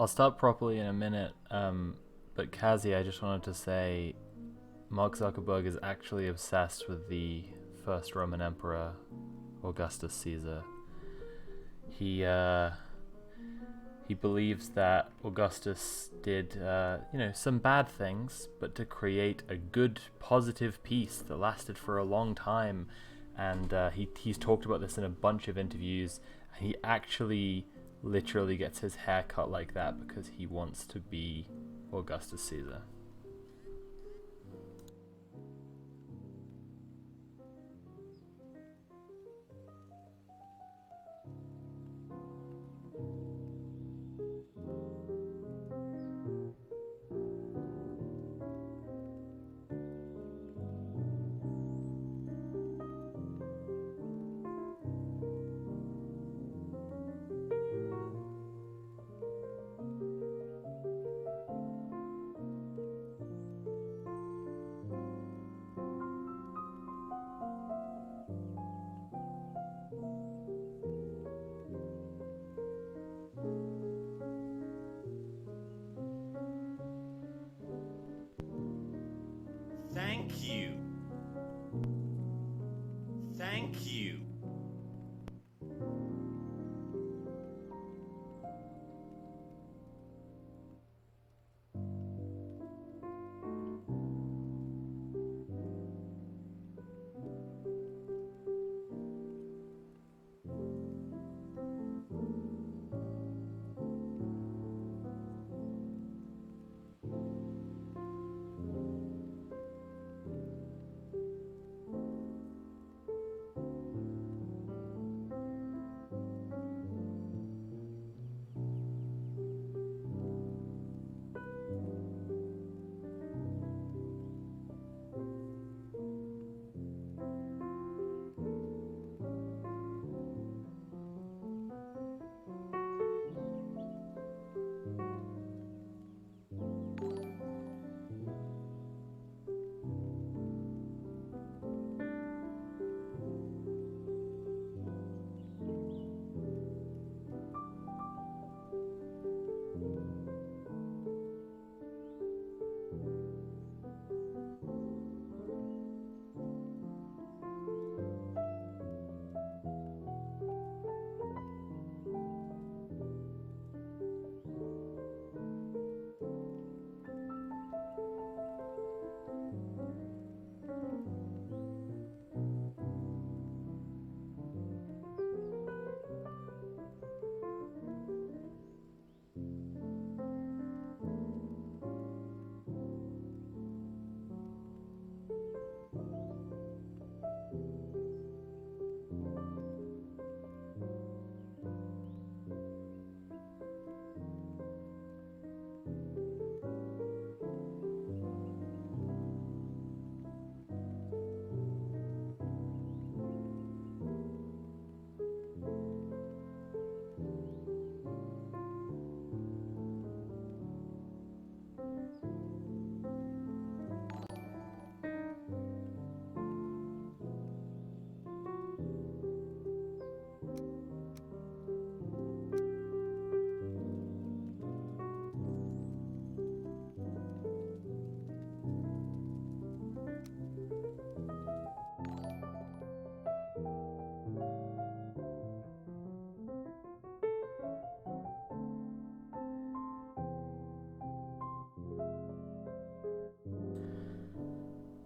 I'll start properly in a minute, but Kazi, I just wanted to say Mark Zuckerberg is actually obsessed with the first Roman Emperor, Augustus Caesar. He he believes that Augustus did, some bad things, but to create a good, positive peace that lasted for a long time. And he's talked about this in a bunch of interviews. He actually literally gets his hair cut like that because he wants to be Augustus Caesar.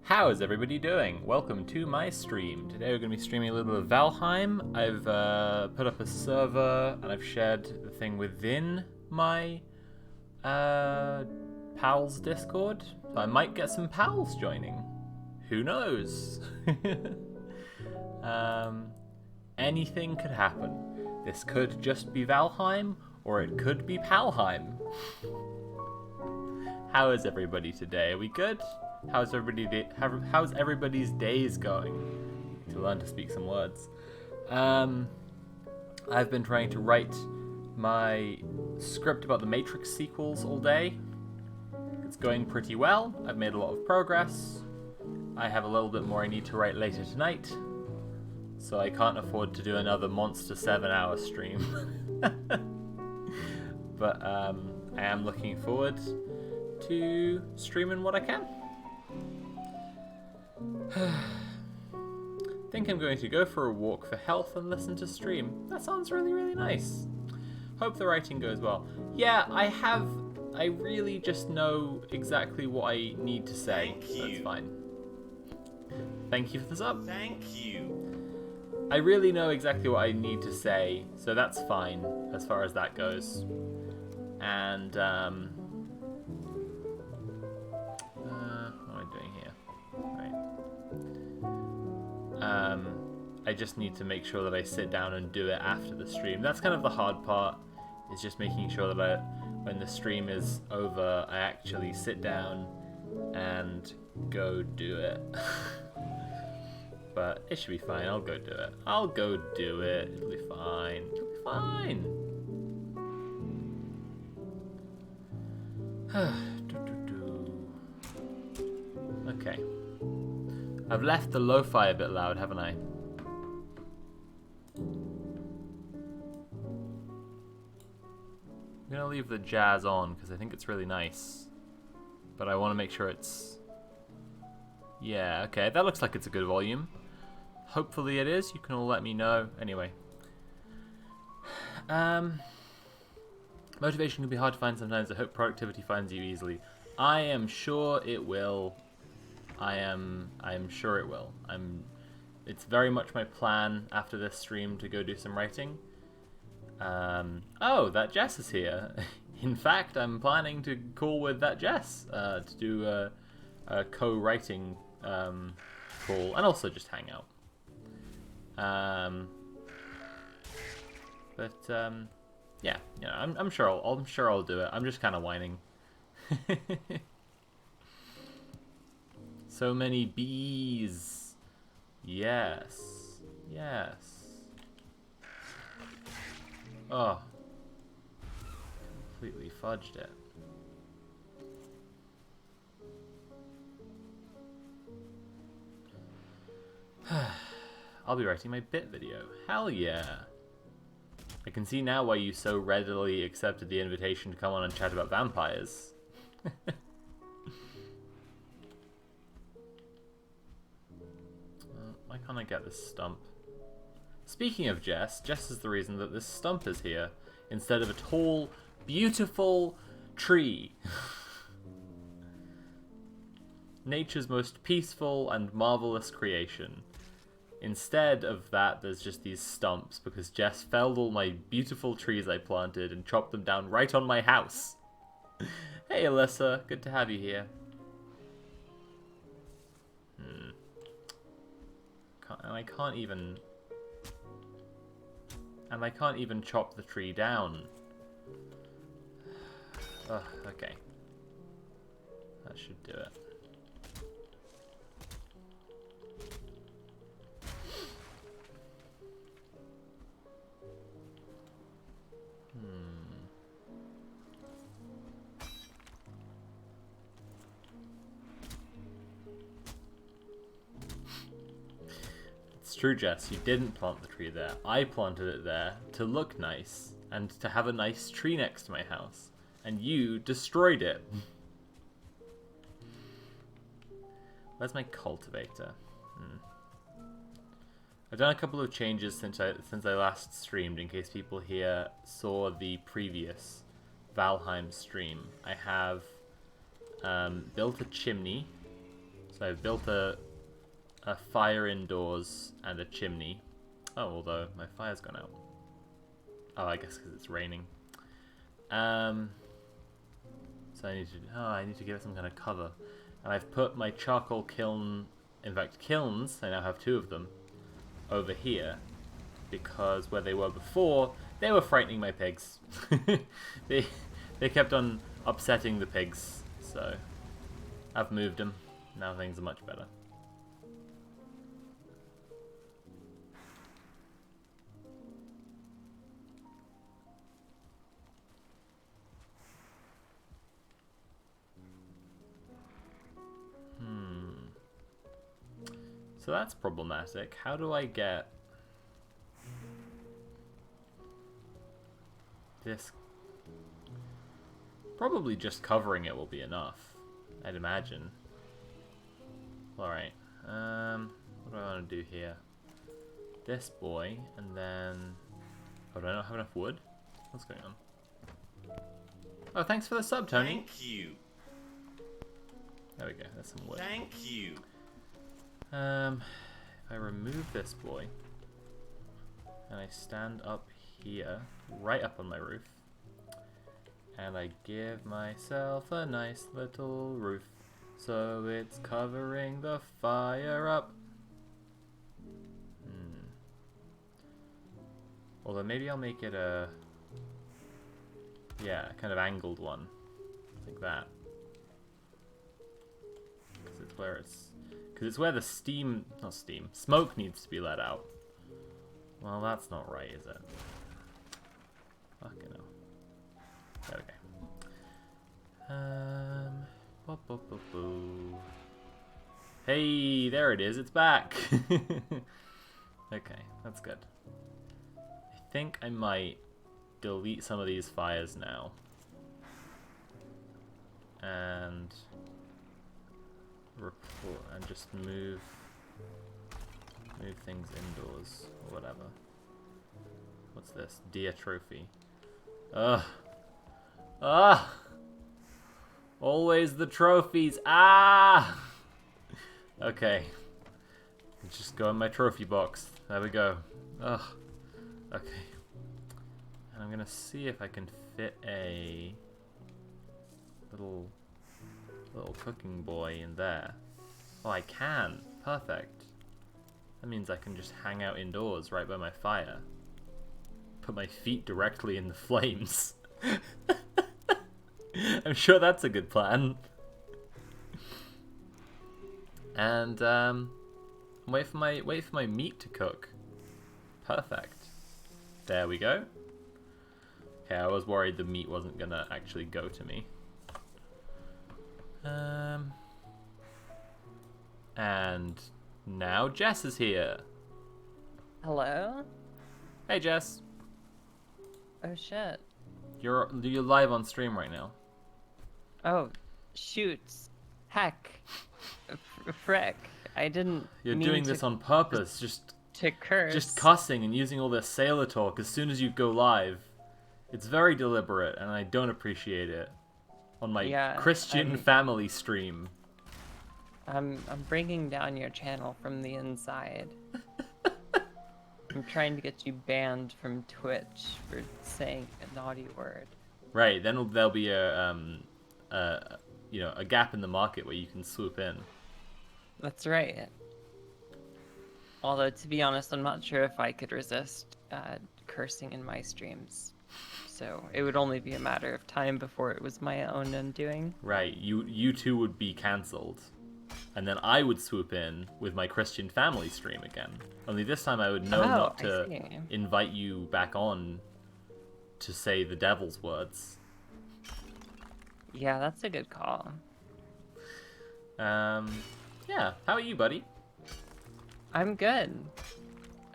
How is everybody doing? Welcome to my stream. Today we're going to be streaming a little bit of Valheim. I've put up a server and I've shared the thing within my pals Discord. So I might get some pals joining. Who knows? Anything could happen. This could just be Valheim, or it could be Palheim. How is everybody today? Are we good? How's everybody's days going? To learn to speak some words. I've been trying to write my script about the Matrix sequels all day. It's going pretty well. I've made a lot of progress. I have a little bit more I need to write later tonight, so I can't afford to do another monster 7-hour stream. But I am looking forward to streaming what I can. Think I'm going to go for a walk for health and listen to stream. That sounds really, really nice. Hope the writing goes well. Yeah, I really just know exactly what I need to say. That's fine. Thank you for the sub. Thank you. I really know exactly what I need to say, so that's fine as far as that goes. And what am I doing here? Right. I just need to make sure that I sit down and do it after the stream. That's kind of the hard part, is just making sure that when the stream is over, I actually sit down and go do it. But it should be fine. I'll go do it. I'll go do it. It'll be fine. It'll be fine. Okay. I've left the lo-fi a bit loud, haven't I? I'm gonna leave the jazz on because I think it's really nice. But I want to make sure it's... Yeah, okay. That looks like it's a good volume. Hopefully it is. You can all let me know. Anyway. Motivation can be hard to find sometimes. I hope productivity finds you easily. I am sure it will. I am sure it will. It's very much my plan after this stream to go do some writing. Oh, that Jess is here. In fact, I'm planning to call with that Jess to do a co-writing call and also just hang out. Yeah, you know, I'm sure I'll do it. I'm just kind of whining. So many bees. Yes. Yes. Oh. Completely fudged it. I'll be writing my bit video. Hell yeah. I can see now why you so readily accepted the invitation to come on and chat about vampires. Why can't I get this stump? Speaking of Jess, Jess is the reason that this stump is here, instead of a tall, beautiful tree. Nature's most peaceful and marvelous creation. Instead of that, there's just these stumps, because Jess felled all my beautiful trees I planted and chopped them down right on my house. Hey Alyssa, good to have you here. And I can't even chop the tree down. Ugh, okay. That should do it. It's true, Jess, you didn't plant the tree there. I planted it there to look nice and to have a nice tree next to my house. And you destroyed it. Where's my cultivator? I've done a couple of changes since I last streamed, in case people here saw the previous Valheim stream. I have built a chimney So I've built a fire indoors and a chimney. Oh, although my fire's gone out. Oh, I guess because it's raining. So I need to give it some kind of cover. And I've put my charcoal kiln, in fact kilns, I now have 2 of them, over here. Because where they were before, they were frightening my pigs. They kept on upsetting the pigs. So I've moved them. Now things are much better. So that's problematic. How do I get this? Probably just covering it will be enough, I'd imagine. Alright, what do I want to do here? This boy, and then... Oh, do I not have enough wood? What's going on? Oh, thanks for the sub, Tony. Thank you. There we go, there's some wood. Thank you. If I remove this boy, and I stand up here, right up on my roof, and I give myself a nice little roof, so it's covering the fire up. Although maybe I'll make it a, yeah, kind of angled one, like that. Because it's where the smoke needs to be let out. Well, that's not right, is it? Fucking hell. There we go. Hey, there it is. It's back. Okay, that's good. I think I might delete some of these fires now. And just move things indoors or whatever. What's this? Deer trophy. Ugh. Ah! Always the trophies. Ah! Okay. Just go in my trophy box. There we go. Ugh. Okay. And I'm gonna see if I can fit a little cooking boy in there. Oh, I can. Perfect. That means I can just hang out indoors right by my fire. Put my feet directly in the flames. I'm sure that's a good plan. And wait for my meat to cook. Perfect. There we go. Okay, I was worried the meat wasn't gonna actually go to me. And now Jess is here. Hello? Hey Jess. Oh shit. You're live on stream right now. Oh, shoots. Heck. Frick. I didn't You're mean doing this on purpose, just to curse. Just cussing and using all this sailor talk as soon as you go live. It's very deliberate and I don't appreciate it. On my Christian family stream. I'm bringing down your channel from the inside. I'm trying to get you banned from Twitch for saying a naughty word. Right, then there'll be a gap in the market where you can swoop in. That's right. Although, to be honest, I'm not sure if I could resist cursing in my streams. So it would only be a matter of time before it was my own undoing. Right, you two would be cancelled. And then I would swoop in with my Christian family stream again. Only this time I would know not to invite you back on to say the devil's words. Yeah, that's a good call. Yeah, how are you, buddy? I'm good.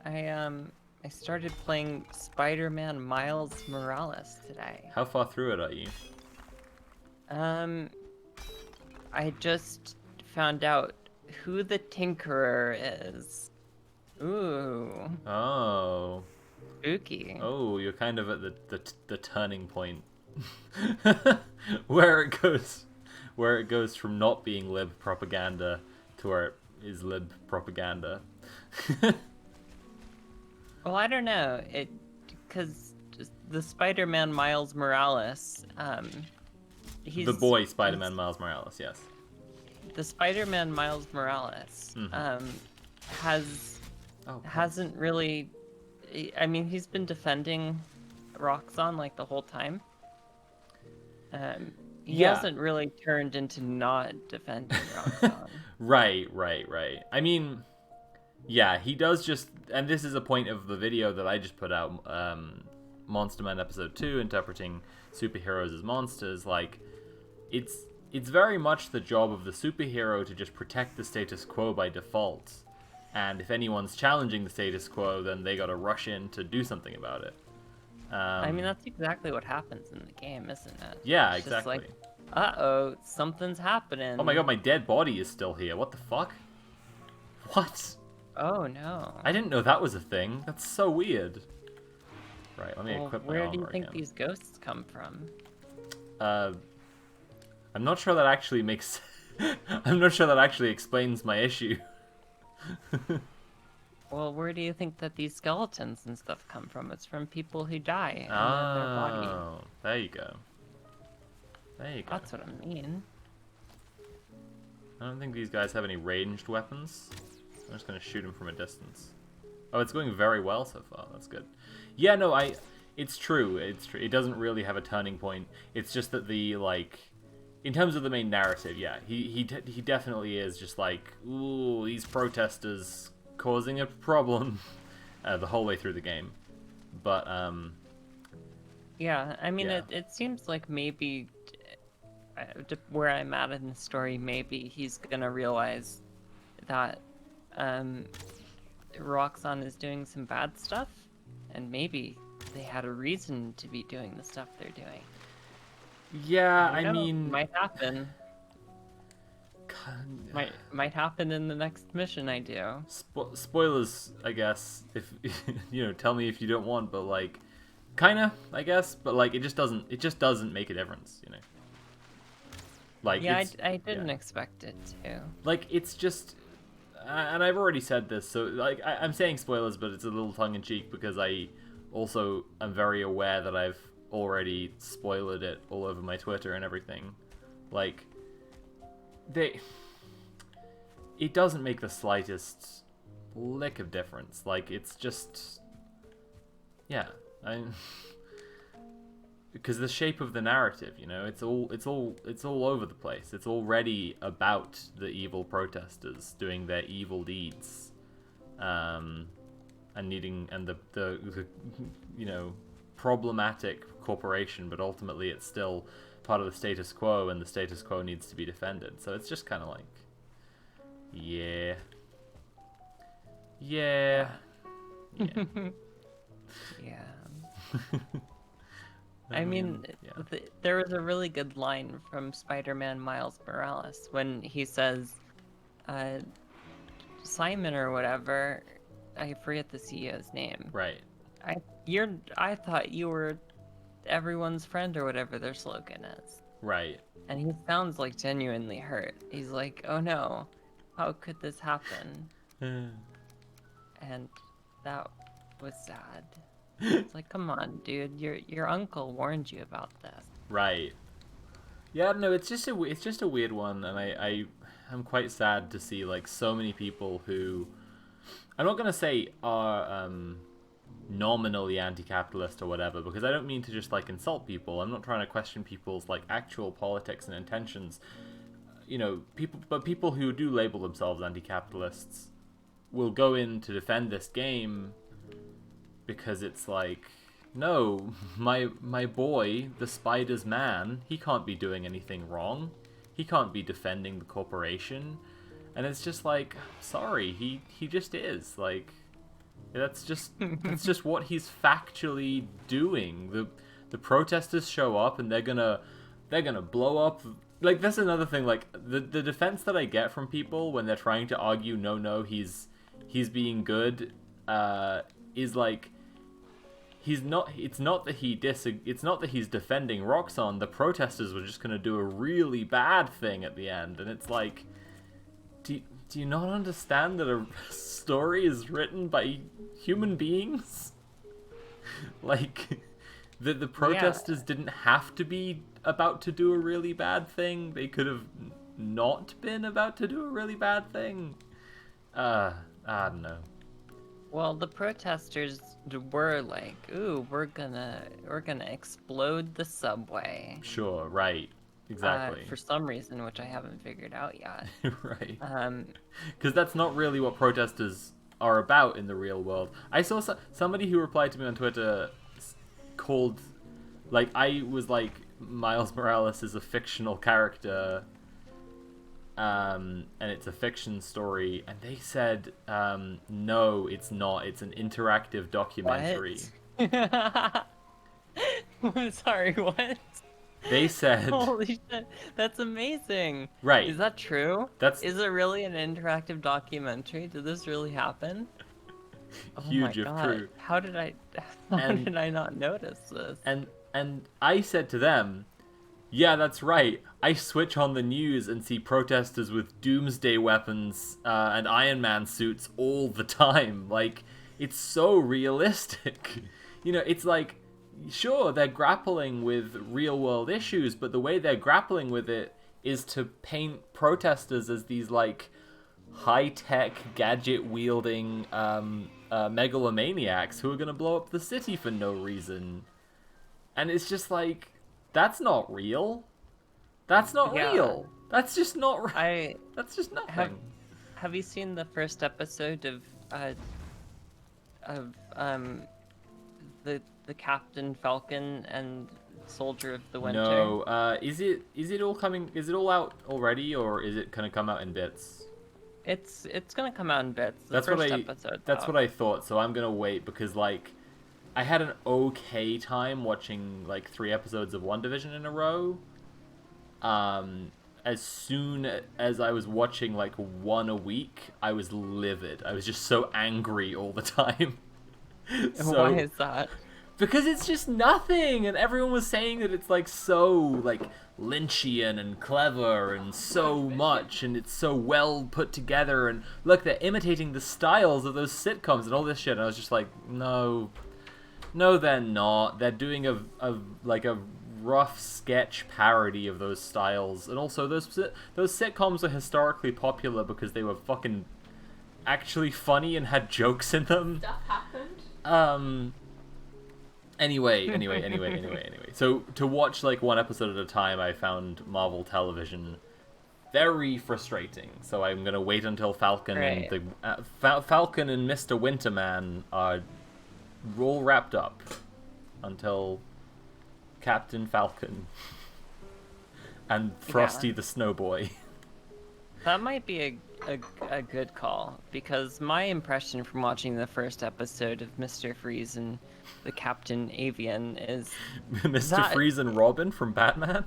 I started playing Spider-Man Miles Morales today. How far through it are you? I just found out who the Tinkerer is. Ooh. Oh. Spooky. Oh, you're kind of at the turning point. where it goes from not being lib propaganda to where it is lib propaganda. Well, I don't know. Because the Spider-Man Miles Morales, The boy Spider-Man Miles Morales, yes. the Spider-Man Miles Morales, hasn't really. I mean, he's been defending Roxxon like the whole time. He hasn't really turned into not defending Roxxon. Right. I mean, yeah, he does just, and this is a point of the video that I just put out, Monster Man episode 2, interpreting superheroes as monsters. Like, it's very much the job of the superhero to just protect the status quo by default. And if anyone's challenging the status quo, then they gotta rush in to do something about it. I mean, that's exactly what happens in the game, isn't it? Yeah, It's exactly. just like, uh-oh, something's happening. Oh my god, my dead body is still here. What the fuck? What? Oh no. I didn't know that was a thing. That's so weird. Right, let me equip my where armor do you think again. these ghosts come from? I'm not sure that actually makes... I'm not sure that actually explains my issue. Well, where do you think that these skeletons and stuff come from? It's from people who die and then their body. Oh, there you go. There you go. That's what I mean. I don't think these guys have any ranged weapons. I'm just going to shoot them from a distance. Oh, it's going very well so far. That's good. Yeah, no, it's true. It's true. It doesn't really have a turning point. It's just that the, like, in terms of the main narrative, yeah, he definitely is just like, ooh, these protesters causing a problem the whole way through the game. But, Yeah, I mean, Yeah. it seems like maybe where I'm at in the story, maybe he's gonna realize that Roxxon is doing some bad stuff, and maybe they had a reason to be doing the stuff they're doing. yeah, I I don't know, mean... might happen. Might happen in the next mission I do. Spoilers, I guess. If you know, tell me if you don't want, but like, kinda, I guess. But like, it just doesn't make a difference, you know. Like, Yeah, it's, I didn't expect it to. like it's just, and I've already said this, so like I'm saying spoilers, but it's a little tongue in cheek because I also am very aware that I've already spoiled it all over my Twitter and everything. Like, it doesn't make the slightest lick of difference. Like, it's just, yeah, because the shape of the narrative, you know, it's all over the place. It's already about the evil protesters doing their evil deeds, and the you know, problematic corporation, but ultimately it's still part of the status quo, and the status quo needs to be defended. So it's just kind of like, yeah. Yeah. I mean, yeah. there was a really good line from Spider-Man Miles Morales when he says, Simon or whatever, I forget the CEO's name. Right. I thought you were everyone's friend or whatever their slogan is. Right. And he sounds like genuinely hurt. He's like, oh no, how could this happen? And that was sad. It's like, come on, dude, your uncle warned you about this. Right. Yeah, no, it's just a weird one, and I'm quite sad to see like so many people who, I'm not gonna say are nominally anti-capitalist or whatever, because I don't mean to just like insult people. I'm not trying to question people's like actual politics and intentions. You know, people who do label themselves anti-capitalists will go in to defend this game because it's like, no, my boy, the Spider's man, he can't be doing anything wrong. He can't be defending the corporation. And it's just like, sorry, he just is. Like, that's just what he's factually doing. The protesters show up and they're gonna blow up. Like, that's another thing. Like, the defense that I get from people when they're trying to argue, no, he's being good, is like, he's not. It's not that he's defending Roxxon. The protesters were just gonna do a really bad thing at the end, and it's like, Do you not understand that a story is written by human beings? Like, the protesters didn't have to be about to do a really bad thing. They could have not been about to do a really bad thing. I don't know. Well, the protesters were like, "Ooh, we're gonna explode the subway." Sure, right. Exactly. For some reason, which I haven't figured out yet. Right. Um, Because that's not really what protesters are about in the real world. I saw somebody who replied to me on Twitter called, like, I was like, Miles Morales is a fictional character, and it's a fiction story, and they said, no, it's not. It's an interactive documentary. what? Sorry, what? They said, Holy shit, that's amazing. right. Is that true? That's Is it really an interactive documentary? Did this really happen? huge Oh if my God. true. How did I did I not notice this? And I said to them, yeah, that's right. I switch on the news and see protesters with doomsday weapons and Iron Man suits all the time. Like, it's so realistic. You know, it's like, sure, they're grappling with real world issues, but the way they're grappling with it is to paint protesters as these, like, high-tech, gadget-wielding megalomaniacs who are gonna blow up the city for no reason. And it's just like, that's not real. That's not real. That's just not that's just nothing. Have you seen the first episode of the Captain Falcon and Soldier of the Winter? No, is it all out already, or is it gonna come out in bits? It's gonna come out in bits. That's what I thought, so I'm gonna wait because, like, I had an okay time watching like 3 episodes of WandaVision in a row. As soon as I was watching like one a week, I was livid. I was just so angry all the time. So, why is that? because it's just nothing, and everyone was saying that it's like so like Lynchian and clever and so much, and it's so well put together, and look, they're imitating the styles of those sitcoms and all this shit. And I was just like, no, they're not. They're doing a rough sketch parody of those styles, and also those sitcoms are historically popular because they were fucking actually funny and had jokes in them. Stuff happened. Anyway. So to watch like one episode at a time, I found Marvel television very frustrating. So I'm gonna wait until Falcon Right. and the Falcon and Mr. Winterman are all wrapped up until Captain Falcon and Frosty the Snowboy. That might be a good call, because my impression from watching the first episode of Mr. Freeze and the Captain Avian is Mr. Freeze and Robin from Batman.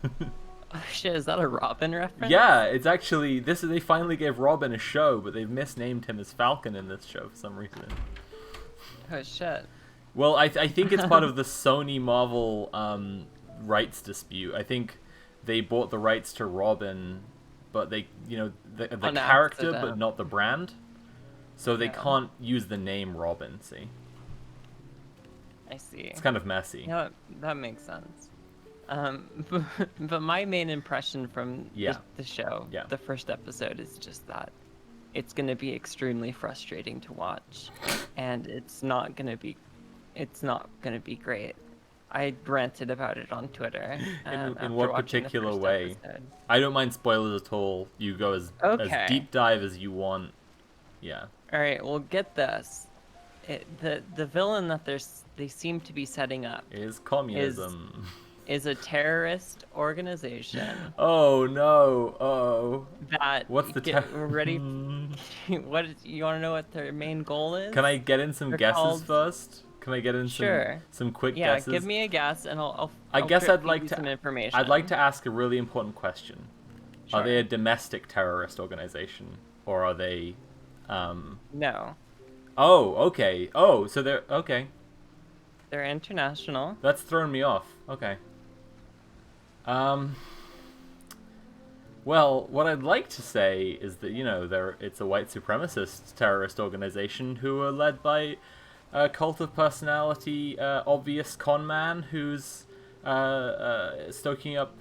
oh, shit, is that a Robin reference? Yeah, it's actually they finally gave Robin a show, but they've misnamed him as Falcon in this show for some reason. Oh shit. Well, I think it's part of the Sony Marvel rights dispute. I think they bought the rights to Robin, but they, the character, accident. but not the brand. So they can't use the name Robin, see? I see. It's kind of messy. Yeah, that makes sense. But my main impression from the show, the first episode, is just that it's going to be extremely frustrating to watch, and it's not going to be great. I ranted about it on Twitter. In what particular way? Episode. I don't mind spoilers at all. You go as deep dive as you want. Yeah. All right, well, get this. The villain that they seem to be setting up is communism. Is a terrorist organization. Oh no! Oh. That what's the ready? What you want to know? What their main goal is? Can I get in some guesses first? Can I get in some quick guesses? Yeah, give me a guess, and I'll guess I'd like some information. I'd like to ask a really important question. Sure. Are they a domestic terrorist organization, or are they? No. Oh, okay. Oh, so they're okay. They're international. That's thrown me off. Okay. Well, what I'd like to say is that, it's a white supremacist terrorist organization who are led by a cult of personality, obvious con man who's stoking up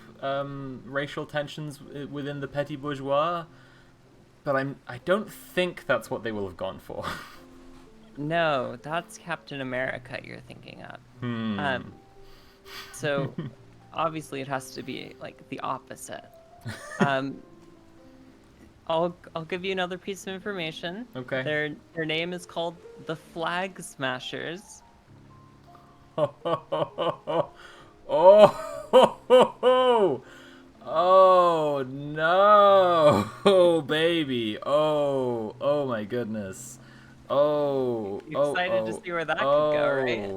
racial tensions within the petty bourgeois. But I don't think that's what they will have gone for. No, that's Captain America you're thinking of. So obviously it has to be like the opposite. I'll give you another piece of information. Okay. Their name is called the Flag Smashers. Oh, oh no, oh baby, oh my goodness, You excited to see where that could go, right?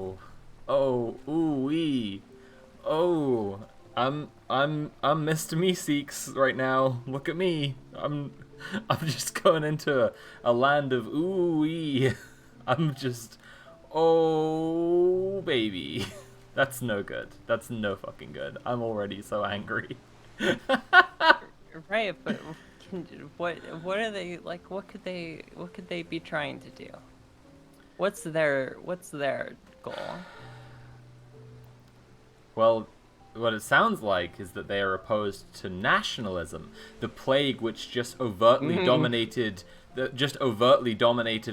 oh, ooh wee, oh, I'm Mr. Meeseeks right now. Look at me, I'm just going into a land of ooh wee. I'm just, oh baby. That's no good. That's no fucking good. I'm already so angry. Right, but what are they like? What could they be trying to do? What's their goal? Well, what it sounds like is that they are opposed to nationalism, the plague which just overtly dominated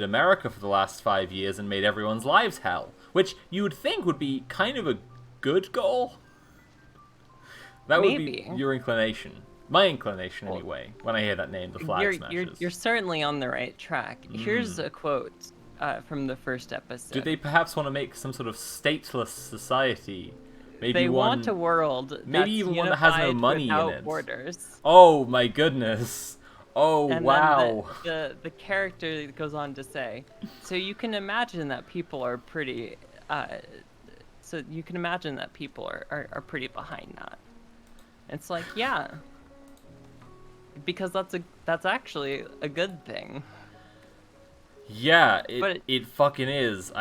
America for the last 5 years and made everyone's lives hell. Which you would think would be kind of a good goal. That Maybe. would be your inclination. My inclination, anyway, when I hear that name, the Flag Smashers. You're certainly on the right track. Here's a quote from the first episode. Do they perhaps want to make some sort of stateless society? Maybe they one, want a world maybe even one that has no money in it. Borders. Oh my goodness. Oh, and wow. Then the character goes on to say, so you can imagine that people are pretty pretty behind that. It's like, yeah. Because that's actually a good thing. Yeah, it fucking is.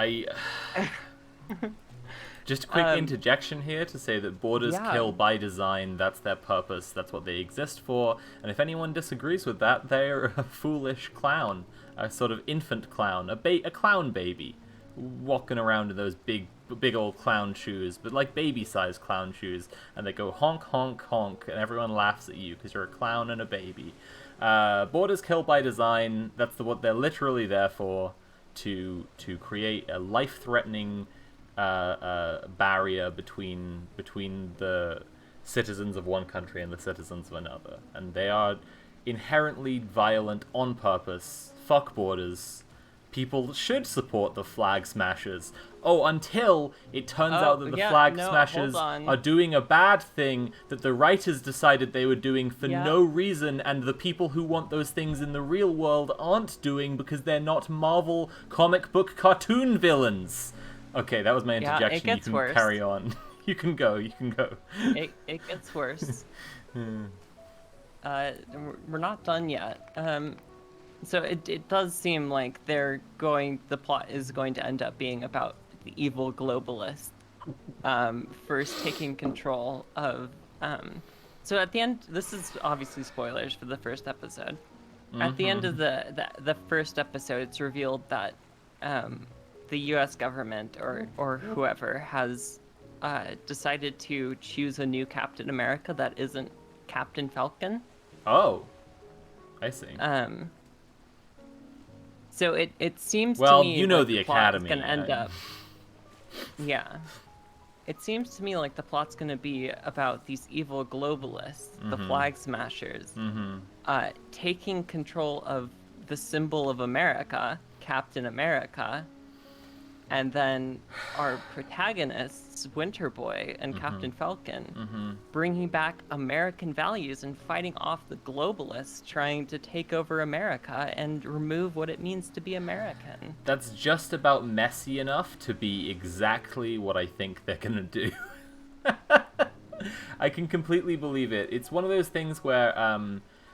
Just a quick interjection here to say that borders kill by design. That's their purpose. That's what they exist for. And if anyone disagrees with that, they're a foolish clown. A sort of infant clown. A clown baby. Walking around in those big old clown shoes. But like baby-sized clown shoes. And they go honk, honk, honk. And everyone laughs at you because you're a clown and a baby. Borders kill by design. That's what they're literally there for. To create a life-threatening barrier between the citizens of one country and the citizens of another, and they are inherently violent on purpose. Fuck borders. People should support the Flag Smashers. Oh, until it turns out that the Flag Smashers are doing a bad thing that the writers decided they were doing for no reason, and the people who want those things in the real world aren't doing because they're not Marvel comic book cartoon villains. Okay, that was my interjection. It gets worse. Carry on. You can go. It gets worse. We're not done yet. So it does seem like the plot is going to end up being about the evil globalists first taking control of. So at the end, this is obviously spoilers for the first episode. At the end of the first episode, it's revealed that the U.S. government or whoever has decided to choose a new Captain America that isn't Captain Falcon. Oh, I see. So it seems well, to me like the Academy plot's gonna end up. Yeah, it seems to me like the plot's gonna be about these evil globalists, the Flag Smashers, taking control of the symbol of America, Captain America. And then our protagonists, Winter Boy and Captain Falcon, bringing back American values and fighting off the globalists trying to take over America and remove what it means to be American. That's just about messy enough to be exactly what I think they're gonna do. I can completely believe it. It's one of those things where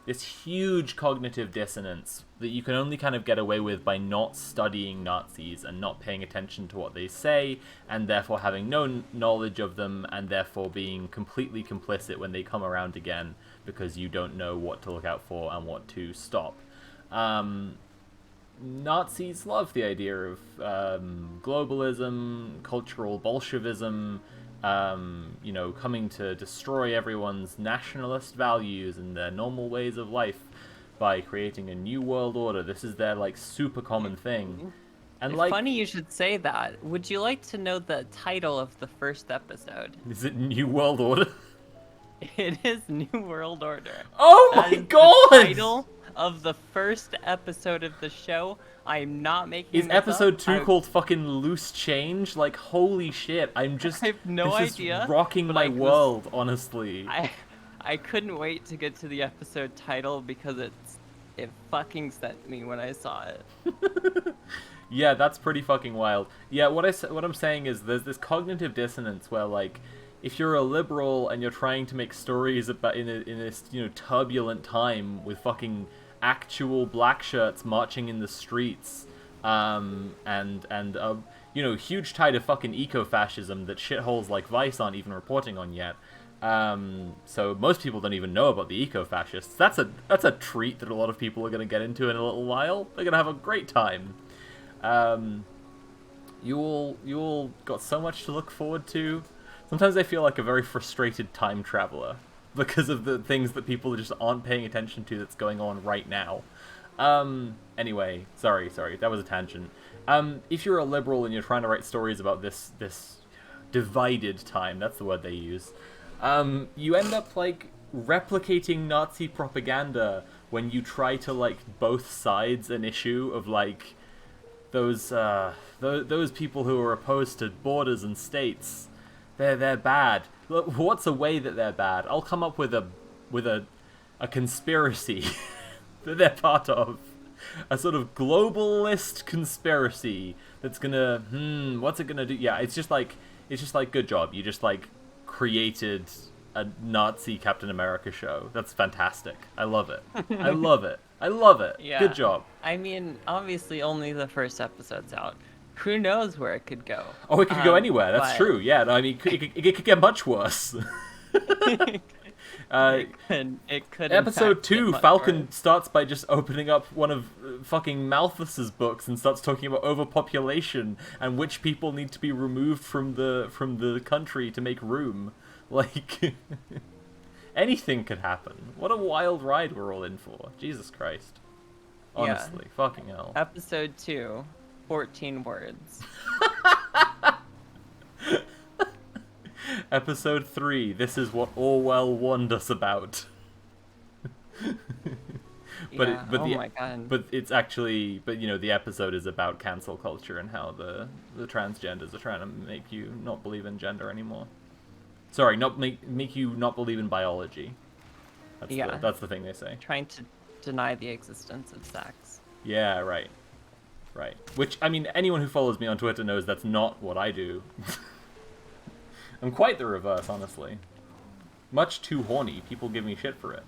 this huge cognitive dissonance that you can only kind of get away with by not studying Nazis and not paying attention to what they say, and therefore having no knowledge of them, and therefore being completely complicit when they come around again. because you don't know what to look out for and what to stop. Nazis love the idea of globalism, cultural Bolshevism, coming to destroy everyone's nationalist values and their normal ways of life by creating a new world order. This is their, like, super common thing. And, like, funny you should say that. Would you like to know the title of the first episode? is it New World Order? It is New World Order. Oh my god! The title of the first episode of the show. I'm not making Is this episode up. 2 called fucking Loose Change? Like, holy shit, I have no idea, Is rocking my world, honestly. I couldn't wait to get to the episode title because it fucking sent me when I saw it. Yeah, that's pretty fucking wild. Yeah, what I'm saying is there's this cognitive dissonance where, like, if you're a liberal and you're trying to make stories about in this turbulent time with fucking actual black shirts marching in the streets, and huge tide of fucking eco-fascism that shitholes like Vice aren't even reporting on yet. So most people don't even know about the eco-fascists. That's a treat that a lot of people are going to get into in a little while. They're going to have a great time. You all got so much to look forward to. Sometimes I feel like a very frustrated time traveler because of the things that people just aren't paying attention to that's going on right now. Anyway, sorry, that was a tangent. If you're a liberal and you're trying to write stories about this divided time, that's the word they use, you end up, like, replicating Nazi propaganda when you try to, like, both sides an issue of, like, those people who are opposed to borders and states. They're bad. Look, what's a way that they're bad? I'll come up with a conspiracy that they're part of. A sort of globalist conspiracy that's gonna what's it gonna do? Yeah, it's just like good job. You just, like, created a Nazi Captain America show. That's fantastic. I love it. I love it. Yeah. Good job. I mean, obviously only the first episode's out. Who knows where it could go? Oh, it could go anywhere. That's true. Yeah, I mean, it could get much worse. It could. Episode 2, Falcon starts by just opening up one of fucking Malthus's books and starts talking about overpopulation and which people need to be removed from the country to make room. Like, anything could happen. What a wild ride we're all in for. Jesus Christ. Honestly, fucking hell. Episode 2, 14 words. Episode 3, this is what Orwell warned us about. My god. But it's actually, the episode is about cancel culture and how the transgenders are trying to make you not believe in gender anymore. Sorry, not make you not believe in biology. That's the thing they say. Trying to deny the existence of sex. Yeah, right. Which, I mean, anyone who follows me on Twitter knows that's not what I do. I'm quite the reverse, honestly. Much too horny. People give me shit for it.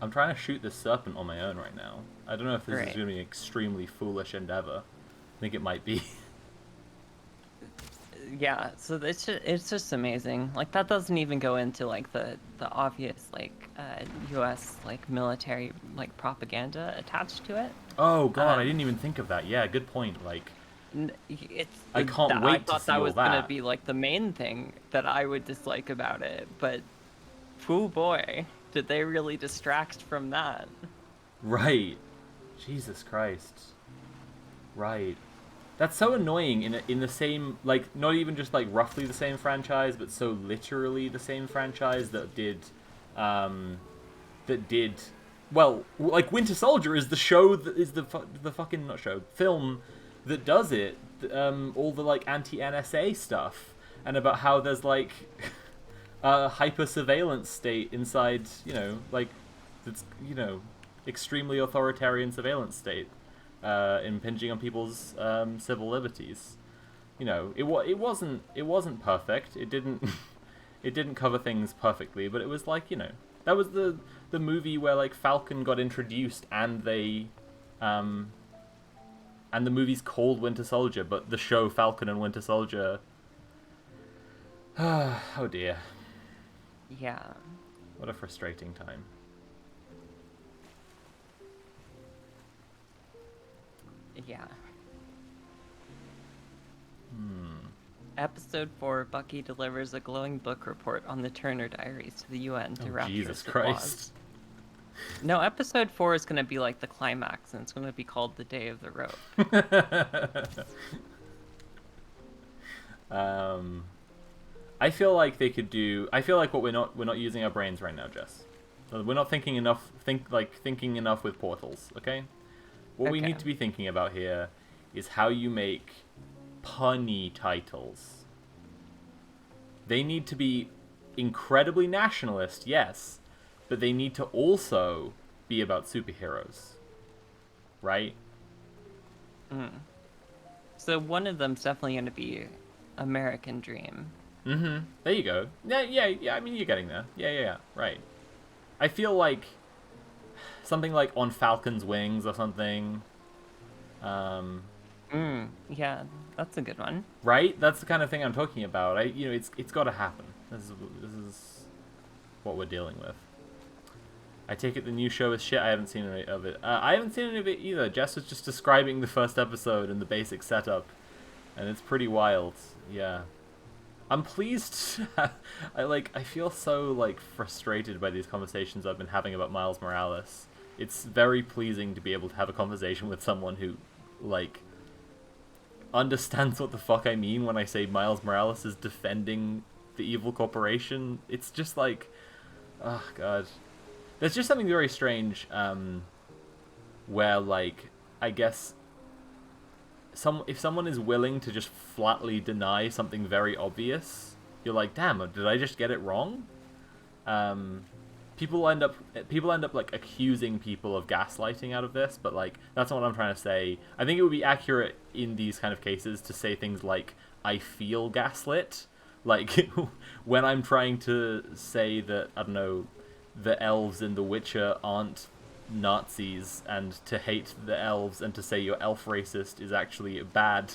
I'm trying to shoot this serpent on my own right now. I don't know if this is going to be an extremely foolish endeavor. I think it might be. Yeah, so it's just amazing. Like, that doesn't even go into, like, the obvious, like, U.S. like military, like, propaganda attached to it. Oh god, I didn't even think of that. Yeah, good point. Like, I can't wait to see all that. I thought that was gonna be, like, the main thing that I would dislike about it, but oh boy, did they really distract from that. Right. Jesus Christ. Right. That's so annoying in the same, like, not even just, like, roughly the same franchise, but so literally the same franchise that did, well, like, Winter Soldier is the show that is the fucking, not show, film that does it, all the, like, anti-NSA stuff, and about how there's, like, a hyper-surveillance state inside, like, that's, extremely authoritarian surveillance state. Impinging on people's civil liberties. It wasn't perfect. It didn't cover things perfectly, but it was like, that was the movie where, like, Falcon got introduced and they and the movie's called Winter Soldier, but the show Falcon and Winter Soldier Oh dear. Yeah. What a frustrating time. Yeah. Hmm. Episode 4, Bucky delivers a glowing book report on the Turner Diaries to the UN to Oh, rapturous Jesus applause. Christ. No, episode 4 is going to be like the climax, and it's going to be called The Day of the Rope. I feel like they could do. I feel like we're not using our brains right now, Jess. We're not thinking enough. Thinking enough with portals. Okay. What we Okay. need to be thinking about here is how you make punny titles. They need to be incredibly nationalist, yes, but they need to also be about superheroes, right? So one of them's definitely going to be American Dream. Mm-hmm. There you go. Yeah. I mean, you're getting there. Yeah. Right. I feel like something like On Falcon's Wings or something. Yeah, that's a good one. Right? That's the kind of thing I'm talking about. It's got to happen. This is what we're dealing with. I take it the new show is shit. I haven't seen any of it. I haven't seen any of it either. Jess was just describing the first episode and the basic setup, and it's pretty wild. Yeah. I'm pleased. I feel so like frustrated by these conversations I've been having about Miles Morales. It's very pleasing to be able to have a conversation with someone who like understands what the fuck I mean when I say Miles Morales is defending the evil corporation. It's just like, oh god. There's just something very strange where like I guess if someone is willing to just flatly deny something very obvious, you're like, damn, did I just get it wrong? People end up like accusing people of gaslighting out of this, but like that's not what I'm trying to say. I think it would be accurate in these kind of cases to say things like I feel gaslit, like when I'm trying to say that, I don't know, the elves in The Witcher aren't Nazis, and to hate the elves and to say you're elf racist is actually bad.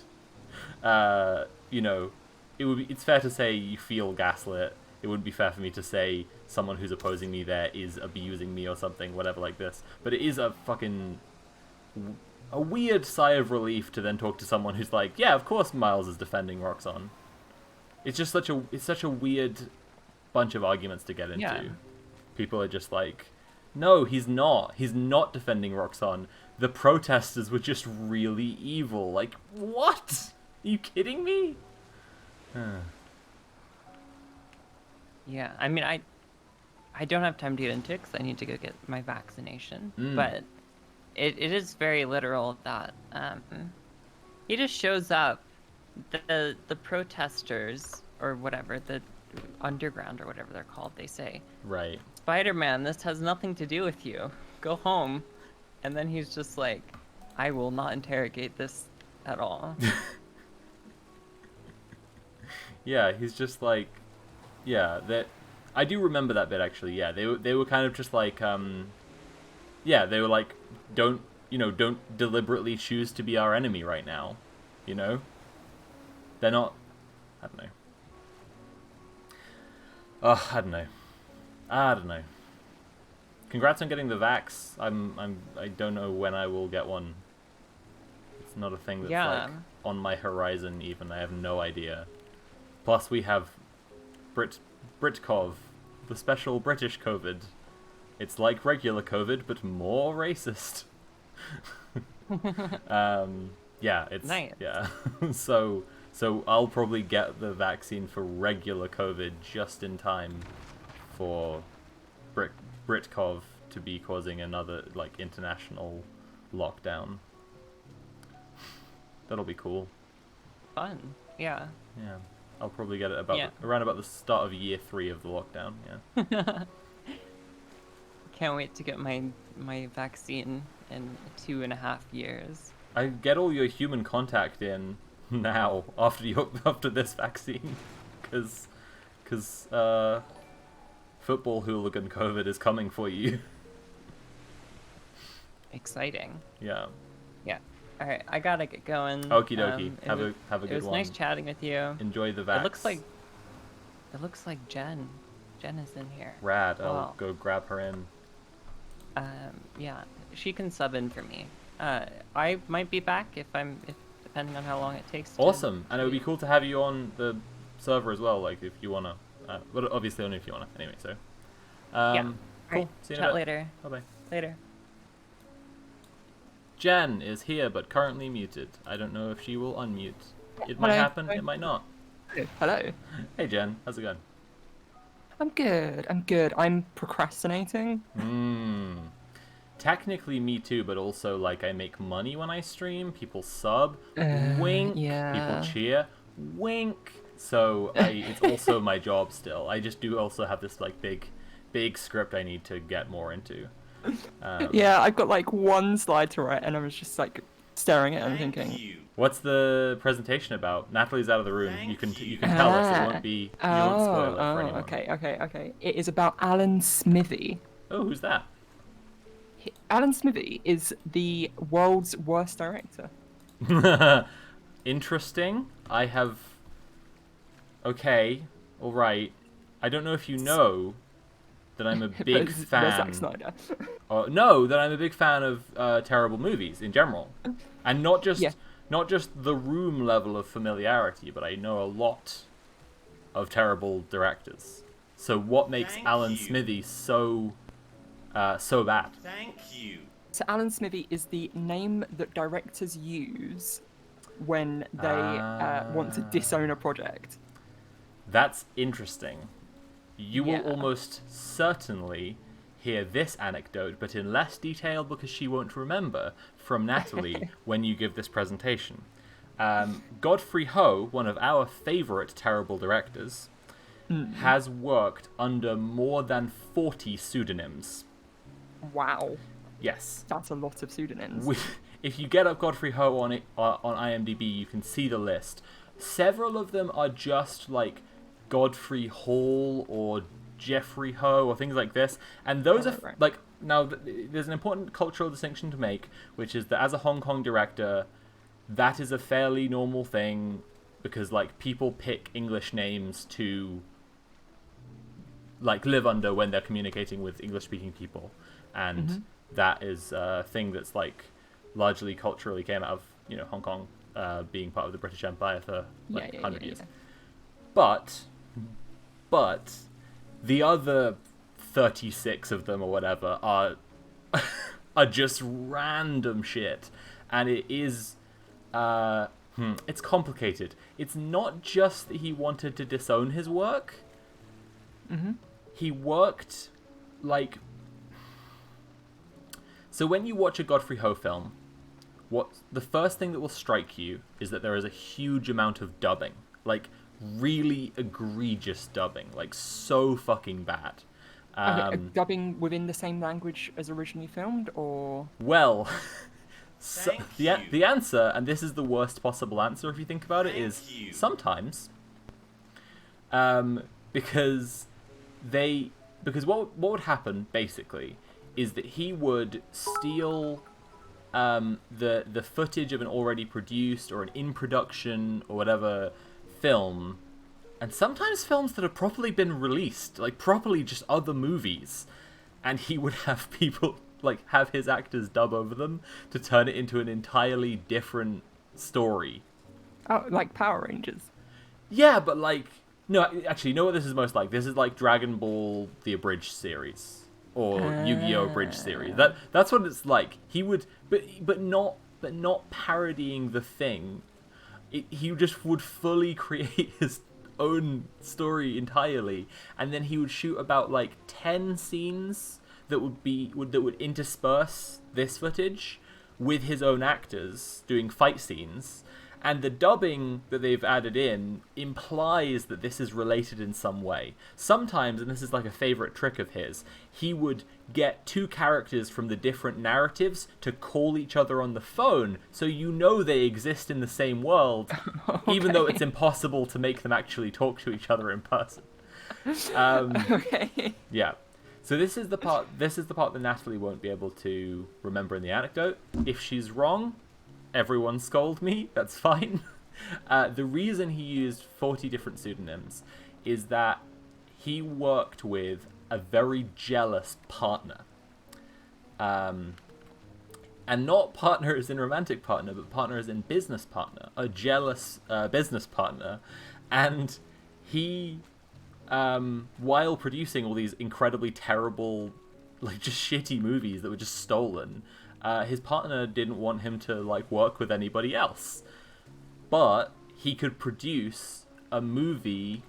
It's fair to say you feel gaslit. It wouldn't be fair for me to say someone who's opposing me there is abusing me or something, whatever like this. But it is a weird sigh of relief to then talk to someone who's like, yeah, of course Miles is defending Roxxon. It's just such a weird bunch of arguments to get into. Yeah. People are just like, no, he's not. He's not defending Roxxon. The protesters were just really evil. Like, what? Are you kidding me? Yeah, I mean, I don't have time to get into it because I need to go get my vaccination. Mm. But it is very literal that he just shows up. The protesters or whatever, the underground or whatever they're called, they say, Right. Spider-Man, this has nothing to do with you. Go home. And then he's just like, I will not interrogate this at all. Yeah, he's just like, yeah, that I do remember that bit actually. Yeah, they were kind of just like, yeah, they were like, don't deliberately choose to be our enemy right now, you know? They're not. I don't know. I don't know. Congrats on getting the vax. I don't know when I will get one. It's not a thing that's like on my horizon even. I have no idea. Plus we have Britkov, the special British COVID. It's like regular COVID but more racist. Yeah, it's nice. Yeah. So I'll probably get the vaccine for regular COVID just in time for Britkov to be causing another like international lockdown. That'll be cool. Fun. Yeah. Yeah. I'll probably get it around about the start of year 3 of the lockdown, yeah. Can't wait to get my vaccine in 2.5 years. I get all your human contact in now after this vaccine, because football hooligan COVID is coming for you. Exciting. Yeah. Yeah. All right, I gotta get going. Okie dokie. Have a good one. It was nice chatting with you. Enjoy the vax. It looks like It looks like Jen. Jen is in here. Rad. I'll Well, go grab her in. yeah, she can sub in for me. I might be back if depending on how long it takes. Awesome. And it would be cool to have you on the server as well, like if you wanna. But obviously only if you wanna. Anyway, so. Yeah. Cool. Right. See you in Chat a bit. later. Bye bye. Later. Jen is here, but currently muted. I don't know if she will unmute. It might Hello. happen. It might not. Hello. Hey Jen, how's it going? I'm good. I'm good. I'm procrastinating. Technically me too, but also like I make money when I stream. People sub, wink. yeah. People cheer, wink. So it's also my job still. I just do also have this like big script I need to get more into. Yeah, I've got like one slide to write, and I was just like staring at it and thinking. What's the presentation about? Natalie's out of the room. You can tell us. It won't be. You won't spoil it for anyone. Okay. It is about Alan Smithy. Oh, who's that? Alan Smithy is the world's worst director. Interesting. I have. Okay, all right. I don't know if you know that I'm a big fan. Zack Snyder. No, that I'm a big fan of terrible movies in general, and not just the Room level of familiarity, but I know a lot of terrible directors. So what makes Alan Smithy so bad? Thank you. So Alan Smithy is the name that directors use when they want to disown a project. That's interesting. You will Yeah. almost certainly hear this anecdote, but in less detail because she won't remember, from Natalie when you give this presentation. Godfrey Ho, one of our favourite terrible directors, has worked under more than 40 pseudonyms. Wow, Yes. that's a lot of pseudonyms. If you get up Godfrey Ho on IMDb, you can see the list. Several of them are just like Godfrey Hall or Jeffrey Ho or things like this, and those are right. like now. There's an important cultural distinction to make, which is that as a Hong Kong director, that is a fairly normal thing because like people pick English names to like live under when they're communicating with English-speaking people, and that is a thing that's like largely culturally came out of Hong Kong being part of the British Empire for like 100 years. But the other 36 of them or whatever are just random shit, and it is it's complicated. It's not just that he wanted to disown his work. He worked like. So when you watch a Godfrey Ho film, the first thing that will strike you is that there is a huge amount of dubbing, like really egregious dubbing, like so fucking bad. Dubbing within the same language as originally filmed, or Well, so Thank the answer, and this is the worst possible answer if you think about it, is Thank you. sometimes. Because what would happen basically is that he would steal the footage of an already produced or an in production or whatever film, and sometimes films that have properly been released, like properly just other movies, and he would have people like have his actors dub over them to turn it into an entirely different story. like Power Rangers. Yeah, but like no, actually, you know what this is most like? This is like Dragon Ball the abridged series or Yu-Gi-Oh abridged series. That's what it's like. He would, but not parodying the thing. He just would fully create his own story entirely, and then he would shoot about like 10 scenes that would intersperse this footage with his own actors doing fight scenes. And the dubbing that they've added in implies that this is related in some way. Sometimes, and this is like a favorite trick of his, he would get two characters from the different narratives to call each other on the phone, so you know they exist in the same world, even though it's impossible to make them actually talk to each other in person. Okay. Yeah. So this is the part that Natalie won't be able to remember in the anecdote. If she's wrong, everyone scold me, that's fine. The reason he used 40 different pseudonyms is that he worked with a very jealous partner. And not partner as in romantic partner, but partner as in business partner. A jealous business partner. And he, while producing all these incredibly terrible, like, just shitty movies that were just stolen, his partner didn't want him to, like, work with anybody else. But he could produce a movie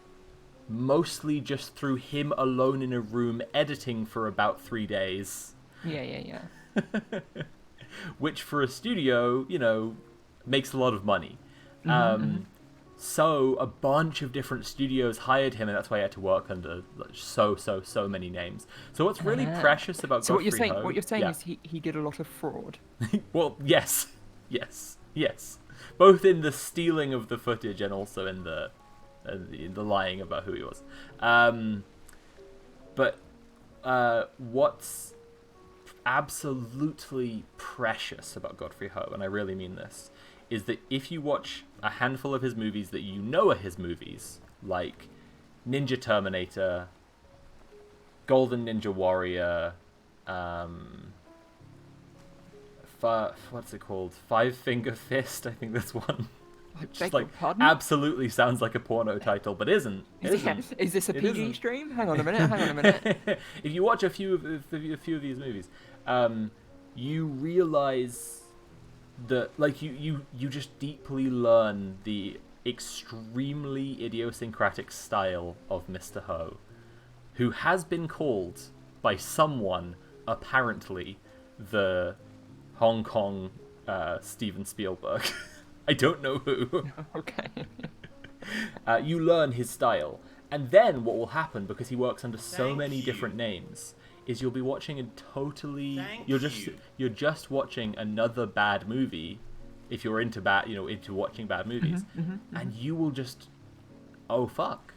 mostly just through him alone in a room editing for about 3 days. Yeah. Which for a studio, you know, makes a lot of money. So a bunch of different studios hired him, and that's why he had to work under so many names. So what's really precious about So Godfrey Ho... what you're saying is he did a lot of fraud. Well, yes. Both in the stealing of the footage and also in the lying about who he was. But what's absolutely precious about Godfrey Ho, and I really mean this, is that if you watch a handful of his movies that you know are his movies, like Ninja Terminator, Golden Ninja Warrior, what's it called? Five Finger Fist, I think that's one. Just like absolutely sounds like a porno title, but isn't. Is this a PG stream? Hang on a minute. If you watch a few of these movies, you realize that, like, you just deeply learn the extremely idiosyncratic style of Mr. Ho, who has been called by someone, apparently, the Hong Kong Steven Spielberg. I don't know who. Okay. You learn his style. And then what will happen, because he works under so many different names, is you'll be watching a totally... You're just watching another bad movie, if you're into watching bad movies. And you will just... Oh, fuck.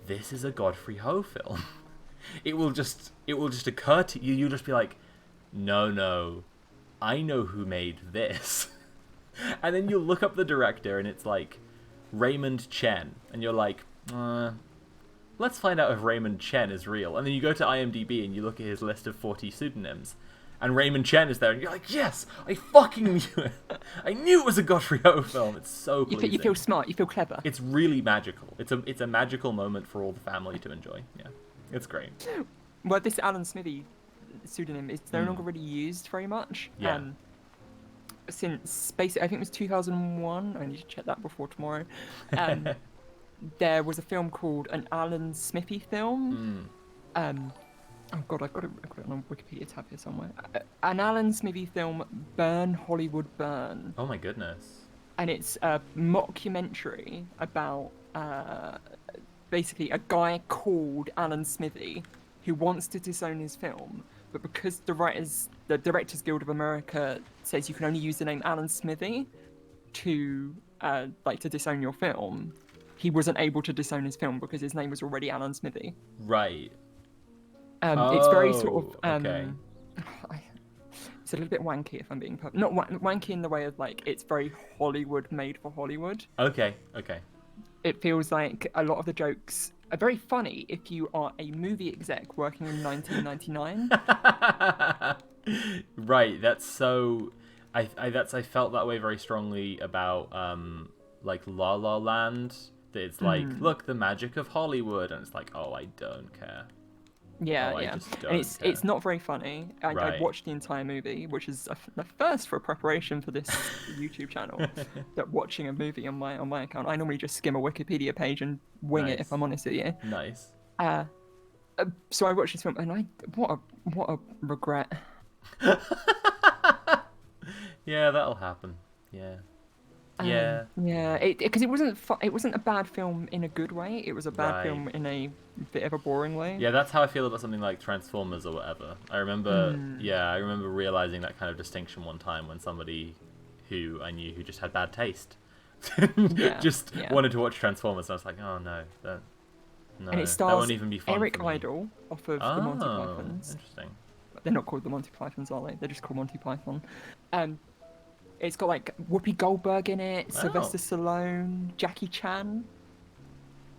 This is a Godfrey Ho film. It will just occur to you. You'll just be like, no. I know who made this. And then you look up the director, and it's like Raymond Chen, and you're like, let's find out if Raymond Chen is real. And then you go to IMDb and you look at his list of 40 pseudonyms, and Raymond Chen is there, and you're like, yes, I fucking knew it. I knew it was a Godfrey Ho film. It's so pleasing. You feel smart. You feel clever. It's really magical. It's a magical moment for all the family to enjoy. Yeah, it's great. Well, this Alan Smithy pseudonym is no longer really used very much. Yeah. Since basically, I think it was 2001. I need to check that before tomorrow. There was a film called an Alan Smithy film. Oh god, I've got it on Wikipedia tab here somewhere. An Alan Smithy film, Burn Hollywood Burn. Oh my goodness. And it's a mockumentary about basically a guy called Alan Smithy who wants to disown his film, but because the Directors Guild of America says you can only use the name Alan Smithy to disown your film, he wasn't able to disown his film because his name was already Alan Smithy. Right. It's very sort of okay. It's a little bit wanky, if I'm being not wanky in the way of like it's very Hollywood made for Hollywood. Okay. It feels like a lot of the jokes are very funny if you are a movie exec working in 1999. Right. That's so. I felt that way very strongly about like La La Land. That it's like, look, the magic of Hollywood, and it's like, oh, I don't care. Yeah. I just don't and care. it's not very funny. I watched the entire movie, which is the first for preparation for this YouTube channel. That watching a movie on my account, I normally just skim a Wikipedia page and wing it. If I'm honest with you. Nice. So I watched this film, and what a regret. Yeah, that'll happen. Yeah. Because it wasn't a bad film in a good way. It was a bad film in a bit of a boring way. Yeah, that's how I feel about something like Transformers or whatever. I remember realizing that kind of distinction one time when somebody who I knew who just had bad taste wanted to watch Transformers, and I was like, oh no, that won't even be fun Eric for me. Idle off of the Monty Pythons. Interesting. They're not called the Monty Pythons, are they? They're just called Monty Python. It's got like Whoopi Goldberg in it, Sylvester Stallone, Jackie Chan.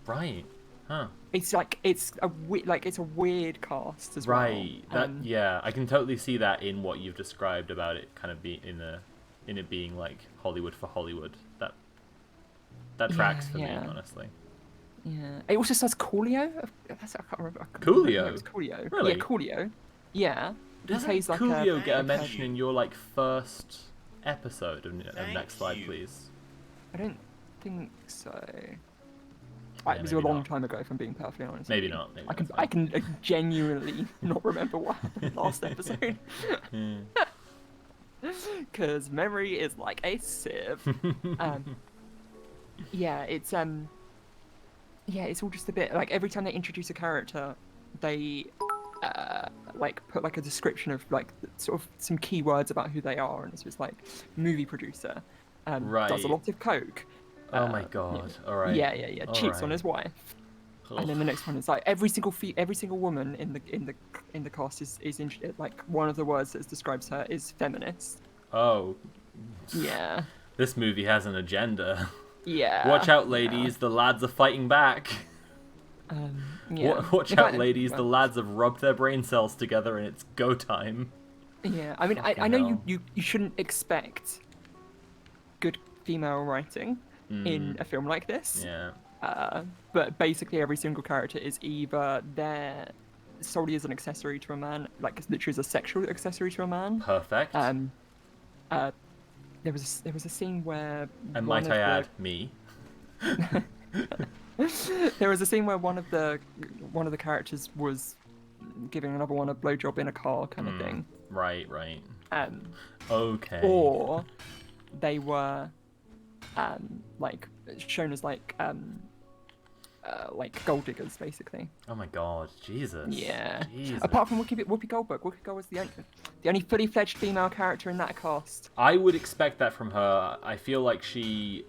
Right. Huh. It's like it's a weird cast as Right. well. Yeah, I can totally see that in what you've described about it kind of being in it being like Hollywood for Hollywood. That tracks for me, honestly. Yeah. It also says Coolio. I can't remember. I can't Coolio? remember. It's Coolio. Really? Yeah, Coolio. Yeah. He Doesn't plays like Coolio get a Thank mention you. in your like first episode of Thank Next Slide, you. please? I don't think so. Yeah, It was a maybe long not. time ago, if I'm being perfectly honest. Maybe with you. not. Maybe I can that's I can genuinely not remember what happened last episode fine. because memory is like a sieve. Yeah, it's all just a bit like every time they introduce a character, they like put like a description of like sort of some keywords about who they are, and it's just like movie producer, does Right. a lot of coke. Oh my god! All right. Yeah. All Cheats on right. his wife. And then the next one is like every single woman in the cast is like one of the words that describes her is feminist. Oh, Yeah. this movie has an agenda. Yeah. Watch out, ladies! The lads are fighting back. Yeah. Watch In out, fact, ladies! The well, lads have rubbed their brain cells together, and it's go time. Yeah. I mean, I Fucking know hell. you shouldn't expect good female writing in a film like this. Yeah. But basically every single character is either there solely as an accessory to a man, like literally as a sexual accessory to a man. Perfect. There was a scene where And one might of I the- add, me. there was a scene where one of the characters was giving another one a blowjob in a car kind of thing. Right. Um, Okay. or they were like shown as like gold diggers basically. Oh my god, Jesus. Yeah. Jesus. Apart from Whoopi Goldberg. Whoopi Goldberg was the only fully fledged female character in that cast. I would expect that from her. I feel like she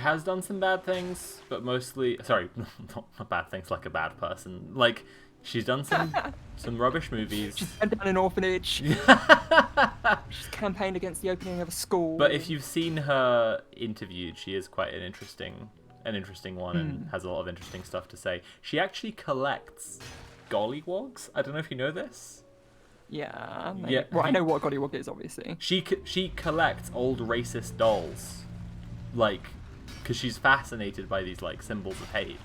has done some bad things, but mostly not bad things like a bad person. Like she's done some rubbish movies. She's burned down an orphanage. She's campaigned against the opening of a school. But if you've seen her interviewed, she is quite an interesting one and has a lot of interesting stuff to say. She actually collects gollywogs. I don't know if you know this. Yeah. Maybe. Yeah. Well, I know what Gollywog is, obviously. She collects old racist dolls, like, because she's fascinated by these like symbols of hate.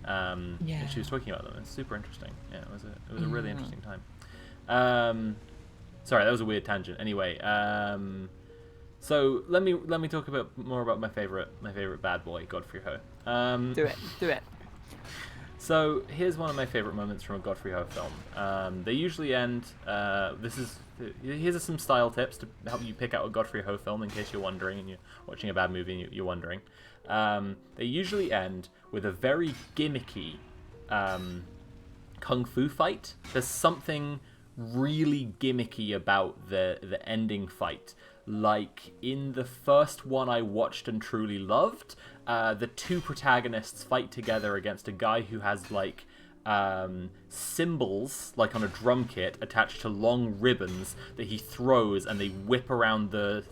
And she was talking about them. It's super interesting. Yeah, it was a really interesting time. Sorry, that was a weird tangent. Anyway, so let me talk more about my favorite bad boy, Godfrey Ho. Do it. So here's one of my favorite moments from a Godfrey Ho film. They usually end. Here's are some style tips to help you pick out a Godfrey Ho film in case you're wondering and you're watching a bad movie and you're wondering. They usually end with a very gimmicky kung fu fight. There's something really gimmicky about the ending fight. Like in the first one I watched and truly loved, the two protagonists fight together against a guy who has like cymbals, like on a drum kit, attached to long ribbons that he throws, and they whip around the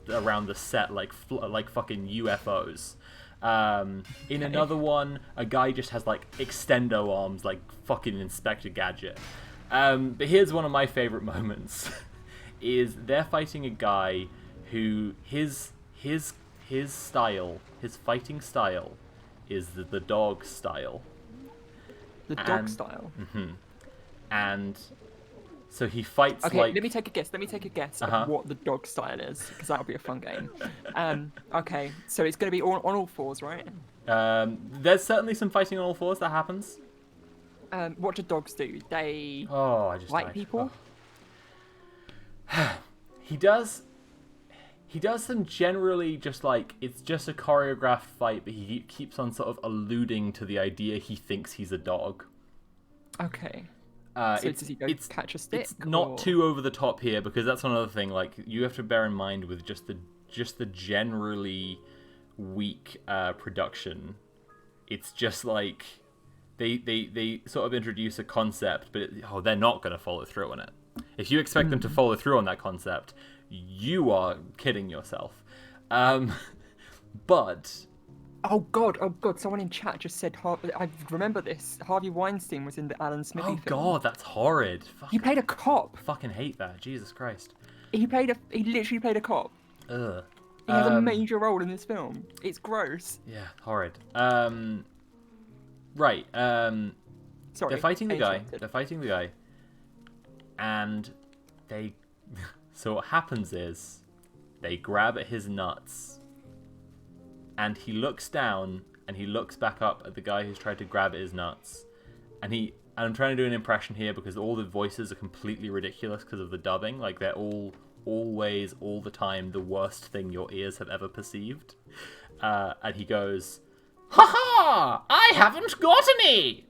set like fucking UFOs. In another one, a guy just has like extendo arms, like fucking Inspector Gadget. But here's one of my favorite moments: is they're fighting a guy who his fighting style is the dog style. The dog style. And so he fights Okay, like... let me take a guess at what the dog style is, because that'll be a fun game. Okay, so it's going to be on all fours, right? There's certainly some fighting on all fours that happens. What do dogs do? They I just bite died. people? Oh. He does them generally just like, it's just a choreographed fight, but he keeps on sort of alluding to the idea he thinks he's a dog. Okay. So Does he go catch a stick? It's not too over the top here, because that's another thing. Like, you have to bear in mind with just the generally weak production. It's just like they sort of introduce a concept, but they're not going to follow through on it. If you expect them to follow through on that concept, you are kidding yourself. But Oh God! Someone in chat just said, I remember this. Harvey Weinstein was in the Alan Smithy Oh film. god, that's horrid. He played a cop. Fucking hate that. Jesus Christ. He literally played a cop. Ugh. He has a major role in this film. It's gross. Yeah, horrid. Right. Sorry. They're fighting the guy. interrupted. They're fighting the guy. And they... So what happens is they grab at his nuts. And he looks down and he looks back up at the guy who's tried to grab at his nuts. And I'm trying to do an impression here because all the voices are completely ridiculous because of the dubbing. Like, they're always, all the time, the worst thing your ears have ever perceived. And he goes, "Ha ha! I haven't got any!"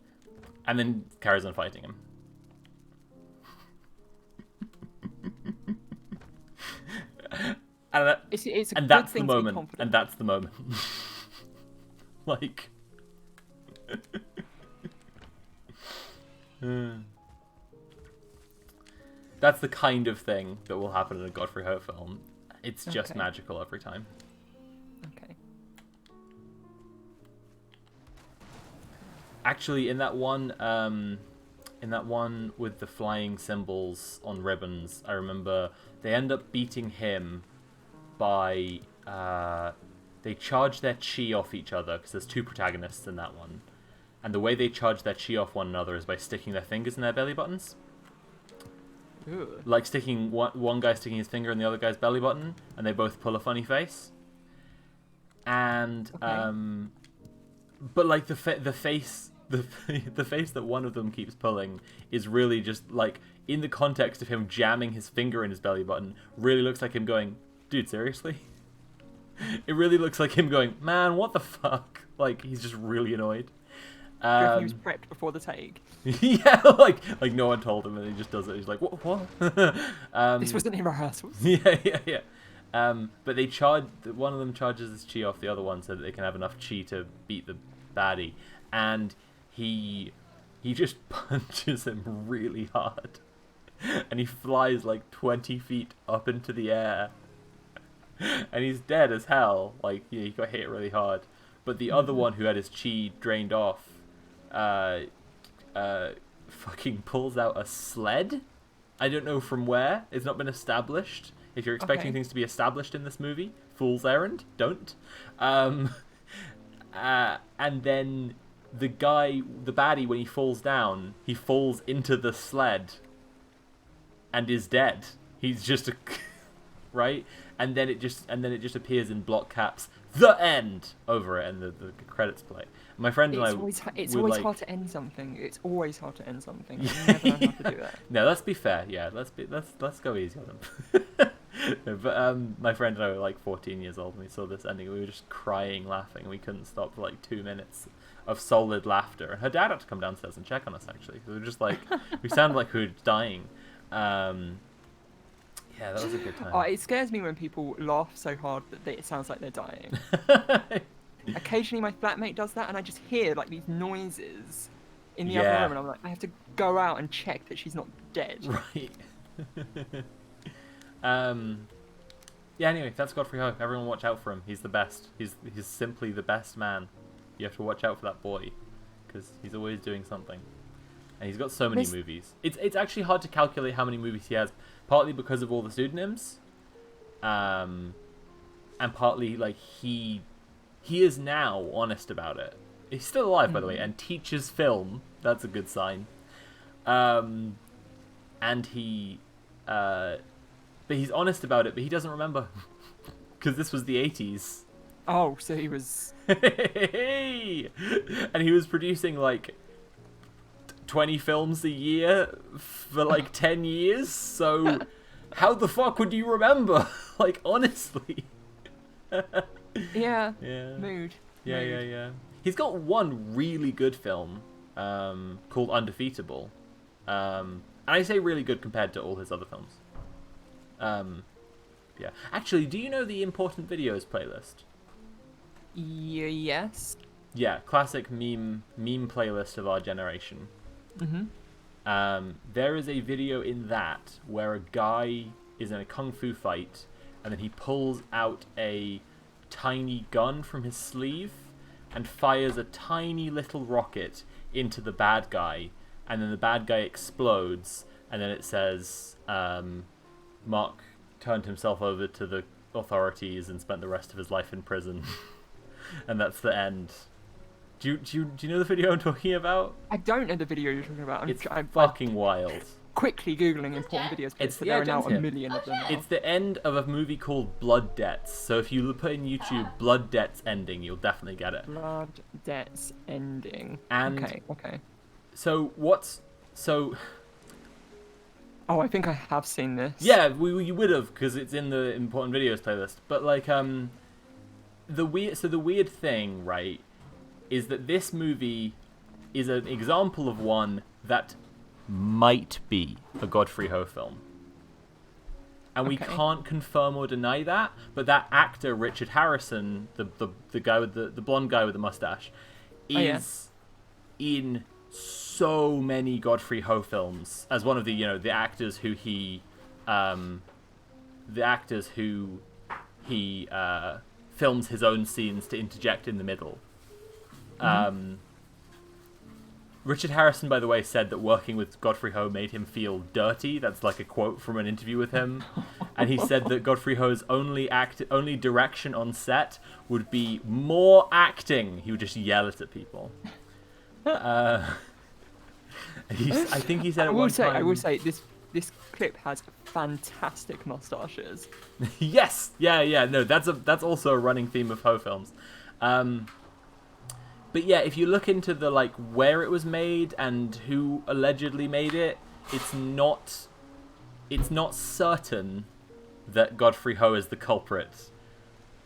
And then carries on fighting him. It's a And good that's the thing to be moment. confident. And that's the moment. Like... That's the kind of thing that will happen in a Godfrey Ho film. It's just Okay. magical every time. Okay. Actually, in that one with the flying symbols on ribbons, I remember they end up beating him by they charge their chi off each other because there's two protagonists in that one, and the way they charge their chi off one another is by sticking their fingers in their belly buttons. Ugh. Like sticking one guy sticking his finger in the other guy's belly button, and they both pull a funny face. And Okay. but like the face the face that one of them keeps pulling is really just like, in the context of him jamming his finger in his belly button, really looks like him going, "Dude, seriously?" It really looks like him going, "Man, what the fuck?" Like, he's just really annoyed. Do you reckon he was prepped before the take? Yeah, like no one told him, and he just does it. He's like, "What?" This wasn't in rehearsals. Yeah. But they one of them charges his chi off the other one so that they can have enough chi to beat the baddie, and he just punches him really hard, and he flies like 20 feet up into the air, and he's dead as hell. Like, yeah, he got hit really hard. But the other one, who had his chi drained off, fucking pulls out a sled. I don't know from where. It's not been established. If you're expecting Okay. things to be established in this movie, fool's errand. Don't. And then the baddie, when he falls down, he falls into the sled and is dead. He's just right. And then it just appears in block caps, "The End," over it, and the credits play. My friend and I It's would, always like... hard to end something. It's always hard to end something. You never know how to do that. No, let's be fair. Yeah, let's go easy on them. No, but my friend and I were like 14 years old when we saw this ending. We were just crying, laughing, and we couldn't stop for like 2 minutes of solid laughter. And her dad had to come downstairs and check on us, actually. We were just like, we sounded like we were dying. Yeah, that was a good time. Oh, it scares me when people laugh so hard that it sounds like they're dying. Occasionally my flatmate does that, and I just hear like these noises in the other Yeah. room, and I'm like, I have to go out and check that she's not dead. Right. Yeah, anyway, that's Godfrey Ho. Everyone watch out for him. He's the best. He's simply the best man. You have to watch out for that boy, because he's always doing something. And he's got so many movies. It's actually hard to calculate how many movies he has, partly because of all the pseudonyms, and partly like he is now honest about it. He's still alive, by the way, and teaches film. That's a good sign. And he, but he's honest about it, but he doesn't remember, because this was the 80s. Oh, so he was... Hey! And he was producing like 20 films a year for like 10 years, so how the fuck would you remember? Like, honestly. Yeah. Yeah. Mood. Yeah. He's got one really good film called Undefeatable. And I say really good compared to all his other films. Yeah. Actually, do you know the Important Videos playlist? Yes. Yeah, classic meme playlist of our generation. Mm-hmm. There is a video in that where a guy is in a kung fu fight, and then he pulls out a tiny gun from his sleeve, and fires a tiny little rocket into the bad guy, and then the bad guy explodes, and then it says, Mark turned himself over to the authorities and spent the rest of his life in prison. And that's the end. Do you know the video I'm talking about? I don't know the video you're talking about. I'm fucking wild. Quickly googling important videos because there are now a million of them. It's the end of a movie called Blood Debts. So if you put in YouTube Blood Debts ending, you'll definitely get it. Blood Debts ending. And okay. So Oh, I think I have seen this. yeah, you would have, because it's in the important videos playlist. But like the weird thing, right, is that this movie is an example of one that might be a Godfrey Ho film. And we can't confirm or deny that, but that actor, Richard Harrison, the guy with the blonde guy with the mustache, is in so many Godfrey Ho films as one of the actors who he films his own scenes to interject in the middle. Richard Harrison, by the way, said that working with Godfrey Ho made him feel dirty. That's like a quote from an interview with him. And he said that Godfrey Ho's only direction on set would be more acting. He would just yell it at people. I think he said at one time... I will say, this clip has fantastic mustaches. Yes! Yeah, no, that's also a running theme of Ho films. But yeah, if you look into the where it was made and who allegedly made it, it's not certain that Godfrey Ho is the culprit.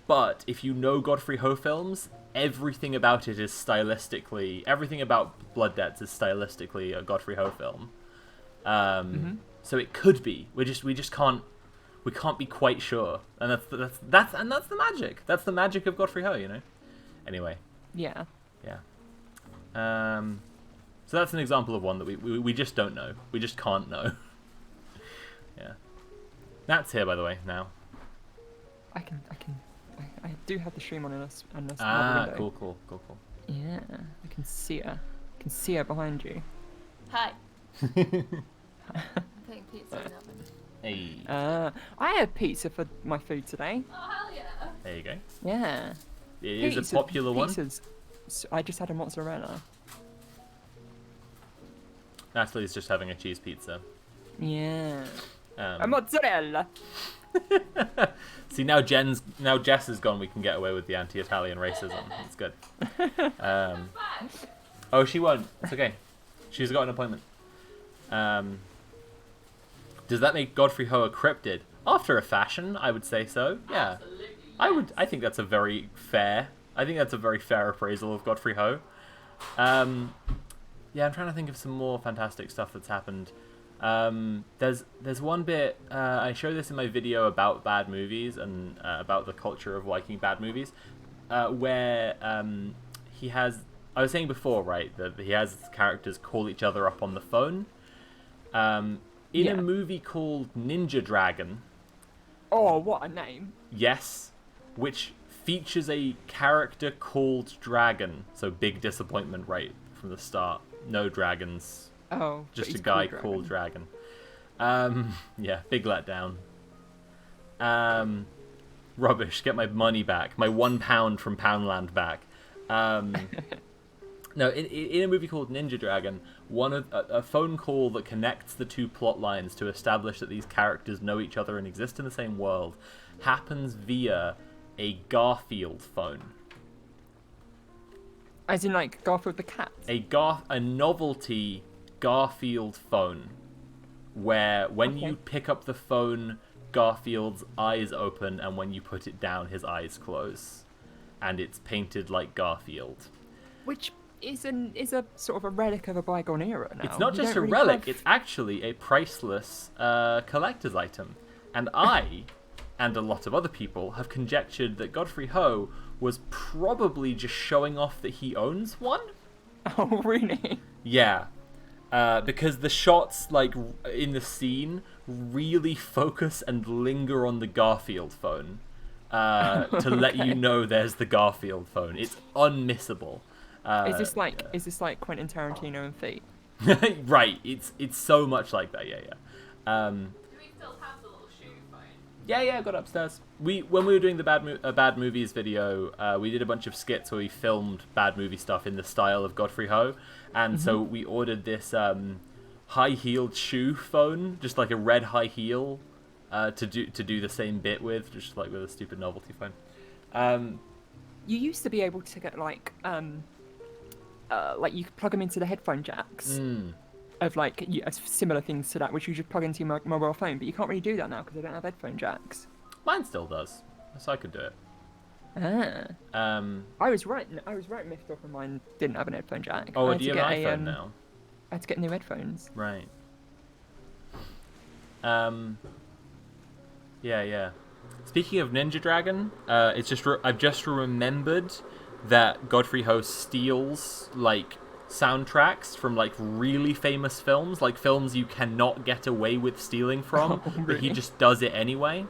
But if you know Godfrey Ho films, everything about it is everything about Blood Debts is stylistically a Godfrey Ho film. So it could be. We just can't be quite sure, and that's the magic. That's the magic of Godfrey Ho, Anyway. Yeah. Yeah. So that's an example of one that we just don't know. We just can't know. Yeah. Nat's here, by the way, now. I do have the stream on unless Cool. Yeah, I can see her. I can see her behind you. Hi. Putting pizza in the oven. Hey. I had pizza for my food today. Oh, hell yeah. There you go. Yeah. It is a popular one. I just had a mozzarella. Natalie's just having a cheese pizza. Yeah. A mozzarella. See, now Jess is gone, we can get away with the anti-Italian racism. It's good. Oh, she won't. It's okay. She's got an appointment. Does that make Godfrey Ho a cryptid? After a fashion, I would say so. Yeah. Absolutely, yes. I think that's a very fair appraisal of Godfrey Ho. Yeah, I'm trying to think of some more fantastic stuff that's happened. There's one bit, I show this in my video about bad movies and about the culture of liking bad movies, where he has, I was saying before, right, that he has characters call each other up on the phone. In a movie called Ninja Dragon. Oh, what a name. Yes, which features a character called Dragon. So big disappointment right from the start. No dragons. Oh, just a guy called Dragon. Yeah, big letdown. Rubbish. Get my money back. My £1 from Poundland back. No, in a movie called Ninja Dragon, a phone call that connects the two plot lines to establish that these characters know each other and exist in the same world happens via a Garfield phone. As in, like, Garfield the cat? A novelty Garfield phone, where when you pick up the phone, Garfield's eyes open, and when you put it down, his eyes close. And it's painted like Garfield. Which is a sort of a relic of a bygone era now. It's not just a relic, it's actually a priceless collector's item. And I, and a lot of other people, have conjectured that Godfrey Ho was probably just showing off that he owns one. Oh, really? Yeah. Because the shots, like, in the scene really focus and linger on the Garfield phone, to let you know there's the Garfield phone. It's unmissable. Is this like Quentin Tarantino and Fate? Right. It's so much like that. Yeah. Do we still have the little shoe phone? Yeah, I got it upstairs. When we were doing the bad movies video, we did a bunch of skits where we filmed bad movie stuff in the style of Godfrey Ho, and so we ordered this high-heeled shoe phone, just like a red high heel, to do the same bit with, just like with a stupid novelty phone. You used to be able to get like you could plug them into the headphone jacks of like similar things to that, which you just plug into your mobile phone, but you can't really do that now because they don't have headphone jacks. Mine still does, so I could do it. I was right. Miffed off, and mine didn't have an headphone jack. Oh, do you have an iPhone now? I had to get new headphones. Right. Yeah. Speaking of Ninja Dragon, I've just remembered that Godfrey Ho steals like soundtracks from like really famous films, like films you cannot get away with stealing from, Oh, really? but he just does it anyway.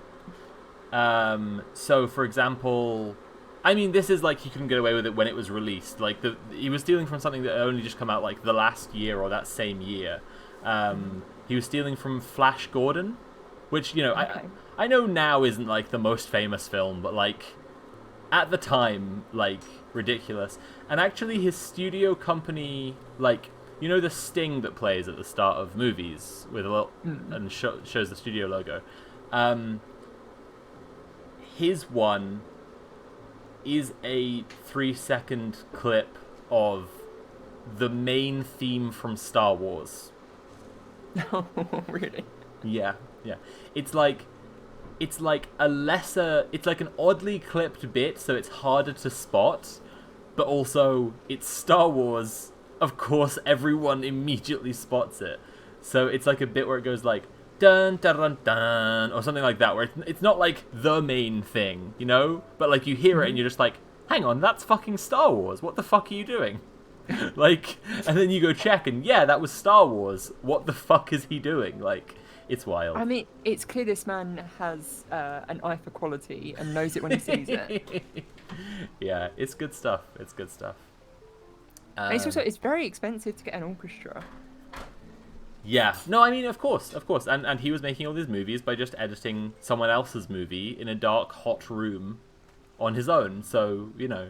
So for example, I mean, this is like he couldn't get away with it when it was released. Like he was stealing from something that had only just come out like the last year or that same year. He was stealing from Flash Gordon, which, you know, Okay. I know now isn't like the most famous film, but like at the time, like ridiculous. And actually his studio company, like, you know the sting that plays at the start of movies with a little and shows the studio logo. His one is a 3-second clip of the main theme from Star Wars. Oh, really? Yeah. It's like an oddly clipped bit, so it's harder to spot, but also it's Star Wars. Of course, everyone immediately spots it. So it's like a bit where it goes like dun dun dun dun or something like that, where it's not like the main thing, you know, but like you hear it and you're just like, hang on, that's fucking Star Wars. What the fuck are you doing? Like, and then you go check and yeah, that was Star Wars. What the fuck is he doing? Like, it's wild. I mean, it's clear this man has an eye for quality and knows it when he sees it. Yeah, it's good stuff. And it's very expensive to get an orchestra. Yeah. No, I mean, of course. And he was making all these movies by just editing someone else's movie in a dark, hot room on his own. So, you know,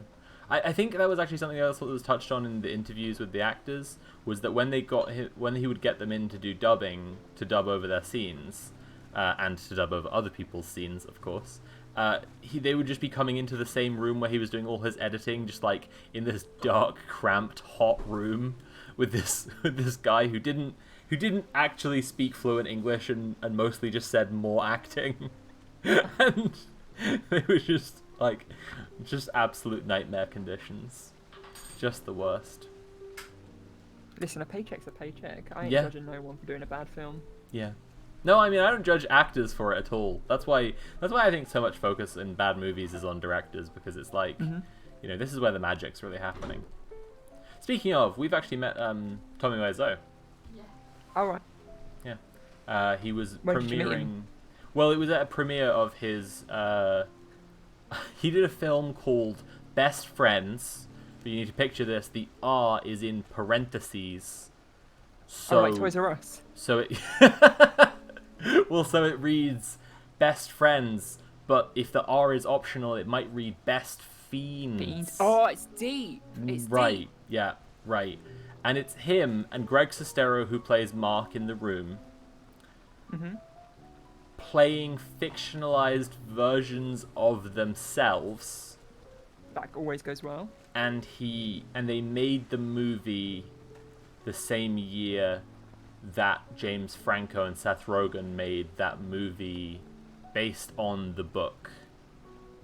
I think that was actually something else that was touched on in the interviews with the actors, was that when he would get them in to do dubbing, to dub over their scenes, and to dub over other people's scenes, of course, they would just be coming into the same room where he was doing all his editing, just like in this dark, cramped, hot room with this guy who didn't actually speak fluent English and mostly just said more acting. And they were just absolute nightmare conditions. Just the worst. Listen, a paycheck's a paycheck. I ain't Yeah. judging no one for doing a bad film. Yeah. No, I mean, I don't judge actors for it at all. That's why I think so much focus in bad movies is on directors, because it's like, you know, this is where the magic's really happening. Speaking of, we've actually met Tommy Wiseau. Yeah. Alright. Yeah. He was When did you meet premiering. him? Well, it was at a premiere of his. He did a film called Best Friends. But you need to picture this. The R is in parentheses. So, Alright, Toys R Us. So it. Well, so it reads Best Friends, but if the R is optional, it might read Best Fiends. Oh, it's deep. It's Right. deep. Yeah. Right. And it's him and Greg Sestero, who plays Mark in the room, playing fictionalized versions of themselves, That always goes well. and they made the movie the same year that James Franco and Seth Rogen made that movie based on the book,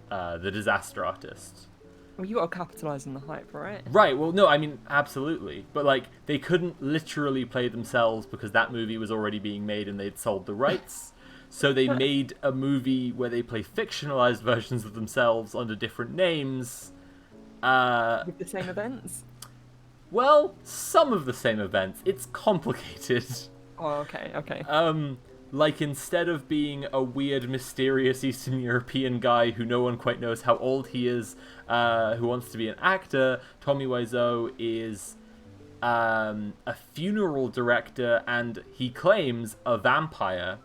The Disaster Artist. Well, you gotta capitalise on the hype, right? Right, well, no, I mean, absolutely. But, like, they couldn't literally play themselves because that movie was already being made and they'd sold the rights. So they made a movie where they play fictionalized versions of themselves under different names. With the same events. Well, some of the same events. It's complicated. Oh, okay. like instead of being a weird, mysterious Eastern European guy who no one quite knows how old he is, who wants to be an actor, Tommy Wiseau is a funeral director, and he claims a vampire.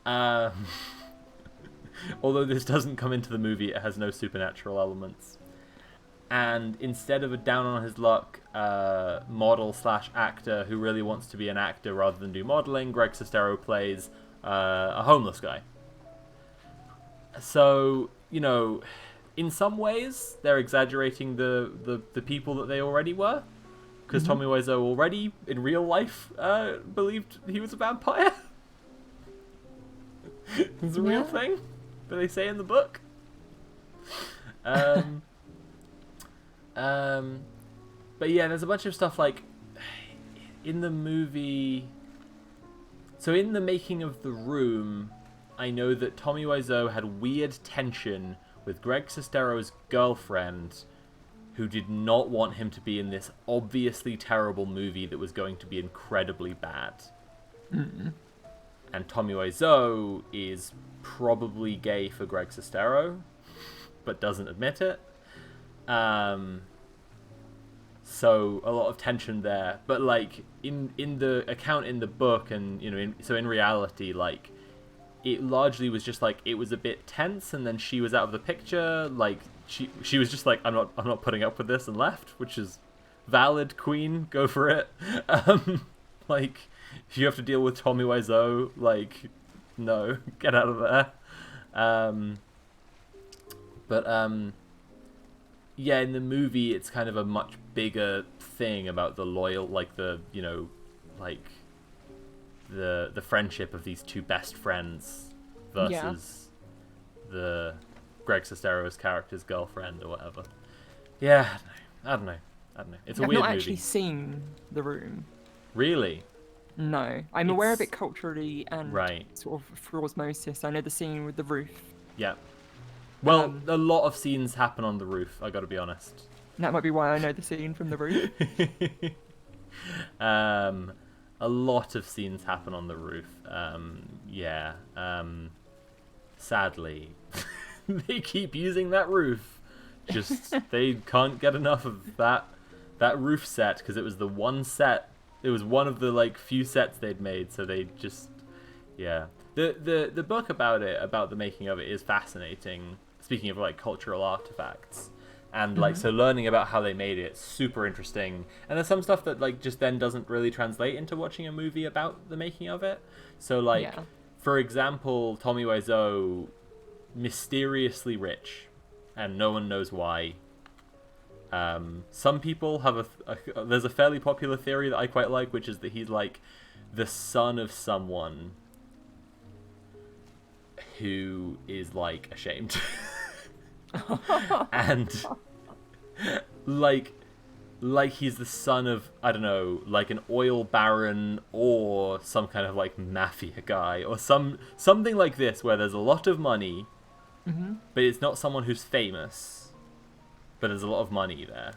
Although this doesn't come into the movie, it has no supernatural elements. And instead of a down on his luck model / actor who really wants to be an actor rather than do modeling, Greg Sestero plays a homeless guy. So, you know, in some ways, they're exaggerating the people that they already were. Because Tommy Wiseau already, in real life, believed he was a vampire. It's a real thing that they say in the book. But yeah, there's a bunch of stuff like in the movie. So in the making of The Room, I know that Tommy Wiseau had weird tension with Greg Sestero's girlfriend, who did not want him to be in this obviously terrible movie that was going to be incredibly bad. Mm-hmm. And Tommy Wiseau is probably gay for Greg Sestero, but doesn't admit it. So a lot of tension there, but like in the account in the book, and you know, in reality, like it largely was just like it was a bit tense, and then she was out of the picture. Like she was just like, I'm not putting up with this, and left, which is valid. Queen, go for it. Like if you have to deal with Tommy Wiseau, like no, get out of there. Yeah, in the movie, it's kind of a much bigger thing about the loyal, like the, you know, like the friendship of these two best friends versus the Greg Sestero's character's girlfriend or whatever. Yeah, I don't know. It's a weird movie. I've not actually seen The Room. Really? No, I'm aware of it culturally and right. sort of through osmosis. I know the scene with the roof. Yeah. Well, a lot of scenes happen on the roof, I gotta be honest. That might be why I know the scene from the roof. A lot of scenes happen on the roof. Sadly, they keep using that roof. Just, they can't get enough of that roof set, because it was the one set. It was one of the, like, few sets they'd made, so they just, yeah. The book about the making of it is fascinating. Speaking of like cultural artifacts, and like so learning about how they made it, super interesting. And there's some stuff that like just then doesn't really translate into watching a movie about the making of it. So like for example, Tommy Wiseau, mysteriously rich, and no one knows why. Some people have there's a fairly popular theory that I quite like, which is that he's like the son of someone who is like ashamed. And like he's the son of, I don't know, like an oil baron or some kind of like mafia guy or something like this, where there's a lot of money, but it's not someone who's famous, but there's a lot of money there.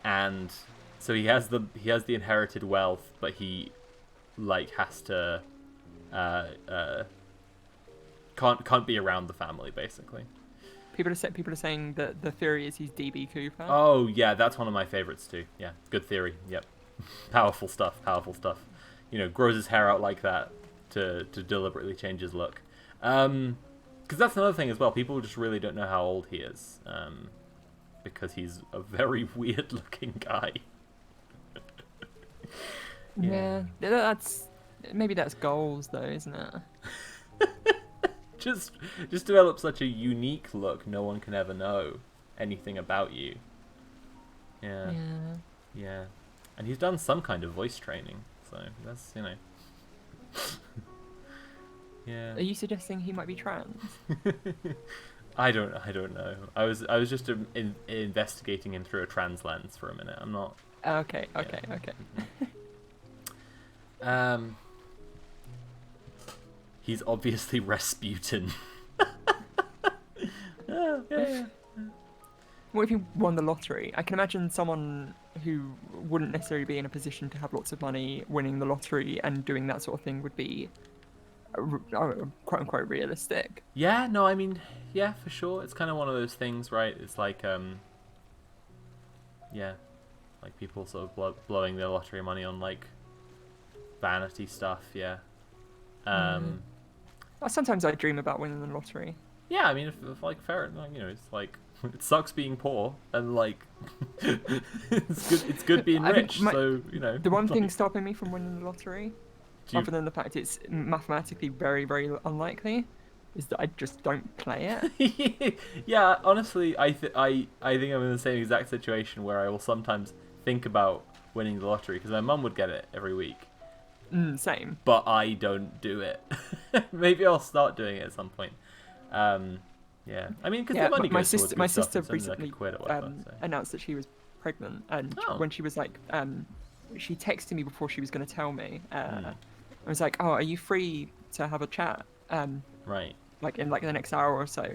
And so he has the inherited wealth, but he like has to can't be around the family, basically. People are saying that the theory is he's DB Cooper. Oh yeah, that's one of my favorites too. Yeah, good theory. Yep, powerful stuff. You know, grows his hair out like that to deliberately change his look. Because that's another thing as well. People just really don't know how old he is. Because he's a very weird looking guy. Yeah, maybe that's goals though, isn't it? Just develop such a unique look. No one can ever know anything about you. Yeah. And he's done some kind of voice training, so that's, you know. Yeah. Are you suggesting he might be trans? I don't know. I was just investigating him through a trans lens for a minute. I'm not. Okay. He's obviously Rasputin. Yeah. What if he won the lottery? I can imagine someone who wouldn't necessarily be in a position to have lots of money winning the lottery and doing that sort of thing would be quote unquote realistic. Yeah, no, I mean, yeah, for sure. It's kind of one of those things, right? It's like, yeah, like people sort of blowing their lottery money on like vanity stuff. Yeah. Sometimes I dream about winning the lottery. Yeah, I mean, if like fair, like, you know, it's like it sucks being poor, and like it's good being I mean, rich. So you know, The one thing like, stopping me from winning the lottery, do you- other than the fact it's mathematically very, very unlikely, is that I just don't play it. yeah, honestly, I think I'm in the same exact situation where I will sometimes think about winning the lottery because my mum would get it every week, Same. but I don't do it. Maybe I'll start doing it at some point. Yeah, I mean, because the money my goes towards sister, good my stuff, sister it's only like recently a quid or whatever. So. announced that she was pregnant, and Oh. when she was like, she texted me before she was going to tell me. I was like, "Oh, are you free to have a chat?" Right. Like in like the next hour or so.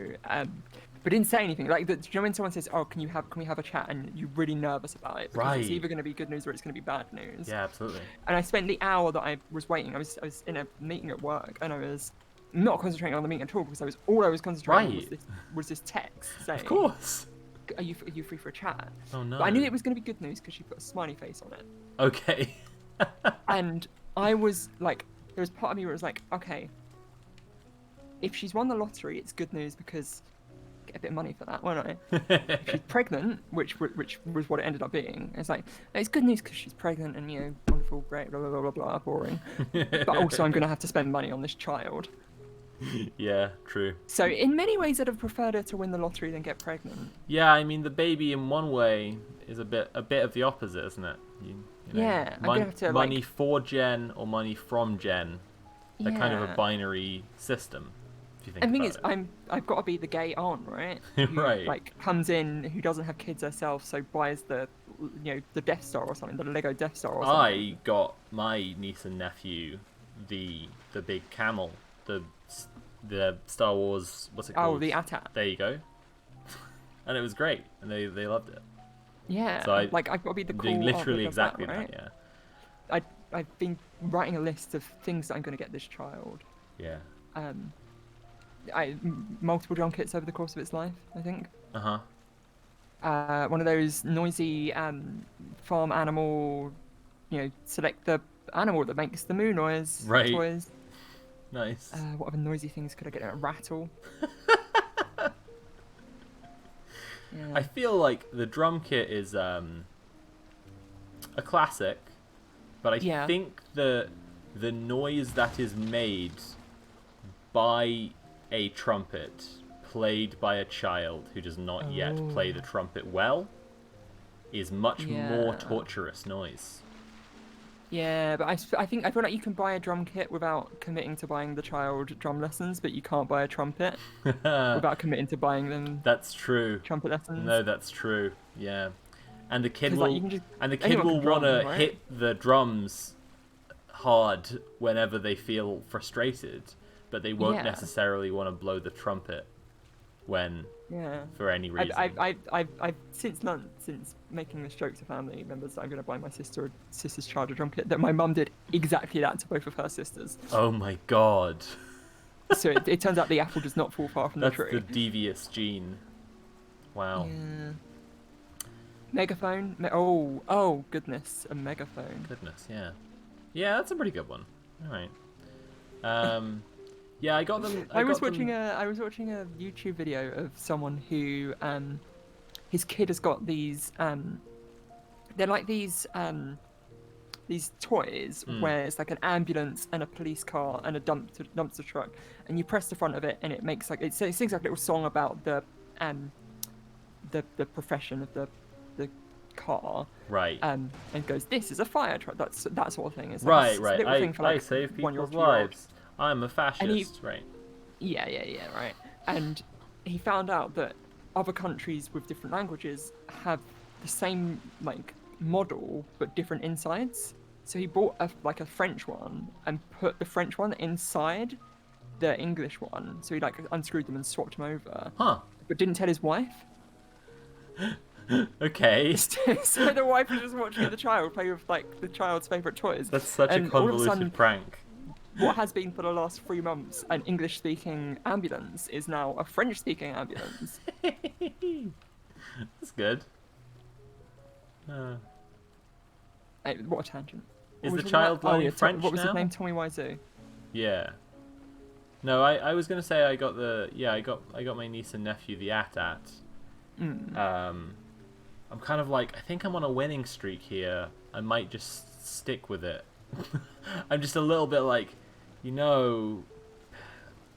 But didn't say anything. Like, do you know when someone says, "Oh, can we have a chat?" and you're really nervous about it because it's Right. either going to be good news or it's going to be bad news. Yeah, absolutely. And I spent the hour that I was waiting. I was in a meeting at work, and I was not concentrating on the meeting at all because all I was concentrating on was this text saying, Of course. Are you free for a chat?" Oh no. But I knew it was going to be good news because she put a smiley face on it. Okay. And I was like, there was part of me where it was like, okay, if she's won the lottery, it's good news because get a bit of money for that, won't I? If she's pregnant, which was what it ended up being, it's like, it's good news because she's pregnant and, you know, wonderful, great, blah, blah, blah, blah, blah, boring. But also I'm going to have to spend money on this child. Yeah, true. So in many ways, I'd have preferred her to win the lottery than get pregnant. Yeah, I mean, the baby in one way is a bit of the opposite, isn't it? You know, Yeah, I'm gonna have to, money like- for Jen or money from Jen. They're kind of a Yeah. binary system. If you think And the thing about is, I've got to be the gay aunt, right? Who, Right. Like comes in, who doesn't have kids herself, so buys the the Death Star or something, the Lego Death Star or something. I got my niece and nephew the big camel, the Star Wars, what's it called? Oh, the AT-AT. There you go. And it was great, and they loved it. Yeah. So I've got to be the I'm cool doing aunt literally that does exactly that, right? that. Yeah. I've been writing a list of things that I'm going to get this child. Yeah. Multiple drum kits over the course of its life, I think. Uh-huh. One of those noisy farm animal, select the animal that makes the moo noise Right. toys. Nice. What other noisy things could I get? A rattle. Yeah. I feel like the drum kit is a classic, but I Yeah. think the noise that is made by a trumpet played by a child who does not yet play the trumpet well is much more Yeah. torturous noise. Yeah, but I feel like you can buy a drum kit without committing to buying the child drum lessons, but you can't buy a trumpet without committing to buying them That's true. trumpet lessons. No, that's true. Yeah. And the kid 'Cause, will like, you can just- and the kid anyone will can drum want to them, right? hit the drums hard whenever they feel frustrated, but they won't Yeah. necessarily want to blow the trumpet when Yeah. for any reason. I've since learned, since making this joke to family members, that I'm going to buy my sister's child a drum kit, that my mum did exactly that to both of her sisters. Oh my god. So it turns out the apple does not fall far from That's the tree. the devious gene. Wow. Yeah. Megaphone. Oh goodness, a megaphone. Goodness, yeah. Yeah, that's a pretty good one. All right. Yeah, I got them. I was watching a YouTube video of someone who his kid has got these they're like these toys where it's like an ambulance and a police car and a dumpster truck, and you press the front of it and it makes like it sings like a little song about the profession of the car. Right. And goes, "This is a fire truck." That sort of thing. It's Right, like a right. little thing for, I like, save people's 1-year-old, 2-year-old. lives. I'm a fascist. Right. Yeah, right. And he found out that other countries with different languages have the same like model but different insides. So he bought a French one and put the French one inside the English one. So he like unscrewed them and swapped them over, Huh. but didn't tell his wife. Okay. So the wife was just watching the child play with like the child's favorite toys. That's such a And all of a convoluted sudden- prank. what has been for the last 3 months an English-speaking ambulance is now a French-speaking ambulance. That's good. Uh, Hey, what a tangent. Is What the was child all that? learning French What was his now? name? Tommy Wiseau. Yeah. No, I was gonna say I got my niece and nephew the AT-AT. I'm kind of like, I think I'm on a winning streak here. I might just stick with it. I'm just a little bit like, a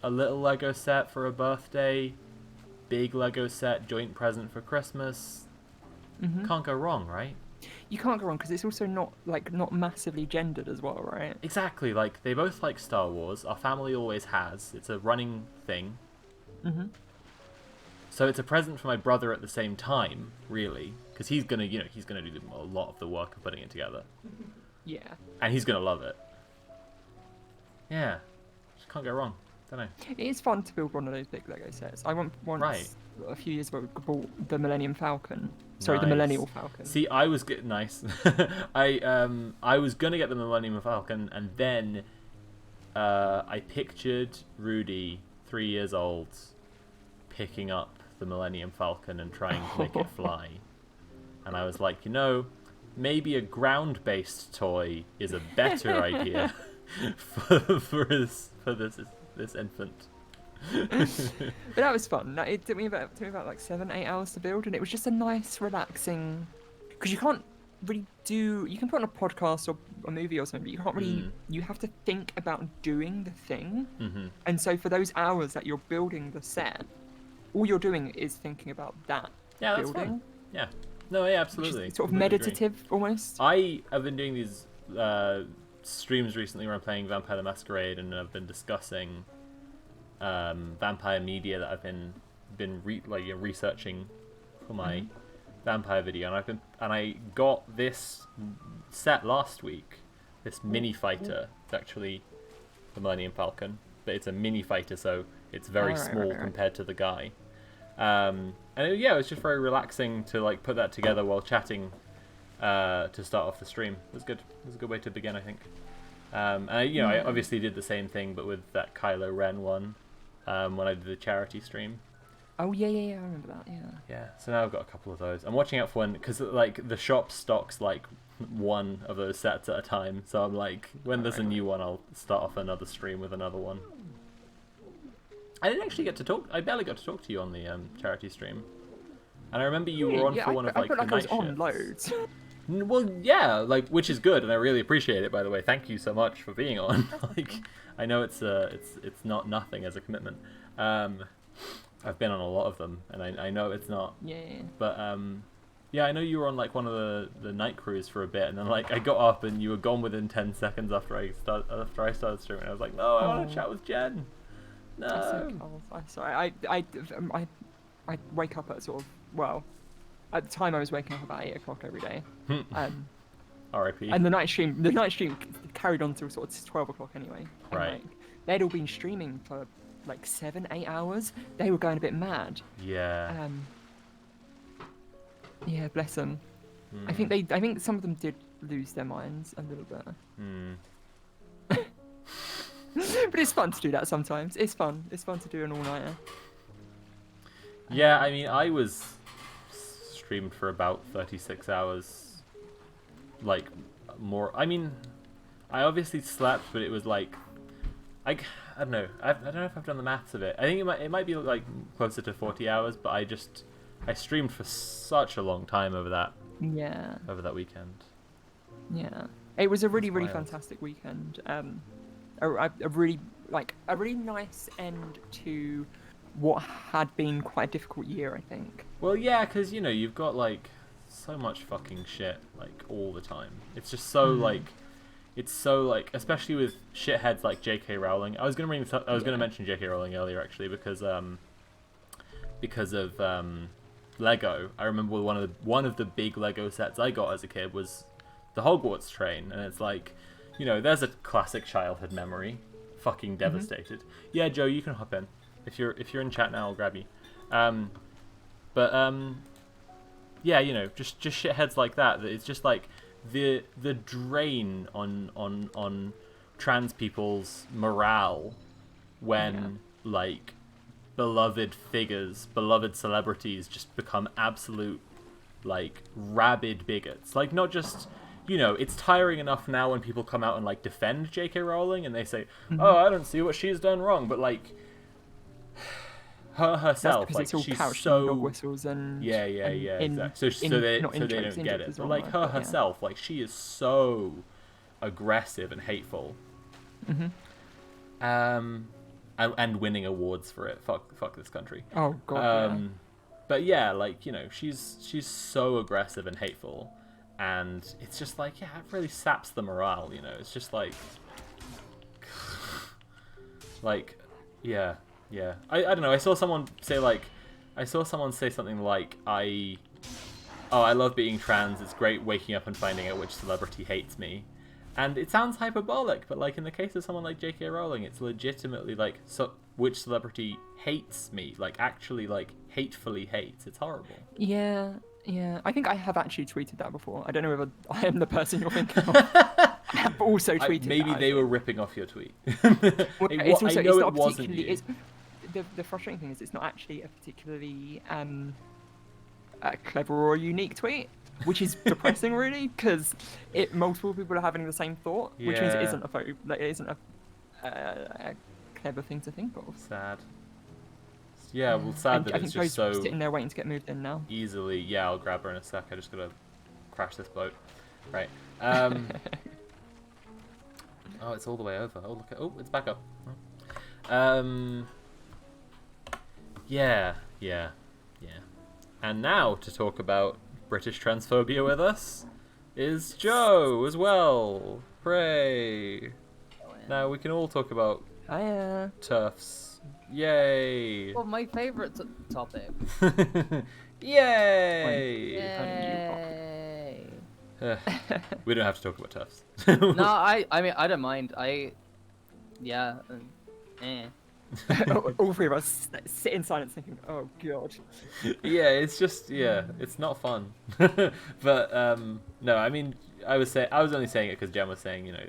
little Lego set for a birthday, big Lego set, joint present for Christmas. Can't go wrong, right? You can't go wrong because it's also not massively gendered as well, right? Exactly. Like, they both like Star Wars. Our family always has. It's a running thing. So it's a present for my brother at the same time, really, because he's gonna do a lot of the work of putting it together, Yeah. and he's gonna love it. Yeah, just can't go wrong. Don't know. It is fun to build one of those big Lego sets. I once, Right. a few years ago, bought the Millennium Falcon. Sorry, the Nice. Millennial Falcon. See, I was nice. I was gonna get the Millennium Falcon, and then I pictured Rudy, 3 years old, picking up the Millennium Falcon and trying to make it fly. And I was like, maybe a ground-based toy is a better idea for this infant. But that was fun. It took me about like 7-8 hours to build, and it was just a nice, relaxing. Because you can't really do. You can put on a podcast or a movie or something, but you can't really. You have to think about doing the thing. And so for those hours that you're building the set, all you're doing is thinking about that Yeah, that's building. fun. Yeah. No, yeah, Which absolutely. is sort of Completely agree. meditative almost. I have been doing these streams recently where I'm playing Vampire the Masquerade, and I've been discussing vampire media that I've been researching for my vampire video, and I got this set last week. This mini fighter. It's actually the Millennium Falcon, but it's a mini fighter, so it's very small compared to the guy. And it was just very relaxing to like put that together while chatting to start off the stream. It was good. It was a good way to begin, I think. And I obviously did the same thing, but with that Kylo Ren one when I did the charity stream. Oh yeah, I remember that. Yeah. Yeah. So now I've got a couple of those. I'm watching out for one because like the shop stocks like one of those sets at a time. So I'm like, when there's a new one, I'll start off another stream with another one. I didn't actually get to talk. I barely got to talk to you on the charity stream, and I remember you were on for one of like I the felt like night I was shifts. on loads. Well, yeah, like, which is good, and I really appreciate it. By the way, thank you so much for being on. Like, I know it's not nothing as a commitment. I've been on a lot of them, and I know it's not. Yeah. But yeah, I know you were on like one of the night crews for a bit, and then like I got up and you were gone within 10 seconds after I started streaming. I was like, no, I want to chat with Jen. No. That's so cold. I'm sorry. I wake up at sort of at the time I was waking up about 8 o'clock every day. R.I.P. And the night stream carried on till sort of 12 o'clock anyway. And, Right. like, they'd all been streaming for like 7-8 hours. They were going a bit mad. Yeah. Yeah, bless them. I think some of them did lose their minds a little bit. But it's fun to do that sometimes. It's fun. It's fun to do an all-nighter. Yeah, I mean, I was streamed for about 36 hours. Like, more. I mean, I obviously slept, but it was like, I don't know. I don't know if I've done the maths of it. I think it might be like closer to 40 hours, but I streamed for such a long time over that weekend. Yeah. It was a really That's wild. fantastic weekend. A really nice end to what had been quite a difficult year, I think. Well, yeah, because you've got like so much fucking shit like all the time. It's just so like, it's so like, especially with shitheads like J.K. Rowling. I was gonna gonna mention J.K. Rowling earlier actually because of Lego. I remember one of the big Lego sets I got as a kid was the Hogwarts train, and it's like, there's a classic childhood memory. Fucking devastated. Yeah, Joe, you can hop in. If you're in chat now, I'll grab you. Yeah, just shitheads like that. It's just like the drain on trans people's morale when like beloved figures, beloved celebrities just become absolute like rabid bigots. Like, not just, you know, it's tiring enough now when people come out and like defend J.K. Rowling and they say, "Oh, I don't see what she's done wrong," but like her herself, because like it's all she's couched in so dog whistles and exactly. So they not in jokes, don't in get jokes it. is But wrong like word, her but yeah. herself, like she is so aggressive and hateful. And winning awards for it. Fuck this country. Oh god. But yeah, like, you know, she's so aggressive and hateful, and it's just like, yeah, it really saps the morale. You know, it's just like, yeah. I don't know. I saw someone say something like, I love being trans. It's great waking up and finding out which celebrity hates me. And it sounds hyperbolic, but like in the case of someone like J.K. Rowling, it's legitimately like, so which celebrity hates me, like actually like hatefully hates. It's horrible. Yeah. I think I have actually tweeted that before. I don't know whether I am the person you're thinking of. I have also tweeted Maybe that, they were ripping off your tweet. Well, it's also, I know it's not it wasn't particularly. you. It's, the frustrating thing is it's not actually a particularly clever or unique tweet, which is depressing, really, because multiple people are having the same thought, which means it Yeah. isn't a clever thing to think of. Sad. Yeah, well, sad that I it's think just Joe's so sitting there waiting to get moved in now. easily. Yeah, I'll grab her in a sec. I just gotta crash this boat. Right. Oh, it's all the way over. Oh, look at. Oh, it's back up. Yeah. And now to talk about British transphobia with us is Joe as well. Hooray! Now we can all talk about Hiya. TERFs. Yay! Well, my favourite topic. Yay! Yay! We don't have to talk about TERFs. No, I mean, I don't mind. Yeah. All three of us sit in silence thinking, oh god. Yeah, it's just, it's not fun. But no, I mean, I was only saying it because Jen was saying, you know,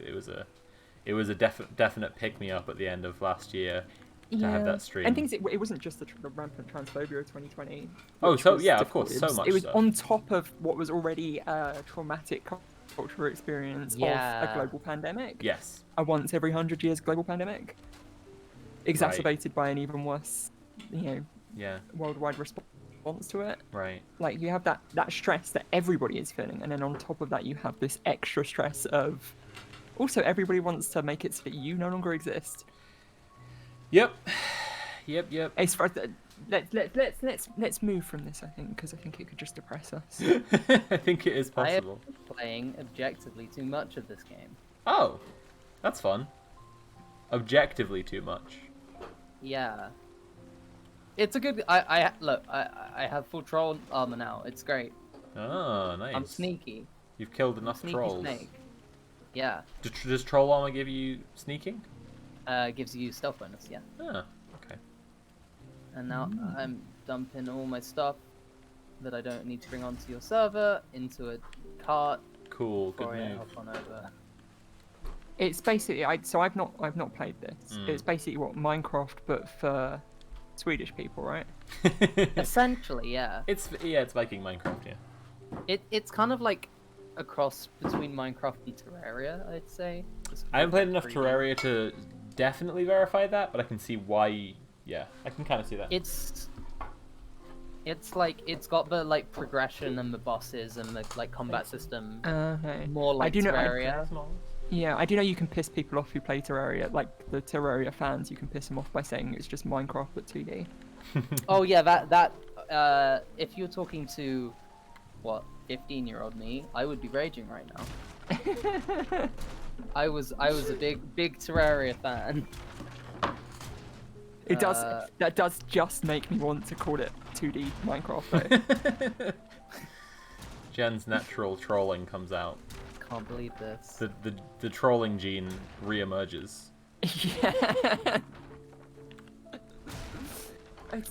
it was a definite pick me up at the end of last year to have that stream. And things, it wasn't just the rampant transphobia of 2020. Oh, which so was yeah, of difficult. course, so much. It was stuff. on top of what was already a traumatic cultural experience of a global pandemic. Yes. A once every 100 years global pandemic, exacerbated by an even worse, worldwide response to it. Right. Like, you have that stress that everybody is feeling, and then on top of that you have this extra stress of also everybody wants to make it so that you no longer exist. Yep. It's let's move from this, I think, because I think it could just depress us. I think it is possible. I am playing objectively too much of this game. Oh, that's fun. Objectively too much. Yeah. It's a good. I have full troll armor now. It's great. Oh, nice. I'm sneaky. You've killed enough Sneaky trolls. snake. Yeah. Does troll armor give you sneaking? Gives you stealth bonus. Yeah. Oh, okay. And now I'm dumping all my stuff that I don't need to bring onto your server into a cart. Cool. Good Before I move. hop on over. It's basically so I've not played this. It's basically what Minecraft but for Swedish people, right? Essentially, yeah. It's Viking Minecraft, yeah. It's kind of like a cross between Minecraft and Terraria, I'd say. I haven't played enough 3D. Terraria to definitely verify that, but I can see why. Yeah, I can kind of see that. It's like it's got the like progression and the bosses and the like combat system Okay. more like I do know. Terraria. I do know you can piss people off who play Terraria. Like the Terraria fans, you can piss them off by saying it's just Minecraft but 2D. Oh yeah, that if you're talking to 15-year-old me, I would be raging right now. I was a big Terraria fan. It does. That does just make me want to call it 2D Minecraft though. Jen's natural trolling comes out. Can't believe this. The trolling gene re-emerges. Yeah. Do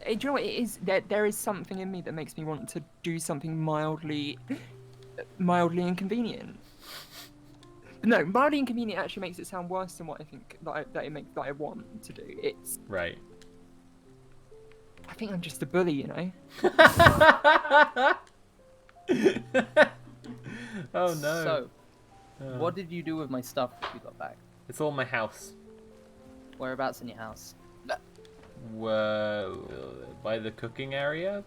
you know what it is? There is something in me that makes me want to do something mildly inconvenient. No, mildly inconvenient actually makes it sound worse than what I think that I want to do. It's Right. I think I'm just a bully, you know. Oh no. So, Uh, what did you do with my stuff that you got back? It's all my house. Whereabouts in your house? Well, by the cooking area?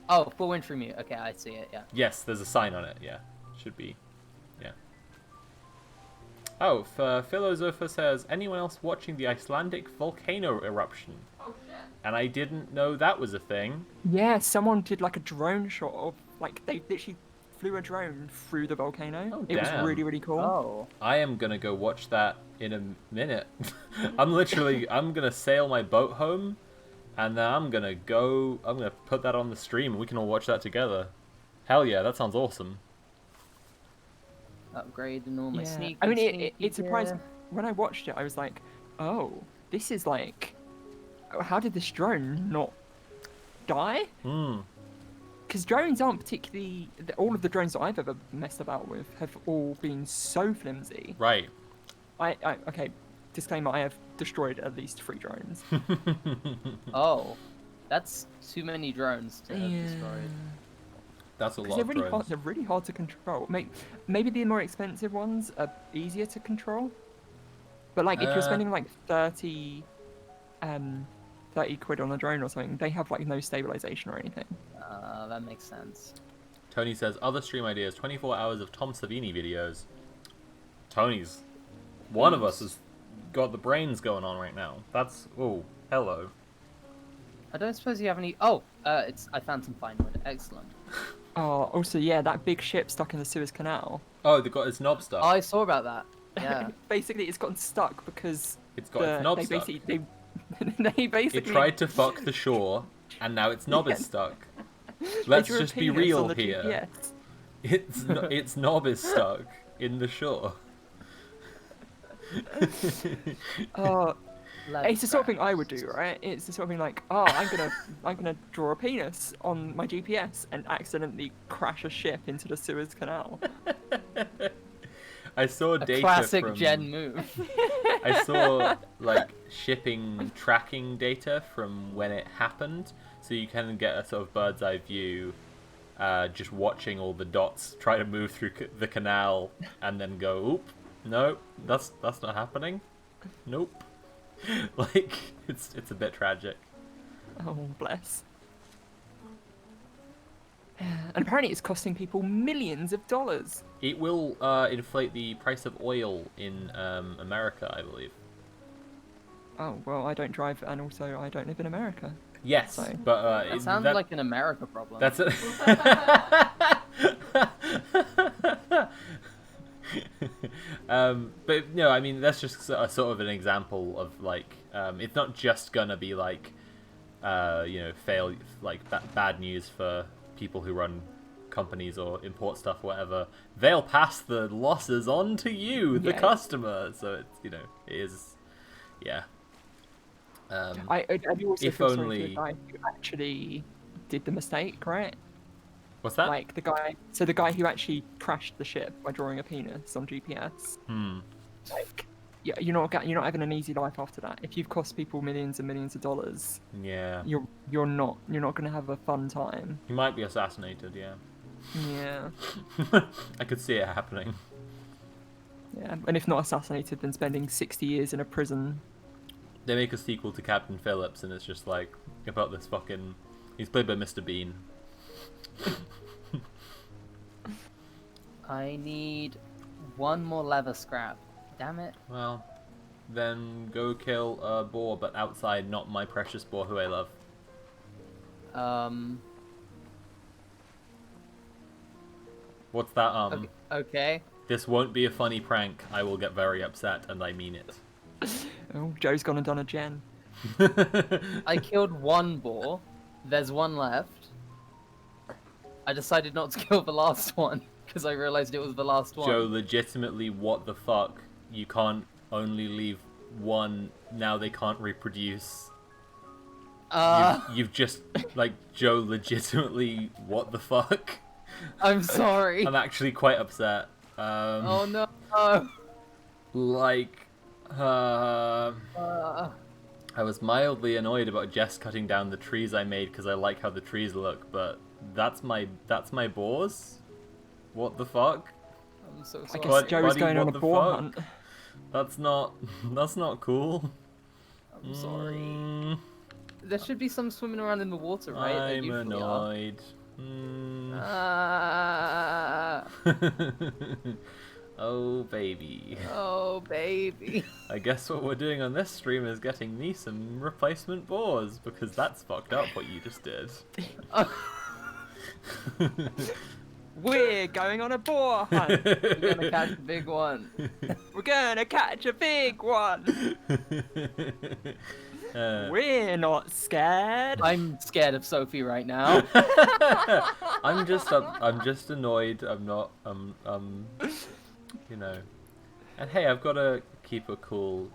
Oh, full entry mute. Okay, I see it. Yeah. Yes, there's a sign on it. Yeah, should be. Yeah. Oh, Philosopher says, anyone else watching the Icelandic volcano eruption? Oh shit. And I didn't know that was a thing. Yeah, someone did like a drone shot of like they literally flew a drone through the volcano. Oh, it was damn. really really cool. Oh. I am gonna go watch that in a minute. I'm gonna sail my boat home, and then I'm gonna put that on the stream, and we can all watch that together. Hell yeah, that sounds awesome. Upgrading all my Yeah. sneaky. I mean, sneaky it surprised gear. when I watched it. I was like, oh, this is like, how did this drone not die? Hmm. Because drones aren't particularly. All of the drones that I've ever messed about with have all been so flimsy. Right. Okay, disclaimer: I have destroyed at least 3 drones. Oh, that's too many drones to have destroyed. That's a Because lot they're of really drones. hard. They're really hard to control. Maybe the more expensive ones are easier to control. But like, if you're spending like 30 quid on a drone or something, they have like no stabilization or anything. That makes sense. Tony says, other stream ideas, 24 hours of Tom Savini videos. Tony's. One of us has got the brains going on right now. That's... Oh, hello. I don't suppose you have any. Oh, I found some fine wood. Excellent. Oh, also, yeah, that big ship stuck in the Suez Canal. Oh, they've got its knob stuck. Oh, I saw about that. Yeah. Basically, it's gotten stuck because It's got its knob they stuck. basically they basically It tried to fuck the shore, and now its knob Yeah. is stuck. they Let's drew a just be penis real on the here. GPS. Its knob is stuck in the shore. Oh, Leather it's the sort of thing I would scraps. do, right? It's the sort of thing like, oh, I'm gonna draw a penis on my GPS and accidentally crash a ship into the Suez Canal. I saw A data classic from... Gen move. I saw like shipping tracking data from when it happened, so you can get a sort of bird's eye view, just watching all the dots try to move through the canal, and then go, oop, no, that's not happening. Nope. Like it's a bit tragic. Oh, bless. And apparently, it's costing people millions of dollars. It will inflate the price of oil in America, I believe. Oh well, I don't drive, and also I don't live in America. Yes, So- but That sounds like an America problem. That's it. But no, I mean that's just a sort of an example of like it's not just gonna be like fail like bad news for people who run companies or import stuff or whatever. They'll pass the losses on to you, the Yeah. customer. So it's it is, yeah. I do also If feel sorry for only- the guy who actually did the mistake, right? What's that? Like the guy who actually crashed the ship by drawing a penis on GPS. Like, yeah, you're not having an easy life after that. If you've cost people millions and millions of dollars, Yeah. you're not gonna have a fun time. He might be assassinated. Yeah. Yeah, I could see it happening. yeah. And if not assassinated, then spending 60 years in a prison. They make a sequel to Captain Phillips, and it's just like about this fucking. He's played by Mr. Bean. I need one more leather scrap. Damn it. Well, then go kill a boar, but outside, not my precious boar who I love. What's that? Okay. This won't be a funny prank. I will get very upset, and I mean it. Oh, Joe's gone and done a gen. I killed one boar. There's one left. I decided not to kill the last one because I realized it was the last one. Joe, legitimately, what the fuck? You can't only leave one. Now they can't reproduce. You've just like Joe, legitimately, what the fuck? I'm sorry. I'm actually quite upset. Oh no. Like, I was mildly annoyed about Jess cutting down the trees I made because I like how the trees look, but that's my boars? What the fuck? I'm so I sorry. guess Joe is buddy, going on what a the boar fuck? hunt. That's not cool. I'm sorry. Mm, There should be some swimming around in the water, right? There I'm usually are. annoyed. Mm. Ah, Oh baby. oh, baby. I guess what we're doing on this stream is getting me some replacement boars, because that's fucked up what you just did. We're going on a boar hunt. We're gonna catch the big one. We're gonna catch a big one. We're not scared. I'm scared of Sophie right now. I'm just annoyed. I'm not you know. And hey, I've got to keep a cool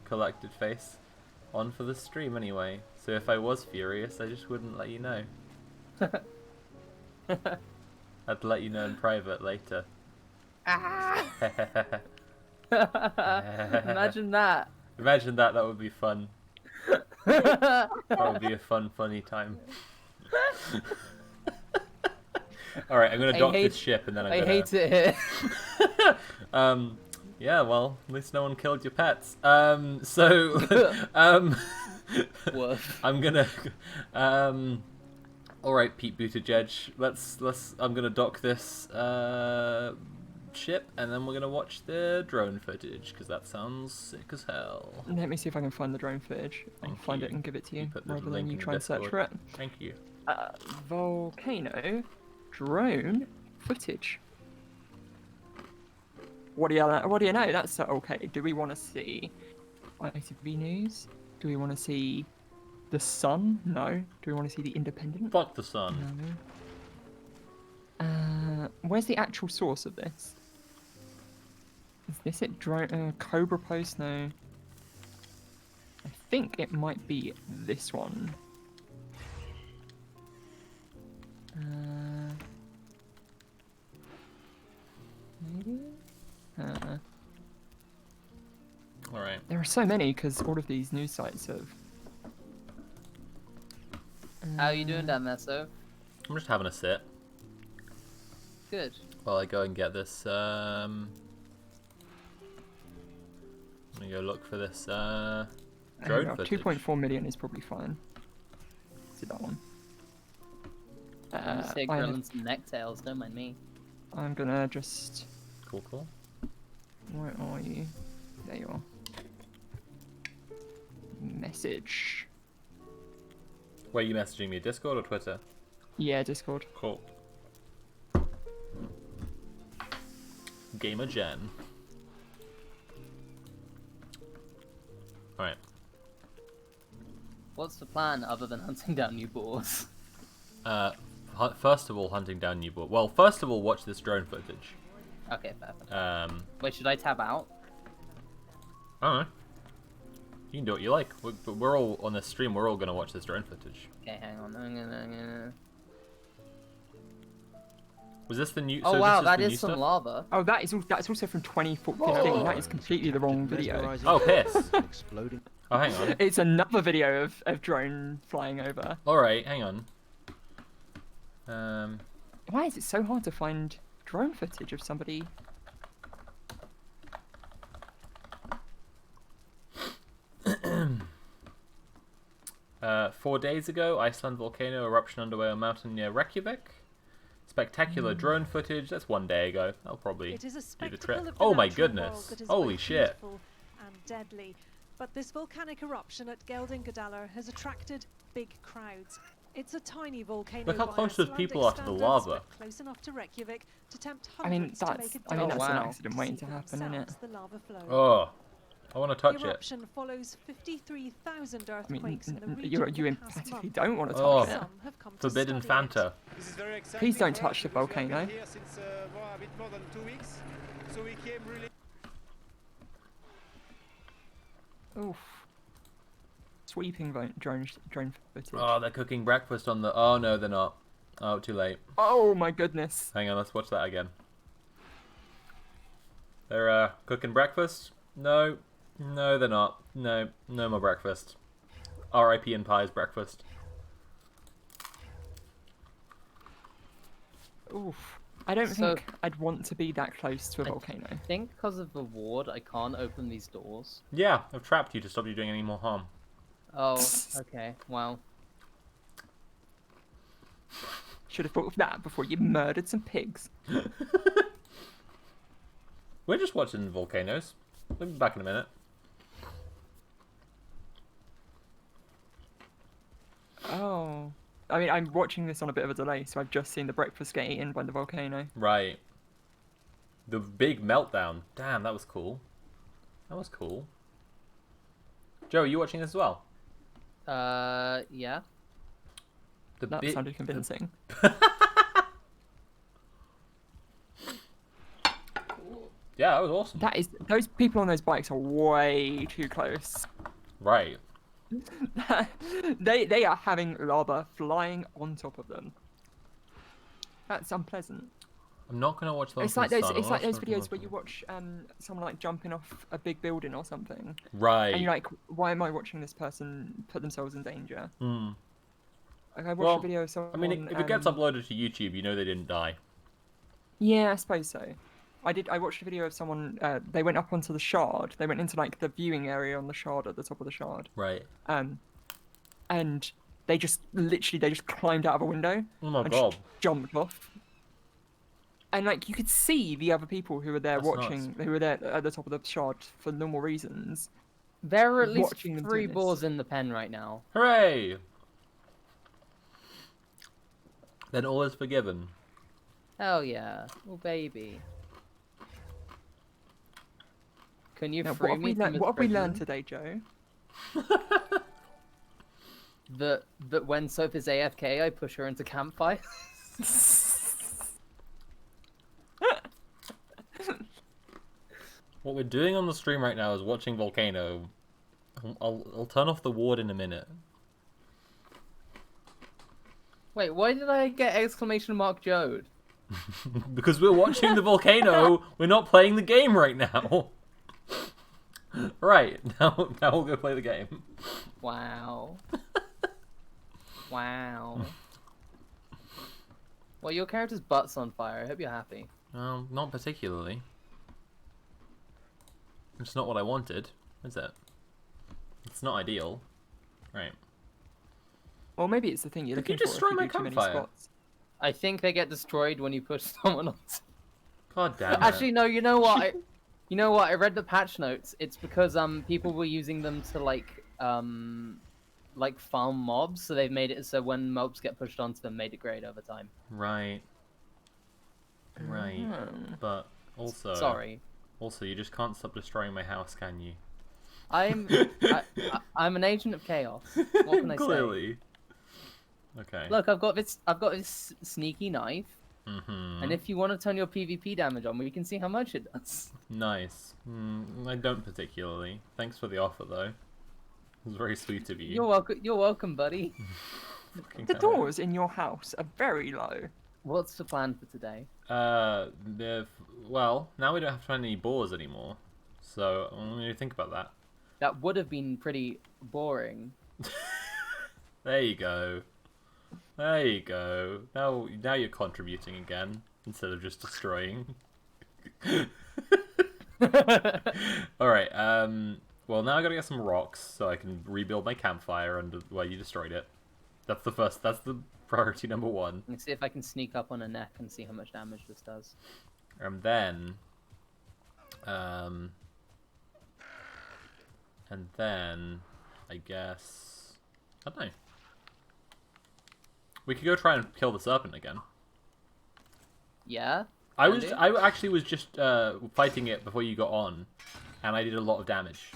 collected face on for the stream anyway. So if I was furious, I just wouldn't let you know. I'd let you know in private later. Imagine that. Imagine that. That would be fun. That would be a funny time. All right, I'm gonna dock this ship and then I hate it here. Yeah, well, at least no one killed your pets. Woof. I'm gonna all right, Pete Buttigieg. Let's. I'm gonna dock this ship, and then we're gonna watch the drone footage because that sounds sick as hell. Let me see if I can find the drone footage. I'll Thank find you. it and give it to You you, put the rather link than you in the try and search for it. Thank you. Volcano drone footage. What do you know? That's okay. Do we want to see ITV News? Do we want to see The Sun? No. Do we want to see The Independent? Fuck the sun. No. Where's the actual source of this? Is this it? Drone Cobra Post? No. I think it might be this one. Maybe? All right. There are so many because all of these news sites have. How are you doing down there, Soph? I'm just having a sit Good. while I go and get this. Let me go look for this drone footage. 2.4 million is probably fine. See that one. I'm just here grilling some necktails, don't mind me. I'm gonna just. Cool. Where are you? There you are. Message. Where are you messaging me? Discord or Twitter? Yeah, Discord. Cool. Gamer Gen. Alright. What's the plan other than hunting down new boars? First of all, hunting down new boar. Well, first of all, watch this drone footage. Okay, perfect. I Wait, should I tab out? don't know. You can do what you like. We're all on this stream. We're all gonna watch this drone footage. Okay, hang on. Was this the new? Oh so wow, this that the is new some stuff? lava. Oh, that's also from 2015. That is completely the wrong video. Oh, piss. Exploding. Oh, hang on. It's another video of drone flying over. All right, hang on. Why is it so hard to find drone footage of somebody? 4 days ago, Iceland volcano eruption underway on mountain near Reykjavik. Spectacular drone footage. That's 1 day ago. That'll probably It is a do the spectacle trick. of the Oh my natural goodness! world that is Holy both shit! beautiful and deadly. But this volcanic eruption at Geldingadalur has attracted big crowds. It's a tiny volcano. Look how by close those Icelandic people are to the standards, lava. but close enough to Reykjavik to tempt I mean, hundreds to that's make a an wow. accident waiting see to for happen, isn't it? themselves the lava flow. Oh, I want to touch the it. eruption follows 53,000 I mean, earthquakes in the region. you in the past emphatically month. don't want to Oh. touch it. Some have come to Forbidden study it. Fanta. This is very exciting Please don't for touch us the because we have volcano. been here since a bit more than 2 weeks. So we came really. Oof. Sweeping drone footage. Oh, they're cooking breakfast on the. Oh no, they're not. Oh, too late. Oh my goodness. Hang on, let's watch that again. They're cooking breakfast? No. No, they're not. No. No more breakfast. R.I.P. and Pie's breakfast. Oof. I don't So- think I'd want to be that close to a I volcano. I think because of the ward, I can't open these doors. Yeah, I've trapped you to stop you doing any more harm. Oh, okay. Well, Should have thought of that before you murdered some pigs. We're just watching volcanoes. We'll be back in a minute. Oh. I mean, I'm watching this on a bit of a delay, so I've just seen the breakfast get eaten by the volcano. Right. The big meltdown. Damn, that was cool. That was cool. Joe, are you watching this as well? yeah. The That big sounded convincing. Yeah, that was awesome. That is, those people on those bikes are way too close. Right. they are having lava flying on top of them. That's unpleasant. I'm not gonna watch those. It's like those videos where you watch someone like jumping off a big building or something, Right. and you're like, why am I watching this person put themselves in danger? Hmm. Like, I watched Well, a video of someone. I mean, if it gets uploaded to YouTube, you know they didn't die. Yeah, I suppose so. I watched a video of someone. They went up onto the shard. They went into like the viewing area on the shard at the top of the shard. Right. And they just climbed out of a window. Oh my and god. just jumped off. And like you could see the other people who were there That's watching, who were there at the top of the shard for normal reasons. There are at least Watching them do 3 this. boars in the pen right now. Hooray! Then all is forgiven. Hell yeah. Oh, baby. Can you Now, free what have me we from learned? this What have we learned prison? today, Joe? That when Soap is AFK, I push her into campfire. What we're doing on the stream right now is watching Volcano. I'll turn off the ward in a minute. Wait, why did I get exclamation mark Jode? Because we're watching the volcano, we're not playing the game right now. Right, now we'll go play the game. Wow. Wow. Well, your character's butt's on fire. I hope you're happy. Not particularly. It's not what I wanted, is it? It's not ideal. Right. Well, maybe it's the thing you're Did you looking for. destroy if you my do too many campfire? spots. I think they get destroyed when you push someone on. God damn it. Actually, no. You know what? You know what? I read the patch notes. It's because people were using them to like farm mobs, so they've made it so when mobs get pushed onto them, made it great over time. Right. Right. But also... Sorry. Also, you just can't stop destroying my house, can you? I'm an agent of chaos. What can I say? Clearly. Okay. Look, I've got this sneaky knife, Mm-hmm. and if you want to turn your PvP damage on, we can see how much it does. Nice. I don't particularly. Thanks for the offer, though. It was very sweet of you. You're welcome. You're welcome, buddy. Fucking The hell. doors in your house are very low. What's the plan for today? Well, now we don't have to find any boars anymore. So, I'm going to think about that. That would have been pretty boring. There you go. There you go. Now you're contributing again, instead of just destroying. Alright, well now I gotta get some rocks, so I can rebuild my campfire under where you destroyed it. That's the priority number 1. Let's see if I can sneak up on a neck and see how much damage this does. And then, I guess, I don't know. We could go try and kill the serpent again. Yeah? I Can do. actually was just fighting it before you got on, and I did a lot of damage.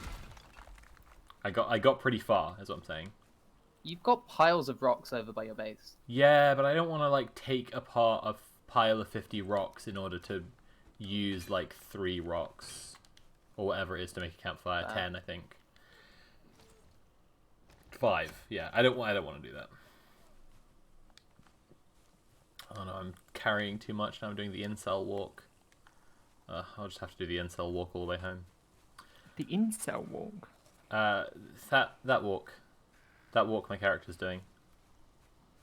I got pretty far, is what I'm saying. You've got piles of rocks over by your base. Yeah, but I don't want to like take apart a pile of 50 rocks in order to use like 3 rocks or whatever it is to make a campfire. 10, I think. 5. Yeah, I don't want to do that. Oh no, I'm carrying too much now. I'm doing the incel walk. I'll just have to do the incel walk all the way home. The incel walk. That walk. That walk my character's doing.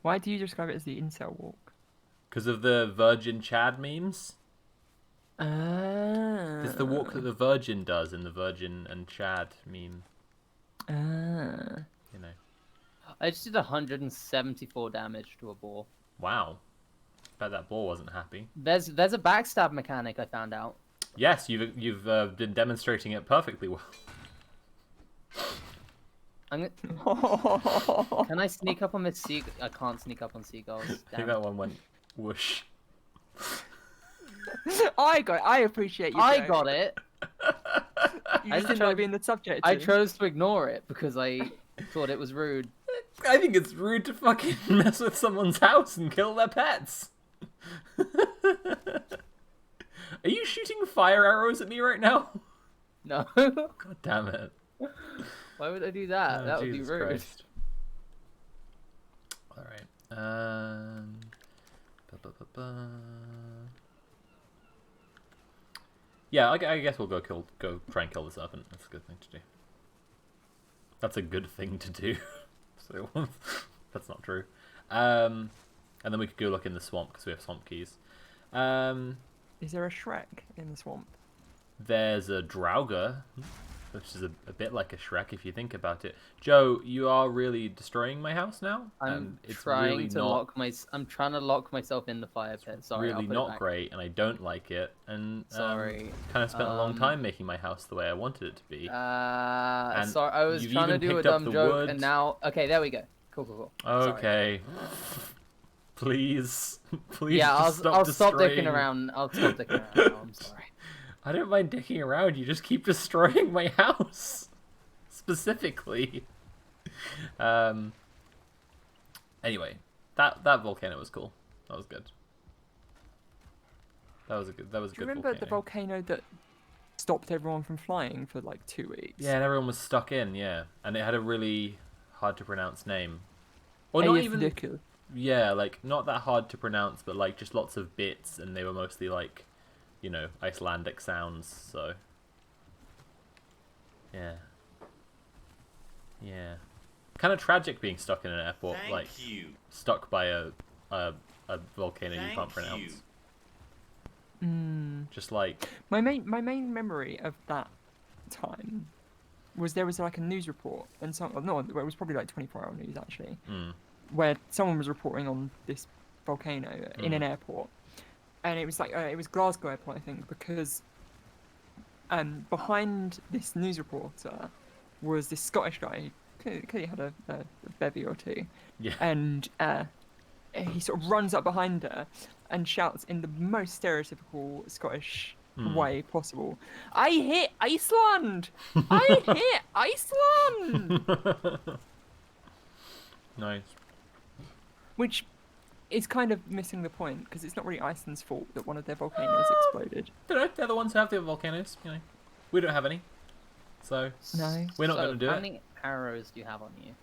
Why do you describe it as the incel walk? Because of the Virgin Chad memes. Ah. It's the walk that the Virgin does in the Virgin and Chad meme. Ah. You know. I just did 174 damage to a boar. Wow. Bet that boar wasn't happy. There's a backstab mechanic I found out. Yes, you've been demonstrating it perfectly well. Can I sneak up on the sea? I can't sneak up on seagulls. I think Damn. that one went whoosh. I appreciate you. I Joe. got it. You I just didn't chose- like being the subject. I to. chose to ignore it because I thought it was rude. I think it's rude to fucking mess with someone's house and kill their pets. Are you shooting fire arrows at me right now? No. God damn it. Why would I do that? Oh, That would Jesus be rude. Christ. Alright. Yeah, I guess we'll go try and kill the serpent. That's a good thing to do. That's a good thing to do. So that's not true. And then we could go look in the swamp because we have swamp keys. Is there a Shrek in the swamp? There's a Draugr, which is a bit like a Shrek if you think about it. Joe, you are really destroying my house now. I'm it's trying really to not, lock I'm trying to lock myself in the fire pit. Sorry, I'll really put it not back. great, and I don't like it. And Sorry. kind of spent a long time making my house the way I wanted it to be. And sorry, I was you've trying to even do a picked up dumb the joke, wood. and now okay, there we go. Cool. Sorry. Okay. Please, please. Yeah, just I'll stop dicking destroying- around. I'll stop dicking around. Now, I'm sorry. I don't mind dicking around. You just keep destroying my house, specifically. Anyway, that volcano was cool. That was good. That was a good Do you remember the volcano that stopped everyone from flying for like 2 weeks? Yeah, and everyone was stuck in. Yeah, and it had a really hard to pronounce name. Or not even. Eyjafjallajökull. Yeah, like not that hard to pronounce, but like just lots of bits, and they were mostly like, you know, Icelandic sounds. So. Yeah. Yeah. Kind of tragic being stuck in an airport, like stuck by a volcano you can't pronounce. Just like My main memory of that time was there was like a news report, and it was probably like 24-hour news actually, where someone was reporting on this volcano in an airport, and it was like it was Glasgow Airport, I think, because behind this news reporter was this Scottish guy who clearly had a bevy or two, yeah. and he sort of runs up behind her and shouts in the most stereotypical Scottish way possible, "I hit Iceland! I hit Iceland!" Nice. Which is kind of missing the point, because it's not really Iceland's fault that one of their volcanoes exploded. They're the ones who have the volcanoes. You know, we don't have any, so No. we're not So, going to do how it. many arrows do you have on you?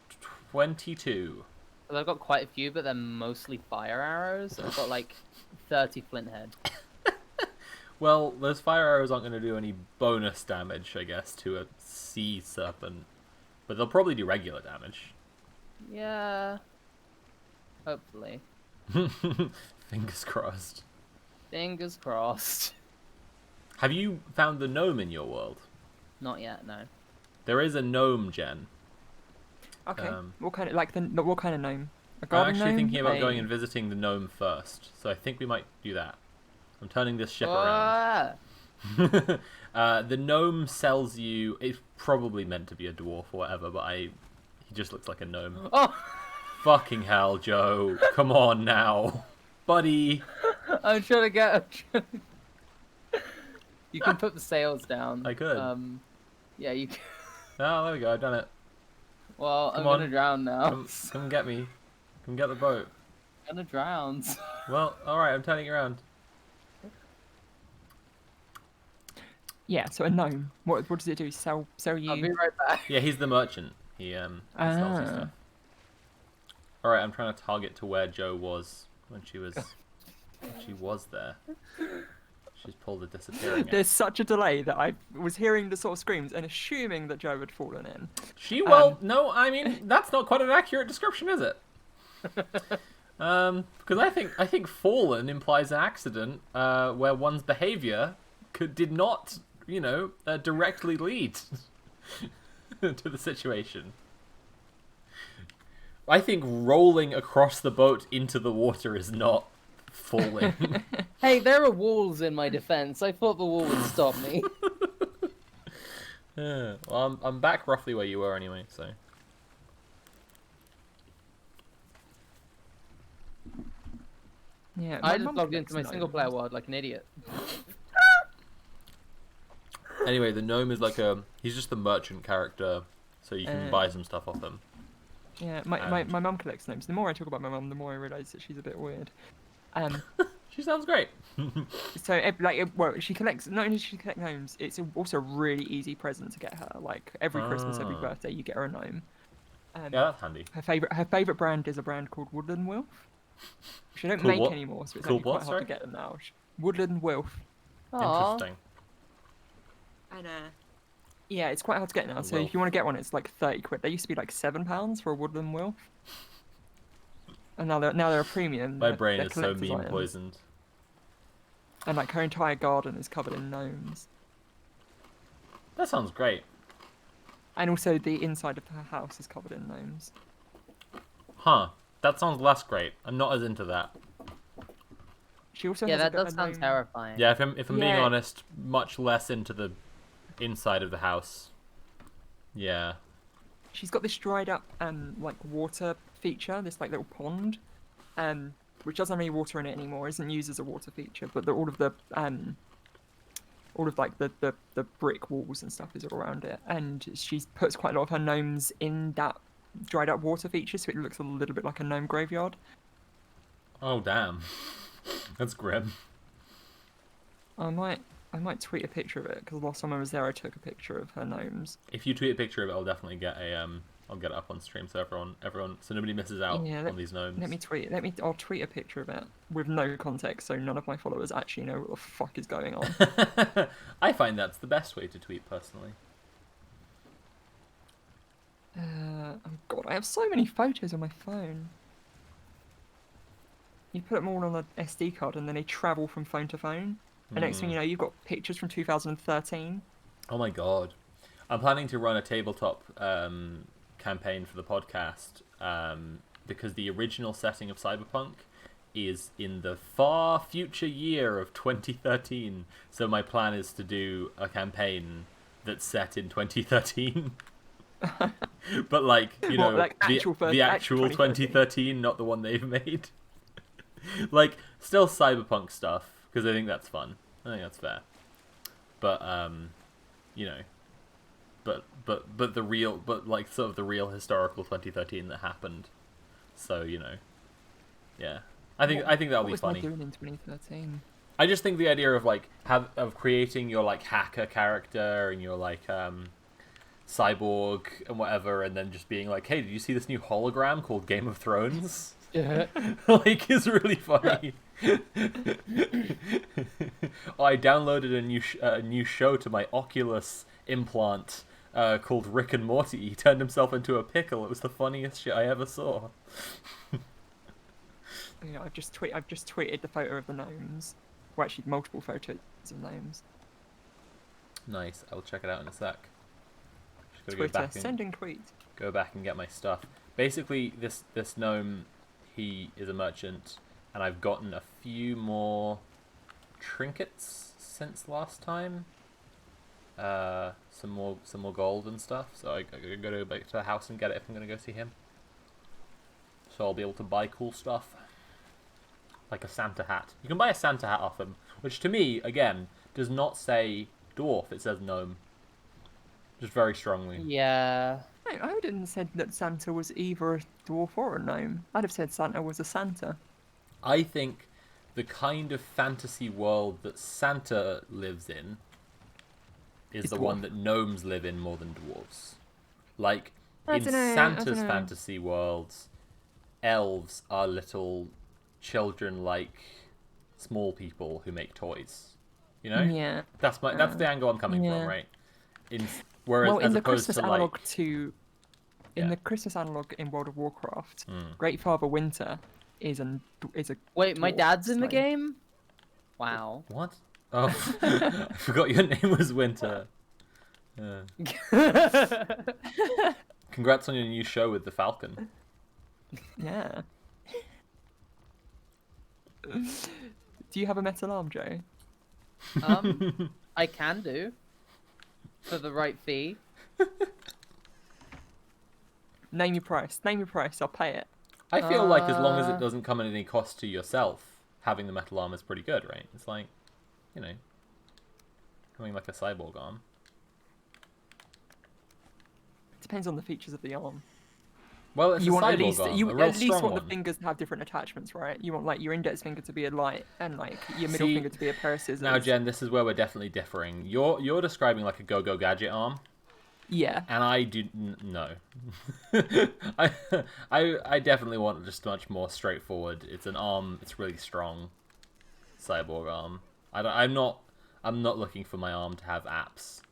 122. Well, I've got quite a few, but they're mostly fire arrows. I've got like 30 flint head. Well, those fire arrows aren't going to do any bonus damage, I guess, to a sea serpent, but they'll probably do regular damage. Yeah. Hopefully. Fingers crossed. Fingers crossed. Have you found the gnome in your world? Not yet, no. There is a gnome gen. Okay. Um, What kind of what kind of gnome? A I'm garden actually gnome? thinking about A- going and visiting the gnome first, so I think we might do that. I'm turning this ship around. Ah! The gnome sells you. It's probably meant to be a dwarf or whatever, but he just looks like a gnome. Oh! Fucking hell, Joe! Come on now, buddy. I'm trying to get. You can put the sails down. I could. Yeah, you can. Oh, there we go. I've done it. Well, Come I'm on. gonna drown now. Come get me. Come get the boat. I'm gonna drown. Well, all right. I'm turning around. Yeah, so a gnome. What does it do? Sell you? I'll be right back. Yeah, he's the merchant. He sells you stuff. All right. I'm trying to target to where Joe was when she was there. She's pulled a disappearing act. There's such a delay that I was hearing the sort of screams and assuming that Joe had fallen in. No, I mean that's not quite an accurate description, is it? Because I think fallen implies an accident where one's behaviour did not, directly lead to the situation. I think rolling across the boat into the water is not falling. Hey, there are walls in my defense. I thought the wall would stop me. Well, I'm back roughly where you were anyway, so. Yeah, I my just mum logged into my collects single player gnomes. world like an idiot. Anyway, the gnome is he's just the merchant character, so you can buy some stuff off him. Yeah, my mum collects gnomes. The more I talk about my mum, the more I realise that she's a bit weird. She sounds great. So she collects. Not only does she collect gnomes, it's also a really easy present to get her. Like every Christmas, every birthday, you get her a gnome. Yeah, that's handy. Her favorite brand is a brand called Woodland Wolf, which I don't Cool make what? anymore, so it's Cool actually what, quite hard sorry? to get them now. Woodland Wolf. Aw. Interesting. And yeah, it's quite hard to get now. So Wolf. if you want to get one, it's like 30 quid. They used to be like £7 for a Woodland Wolf. And now they're a premium. My They're- brain they're is so collector's meme items. poisoned. And like her entire garden is covered in gnomes. That sounds great. And also the inside of her house is covered in gnomes. Huh. That sounds less great. I'm not as into that. She also Yeah, has a that bit does of sound gnome- terrifying. Yeah, if I'm being Yeah. honest, much less into the inside of the house. Yeah. She's got this dried up like water feature, this like little pond, which doesn't have any water in it anymore, isn't used as a water feature, but all of like the brick walls and stuff is all around it, and she puts quite a lot of her gnomes in that dried up water feature, so it looks a little bit like a gnome graveyard. Oh damn. That's grim. I might tweet a picture of it because last time I was there, I took a picture of her gnomes. If you tweet a picture of it, I'll definitely get I'll get it up on stream so everyone, so nobody misses out on these gnomes. I'll tweet a picture of it with no context, so none of my followers actually know what the fuck is going on. I find that's the best way to tweet personally. Oh god, I have so many photos on my phone. You put them all on an SD card and then they travel from phone to phone. And next thing you know, you've got pictures from 2013. Oh my god. I'm planning to run a tabletop campaign for the podcast because the original setting of Cyberpunk is in the far future year of 2013. So my plan is to do a campaign that's set in 2013. But like, you know, like the actual 2013, not the one they've made. Like, still cyberpunk stuff, because I think that's fun. I think that's fair. But, you know, but the real, but like sort of the real historical 2013 that happened. So, you know, yeah. I think that'll What be was funny. I doing in 2013? I just think the idea of like of creating your like hacker character and your like cyborg and whatever, and then just being like, hey, did you see this new hologram called Game of Thrones? Like, is really funny. I downloaded a new show to my Oculus implant called Rick and Morty. He turned himself into a pickle. It was the funniest shit I ever saw. You know, I've just tweeted the photo of the gnomes. Well, actually, multiple photos of gnomes. Nice. I'll check it out in a sec. Just gotta Twitter, go back and sending tweet. go back and get my stuff. Basically, this gnome, he is a merchant, and I've gotten a few more trinkets since last time. Some more gold and stuff. So I gotta go back to the house and get it if I'm gonna go see him. So I'll be able to buy cool stuff, like a Santa hat. You can buy a Santa hat off him, which to me, again, does not say dwarf. It says gnome. Just very strongly. Yeah. No, I wouldn't have said that Santa was either a dwarf or a gnome. I'd have said Santa was a Santa. I think the kind of fantasy world that Santa lives in is Is the dwarf. one that gnomes live in more than dwarves. Like, I in dunno, I Santa's dunno. fantasy worlds, elves are little children like small people who make toys. You know? Yeah. That's the angle I'm coming Yeah. from, right? Whereas Well, in as the opposed Christmas to analog like to, in Yeah. the Christmas analog in World of Warcraft, Hmm. Great Father Winter is a Wait, my dwarf dad's in the slave. game? Wow. What? Oh, I forgot your name was Winter. Congrats on your new show with the Falcon. Yeah. Do you have a metal arm, Joe? I can do. For the right fee. Name your price. Name your price. I'll pay it. I feel like as long as it doesn't come at any cost to yourself, having the metal arm is pretty good, right? It's like, you know, having like a cyborg arm. Depends on the features of the arm. Well, it's You a want at cyborg least arm, you a real at least strong want one. the fingers to have different attachments, right? You want like your index finger to be a light and like your middle See, finger to be a pair of scissors. Now, Jen, this is where we're definitely differing. You're describing like a go-go gadget arm, Yeah. and I do no. I definitely want just much more straightforward. It's an arm. It's really strong. Cyborg arm. I'm not looking for my arm to have apps.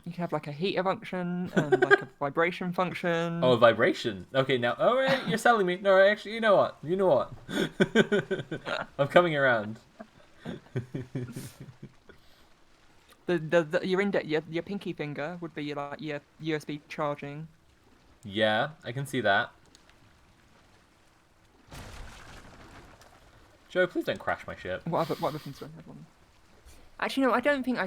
You can have like a heater function and like a vibration function. Oh, vibration. Okay, now, all right, you're selling me. No, actually, you know what? I'm coming around. Your index, your pinky finger would be like your USB charging. Yeah, I can see that. Joe, please don't crash my ship. What other things do I have on? Actually, no, I don't think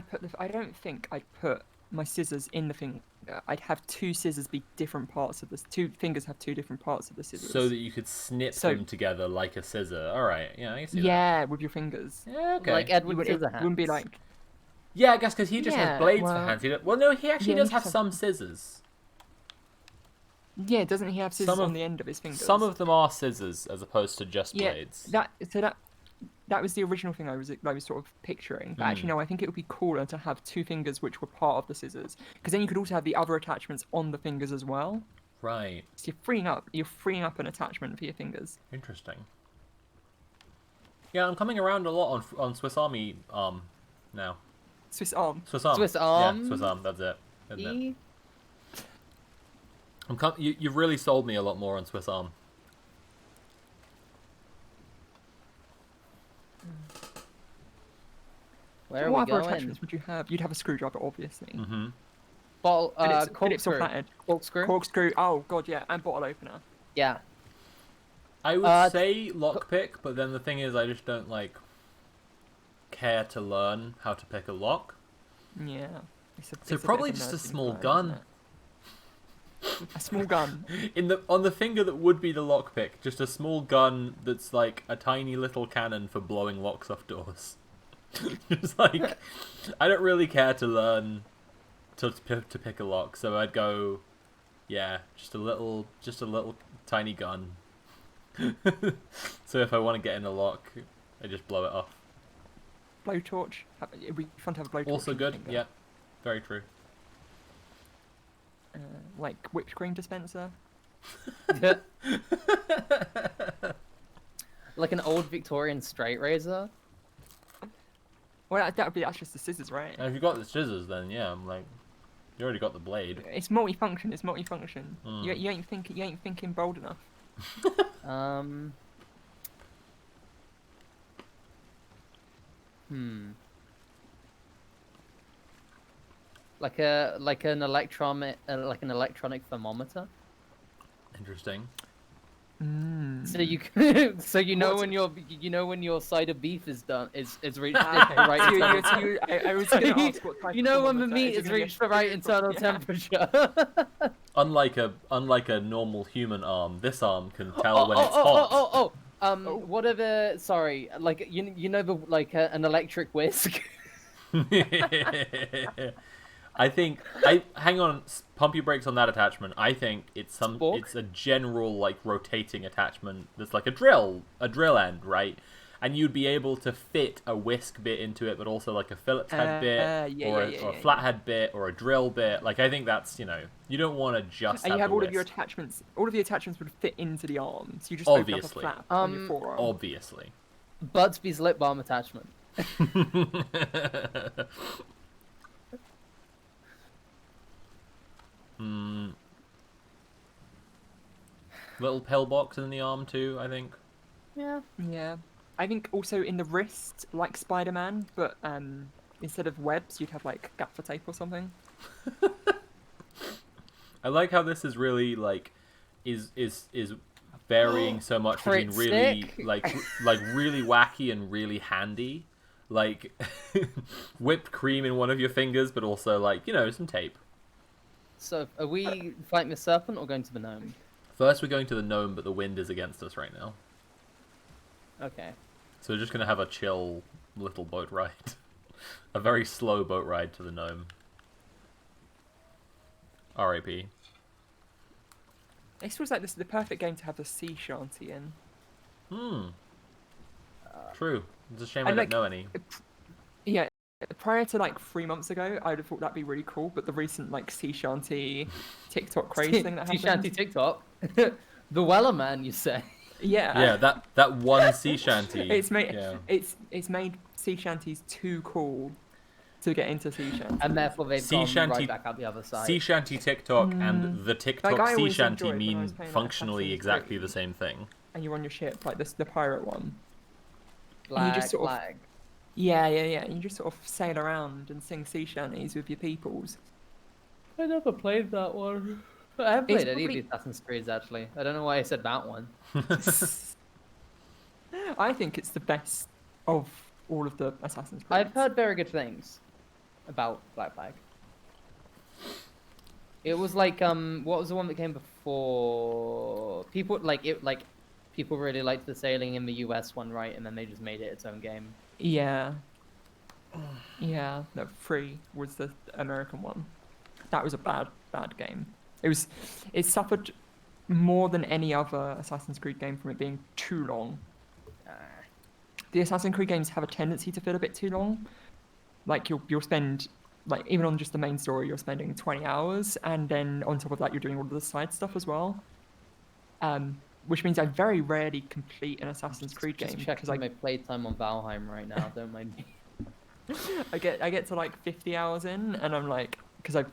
I'd put my scissors in the thing. I'd have two scissors be different parts of this. Two fingers have two different parts of the scissors. So that you could snip them together like a scissor. All right, yeah, I can see that. Yeah, with your fingers. Yeah, okay. Like Edward It Scissorhands. wouldn't be like. Yeah, I guess because he just has Yeah, blades for well- hands. Well, no, he actually Yeah, does he have just some scissors. Yeah, doesn't he have scissors Some of- on the end of his fingers? Some of them are scissors as opposed to just blades. That was the original thing I was sort of picturing. But Hmm. actually, no, I think it would be cooler to have two fingers which were part of the scissors, because then you could also have the other attachments on the fingers as well. Right. So you're freeing up an attachment for your fingers. Interesting. Yeah, I'm coming around a lot on Swiss Army now. Swiss arm. Swiss Arm. Swiss Yeah, Arm. Swiss Arm. That's it. Isn't it? E? You've really sold me a lot more on Swiss Arm. Where are What we other going? attachments would you have? You'd have a screwdriver, obviously. Mm-hmm. Bottle, Phillips or corkscrew. flathead. Corkscrew? Corkscrew. Oh god, yeah, and bottle opener. Yeah. I would Uh, say lockpick, but then the thing is, I just don't like care to learn how to pick a lock. Yeah. So probably just a small gun. A small gun. On the finger that would be the lockpick, just a small gun that's like a tiny little cannon for blowing locks off doors. Just like, I don't really care to learn to pick a lock, so I'd go, yeah, just a little tiny gun. So if I want to get in a lock, I just blow it off. Blowtorch. It'd be fun to have a blowtorch. Also on your good, finger. yeah, very true. Like whipped cream dispenser. Like an old Victorian straight razor. Well, that's just the scissors, right? And if you got the scissors, then yeah, I'm like, you already got the blade. It's multifunction. It's multifunction. Mm. You ain't thinking bold enough. Like an electronic thermometer. Interesting. So you can, so you know What's- when your side of beef is done is reached Ah, the right I was So gonna you- ask what type you of know when the thermometer meat is. has You're gonna reached get the right food internal from- temperature. Unlike a normal human arm, this arm can tell when it's hot. Whatever. Sorry, like you know the an electric whisk. I think hang on, pump your brakes on that attachment. I think it's Spork? it's a general like rotating attachment that's like a drill end, right? and you'd be able to fit a whisk bit into it, but also like a Phillips head bit, or a flathead bit, or a drill bit. Like I think that's, you don't want to just And have you have the all of your whisk. attachments. All of the attachments would fit into the arm, so you just Obviously. open up a flap on your forearm. Obviously. Butsby's lip balm attachment. Little pillbox in the arm too, I think. Yeah. Yeah. I think also in the wrist, like Spider-Man, but instead of webs, you'd have like gaffer tape or something. I like how this is really like is varying so much between really like really wacky and really handy. Like whipped cream in one of your fingers, but also like, some tape. So, are we fighting the serpent or going to the gnome? First we're going to the gnome, but the wind is against us right now. Okay. So we're just going to have a chill little boat ride. A very slow boat ride to the gnome. R.I.P. It feels like this is the perfect game to have the sea shanty in. True. It's a shame I don't know any. Yeah, prior to like 3 months ago, I would have thought that'd be really cool, but the recent like sea shanty TikTok craze thing that happened. Sea shanty TikTok? The Weller man, you say? Yeah. Yeah, that one sea shanty. It's made sea shanties too cool to get into sea shanties. And therefore they've gone right back out the other side. Sea shanty TikTok and the TikTok I sea always shanty enjoyed when I was mean playing, like, functionally Assassin's exactly Creed. the same thing. And you're on your ship, like the pirate one. Flag, you just sort of- flag. Yeah. And you just sort of sail around and sing sea shanties with your peoples. I never played that one. I haven't It's played any of probably- the Assassin's Creeds, actually. I don't know why I said that one. I think it's the best of all of the Assassin's Creed. I've heard very good things about Black Flag. It was like, what was the one that came before? People really liked the sailing in the US one, right? And then they just made it its own game. Yeah. Yeah, no, 3 was the American one. That was a bad game. It suffered more than any other Assassin's Creed game from it being too long. The Assassin's Creed games have a tendency to feel a bit too long. Like you'll spend, like, even on just the main story, you're spending 20 hours, and then on top of that, you're doing all of the side stuff as well. Which means I very rarely complete an Assassin's Creed game Just checking my playtime on Valheim right now. Don't mind me. I get to like 50 hours in, and I'm like, because I've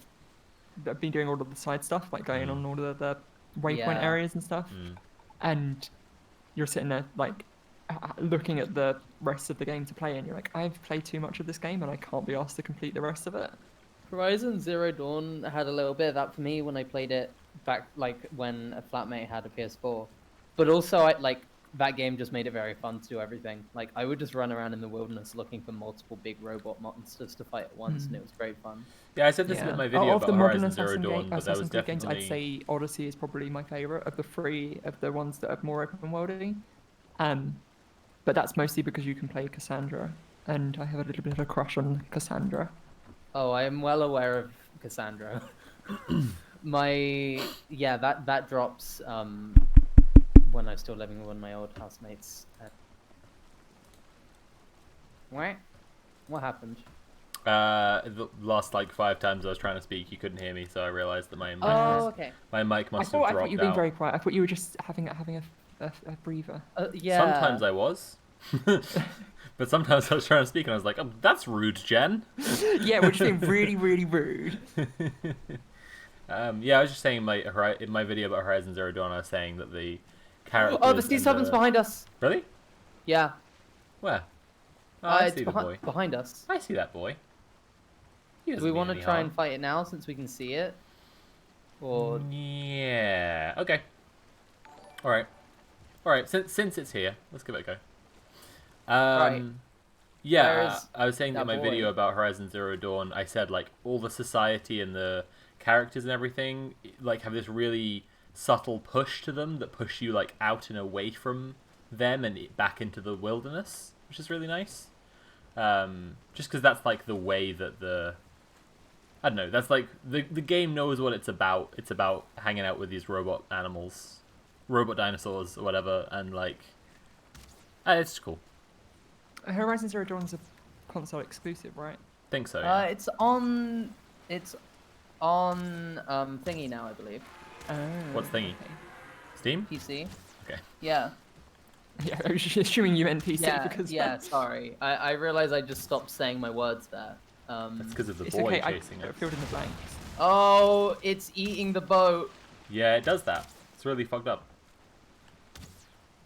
been doing all of the side stuff, like going on all of the waypoint areas and stuff, and you're sitting there like looking at the rest of the game to play, and you're like, I've played too much of this game, and I can't be asked to complete the rest of it. Horizon Zero Dawn had a little bit of that for me when I played it back, like when a flatmate had a PS4. But also, that game just made it very fun to do everything. Like, I would just run around in the wilderness looking for multiple big robot monsters to fight at once, and it was great fun. Yeah, I said this in my video about Horizon Zero Dawn, but that was Creed games, definitely... I'd say Odyssey is probably my favorite of the 3 of the ones that are more open worldy. But that's mostly because you can play Cassandra, and I have a little bit of a crush on Cassandra. Oh, I am well aware of Cassandra. That drops when I was still living with one of my old housemates. What happened? The last 5 times I was trying to speak, you couldn't hear me, so I realized that my mic my mic must have dropped I thought you were being out. very quiet. I thought you were just having a breather. Yeah. Sometimes I was. But sometimes I was trying to speak and I was like, oh, that's rude, Jen. Yeah, we're just being really, really rude. I was just saying in my video about Horizon Zero Dawn, I was saying that the characters... Oh, the sea serpent's behind us! Really? Yeah. Where? Oh, I it's see the boy. behind us. I see that boy. Do we want to try and fight it now since we can see it? Or... Yeah. Okay. Alright, since it's here, let's give it a go. Yeah, I was saying in my video about Horizon Zero Dawn, I said all the society and the characters and everything have this really subtle push to them that push you out and away from them and back into the wilderness, which is really nice. Just because that's the way that I don't know, that's the game knows what it's about. It's about hanging out with these robot animals, robot dinosaurs or whatever, and it's cool. Horizon Zero Dawn's a console exclusive, right? Think so. Yeah. It's on thingy now, I believe. Oh. What's thingy? okay. Steam? PC. Okay. Yeah. Yeah, I was just assuming you meant PC Yeah. because Yeah. Sorry. I realized I just stopped saying my words there. That's because of the it's boy okay. chasing I us. filled in the blanks. Oh, it's eating the boat. Yeah, it does that. It's really fucked up.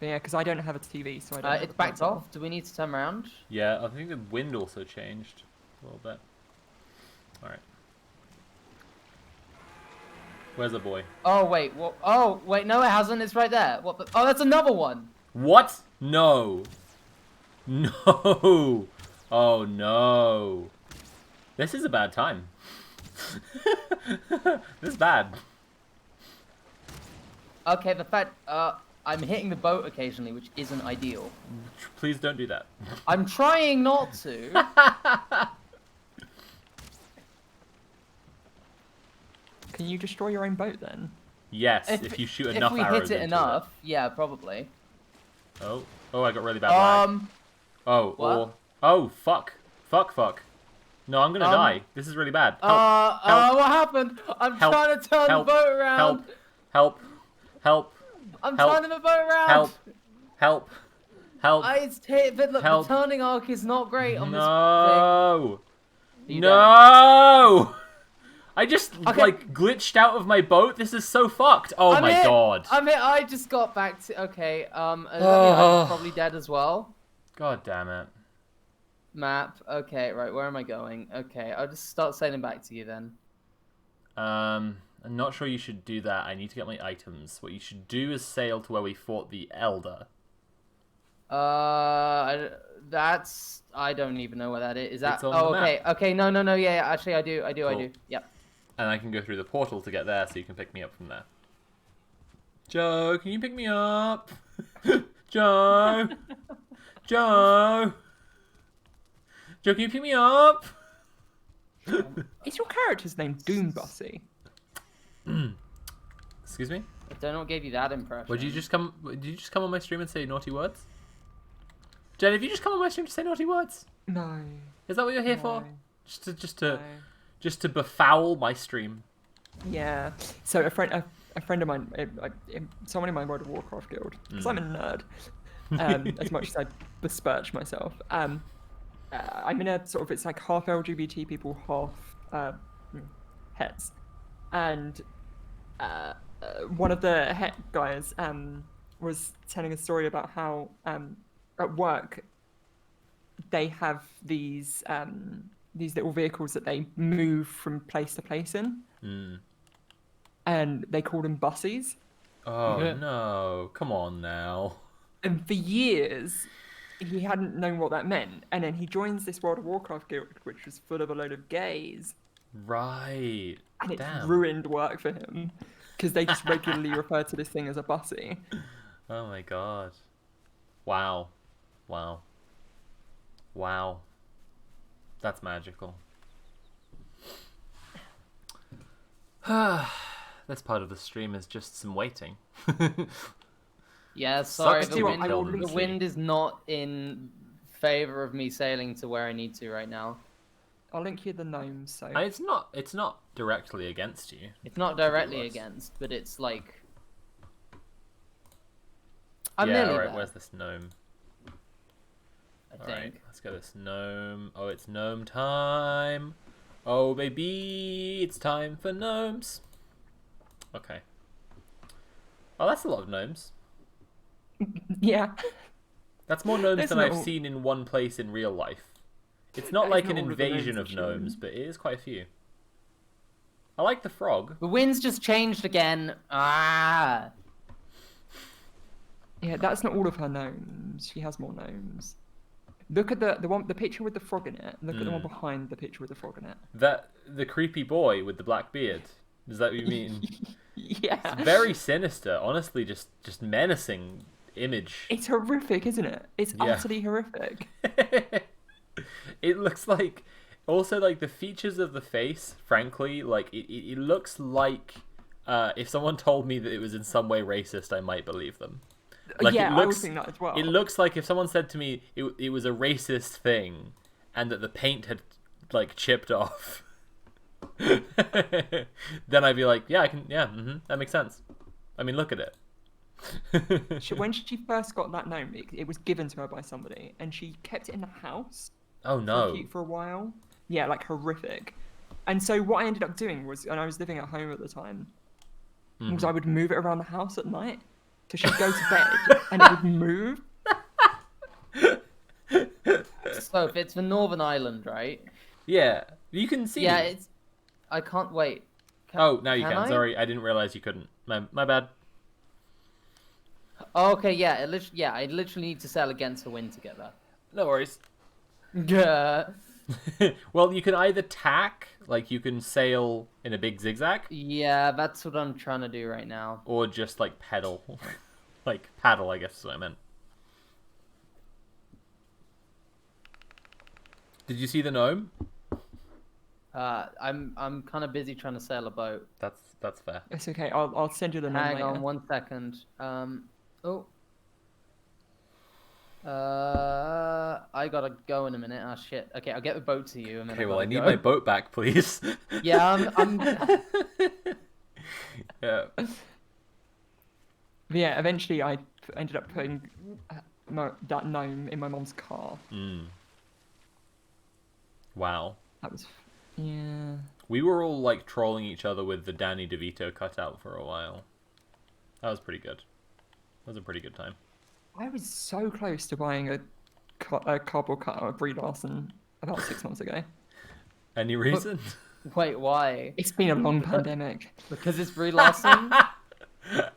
But yeah, because I don't have a TV, so I don't. Have It's a backed console. off. Do we need to turn around? Yeah, I think the wind also changed a little bit. Alright. Where's the boy? Oh wait. What? Oh wait. No, it hasn't. It's right there. What? Oh, that's another one. What? No. No. Oh no. This is a bad time. This is bad. Okay. The fact. I'm hitting the boat occasionally, which isn't ideal. Please don't do that. I'm trying not to. Can you destroy your own boat then? Yes, if you shoot enough If we arrows hit it into enough, yeah, probably. Oh, I got really bad lag. Oh, what? oh, fuck. Fuck. No, I'm gonna die. This is really bad. Help. What happened? I'm Help. trying to turn Help. the boat around. Help. I'm Help. turning the boat around. Help. But look, Help. the turning arc is not great on No. this thing. No. I just Okay. like glitched out of my boat. This is so fucked. Oh I'm my hit. god. I just got back to. Okay, does that mean I'm probably dead as well? God damn it. Map. Okay, right. Where am I going? Okay, I'll just start sailing back to you then. I'm not sure you should do that. I need to get my items. What you should do is sail to where we fought the Elder. That's. I don't even know where that is. Is that? It's on Oh, the okay. map. Okay. No. Yeah. Actually, I do. Cool. Yep. And I can go through the portal to get there, so you can pick me up from there. Joe, can you pick me up? Joe! Joe! Joe, can you pick me up? Is your character's name Doombussy? Excuse me? I don't know what gave you that impression. Did you just come on my stream and say naughty words? Jen, have you just come on my stream to say naughty words? No. Is that what you're here for? No. Just to befoul my stream. Yeah. So a friend of mine, someone in my World of Warcraft guild, because I'm a nerd, as much as I besmirch myself. I'm in a sort of, it's like half LGBT people, half hets, and one of the het guys was telling a story about how at work they have these little vehicles that they move from place to place in. And they call them bussies. Oh no, come on now. And for years, he hadn't known what that meant. And then he joins this World of Warcraft guild, which was full of a load of gays. Right. And it's Damn. ruined work for him. Because they just regularly refer to this thing as a bussy. Oh my god. Wow. That's magical. This part of the stream is just some waiting. Yeah, sorry, Sucks the to wind, kill the them. wind is not in favor of me sailing to where I need to right now. I'll link you the gnomes, so... It's not directly against you. It's not directly Worse. against, but it's like... I'm Yeah, nearly alright, there, where's this gnome? I Alright, think. let's get this gnome. Oh, it's gnome time. Oh, baby, it's time for gnomes. Okay. Oh, that's a lot of gnomes. Yeah. That's more gnomes There's than not I've all- seen in one place in real life. It's not That is like not an all of the invasion gnomes of are gnomes, true. but it is quite a few. I like the frog. The wind's just changed again. Ah! Yeah, that's not all of her gnomes. She has more gnomes. Look at the picture with the frog in it. Look at the one behind the picture with the frog in it. The creepy boy with the black beard. Is that what you mean? Yeah. Very sinister. Honestly, just menacing image. It's horrific, isn't it? It's Yeah. utterly horrific. It looks like, also like the features of the face, frankly, like it looks like if someone told me that it was in some way racist, I might believe them. Like, yeah, it I would looks, think that as well. it looks like if someone said to me it was a racist thing, and that the paint had like chipped off, then I'd be like, yeah, I can, yeah, that makes sense. I mean, look at it. When she first got that gnome, it was given to her by somebody, and she kept it in the house Oh no. for a while. Yeah, like horrific. And so what I ended up doing was, and I was living at home at the time, was I would move it around the house at night. So she'd go to bed and it would move. So if it's for Northern Ireland, right? Yeah, you can see. Yeah, it's. I can't wait. Oh, now you can. I? Sorry, I didn't realize you couldn't. My bad. Oh, okay, yeah, I literally need to sail against the wind together. No worries. Yeah. Well, you can either tack, like you can sail in a big zigzag, Yeah, that's what I'm trying to do right now. or just like pedal. Like paddle, I guess is what I meant. Did you see the gnome? I'm kind of busy trying to sail a boat. That's fair. It's okay. I'll send you the name Hang later. on 1 second. Oh. I gotta go in a minute. Oh shit. Okay, I'll get the boat to you. And then Okay, I well, I gotta need go. my boat back, please. Yeah, I'm. Yeah. But yeah, eventually I ended up putting that gnome in my mom's car. Wow. That was, yeah. We were all like trolling each other with the Danny DeVito cutout for a while. That was pretty good. That was a pretty good time. I was so close to buying a cardboard cutout of Brie Larson about 6 months ago. Any reason? Wait, why? It's been a long pandemic. Because it's Brie Larson.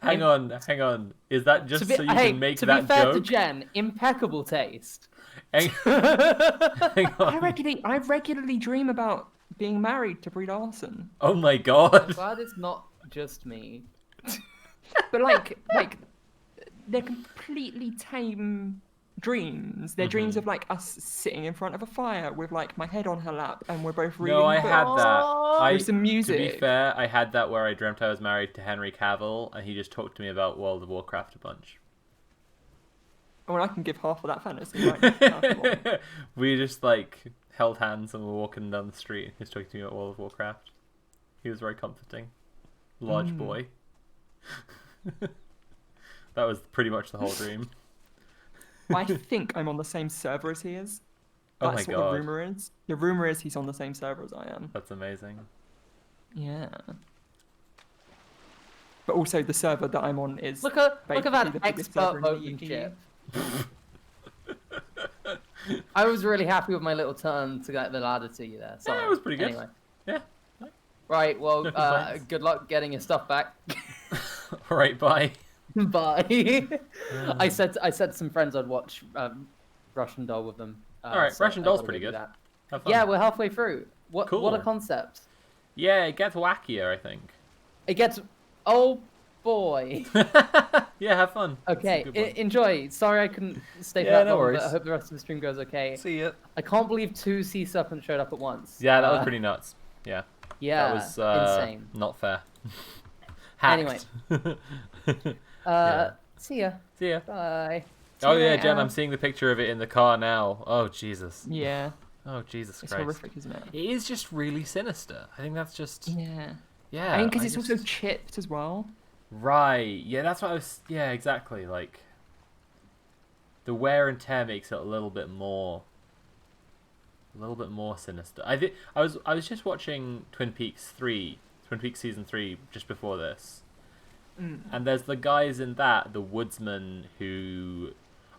hang on. Is that just so you can make to that be fair joke? to Jen, impeccable taste. Hang on. I regularly dream about being married to Brie Larson. Oh my I'm god. glad it's not just me. But like they're completely tame dreams. They're dreams of like us sitting in front of a fire with like my head on her lap and we're both reading No, I books. had that. With some To music. be fair, I had that where I dreamt I was married to Henry Cavill, and he just talked to me about World of Warcraft a bunch. Well, I can give half of that fantasy right now. We just like held hands and were walking down the street. He was talking to me about World of Warcraft. He was very comforting. Large boy. That was pretty much the whole dream. I think I'm on the same server as he is. Oh my That's what god. the rumor is. The rumor is he's on the same server as I am. That's amazing. Yeah. But also the server that I'm on is Look at basically that the biggest server expert in the boating UK. ship. I was really happy with my little turn to get the ladder to you there. Sorry. Yeah, it was pretty good. Anyway. Yeah. Right, well, No complaints. good luck getting your stuff back. Alright, bye. Bye. I said to some friends I'd watch Russian Doll with them. Alright, so Russian I Doll's gotta pretty go do good. that. Have fun. Yeah, we're halfway through. What a Cool. concept. Yeah, it gets wackier, I think. It gets... Oh, boy. Yeah, have fun. It's a Okay, good one. enjoy. Sorry I couldn't stay for Yeah, that no long, worries. but I hope the rest of the stream goes okay. See ya. I can't believe 2 sea serpents showed up at once. Yeah, that was pretty nuts. Yeah. Yeah, That was insane. not fair. Anyway. Hacked. Yeah. See ya. See ya. Bye. Oh you yeah, later. Jen, I'm seeing the picture of it in the car now. Oh Jesus. Yeah. Oh Jesus It's Christ. horrific, isn't it? It is just really sinister. I think that's just Yeah. yeah. I mean, because I it's just- also chipped as well. right. Yeah, that's what I was. Yeah, exactly. Like the wear and tear makes it a little bit more sinister. I was just watching Twin Peaks season 3 just before this. And there's the guys in that, the woodsmen, who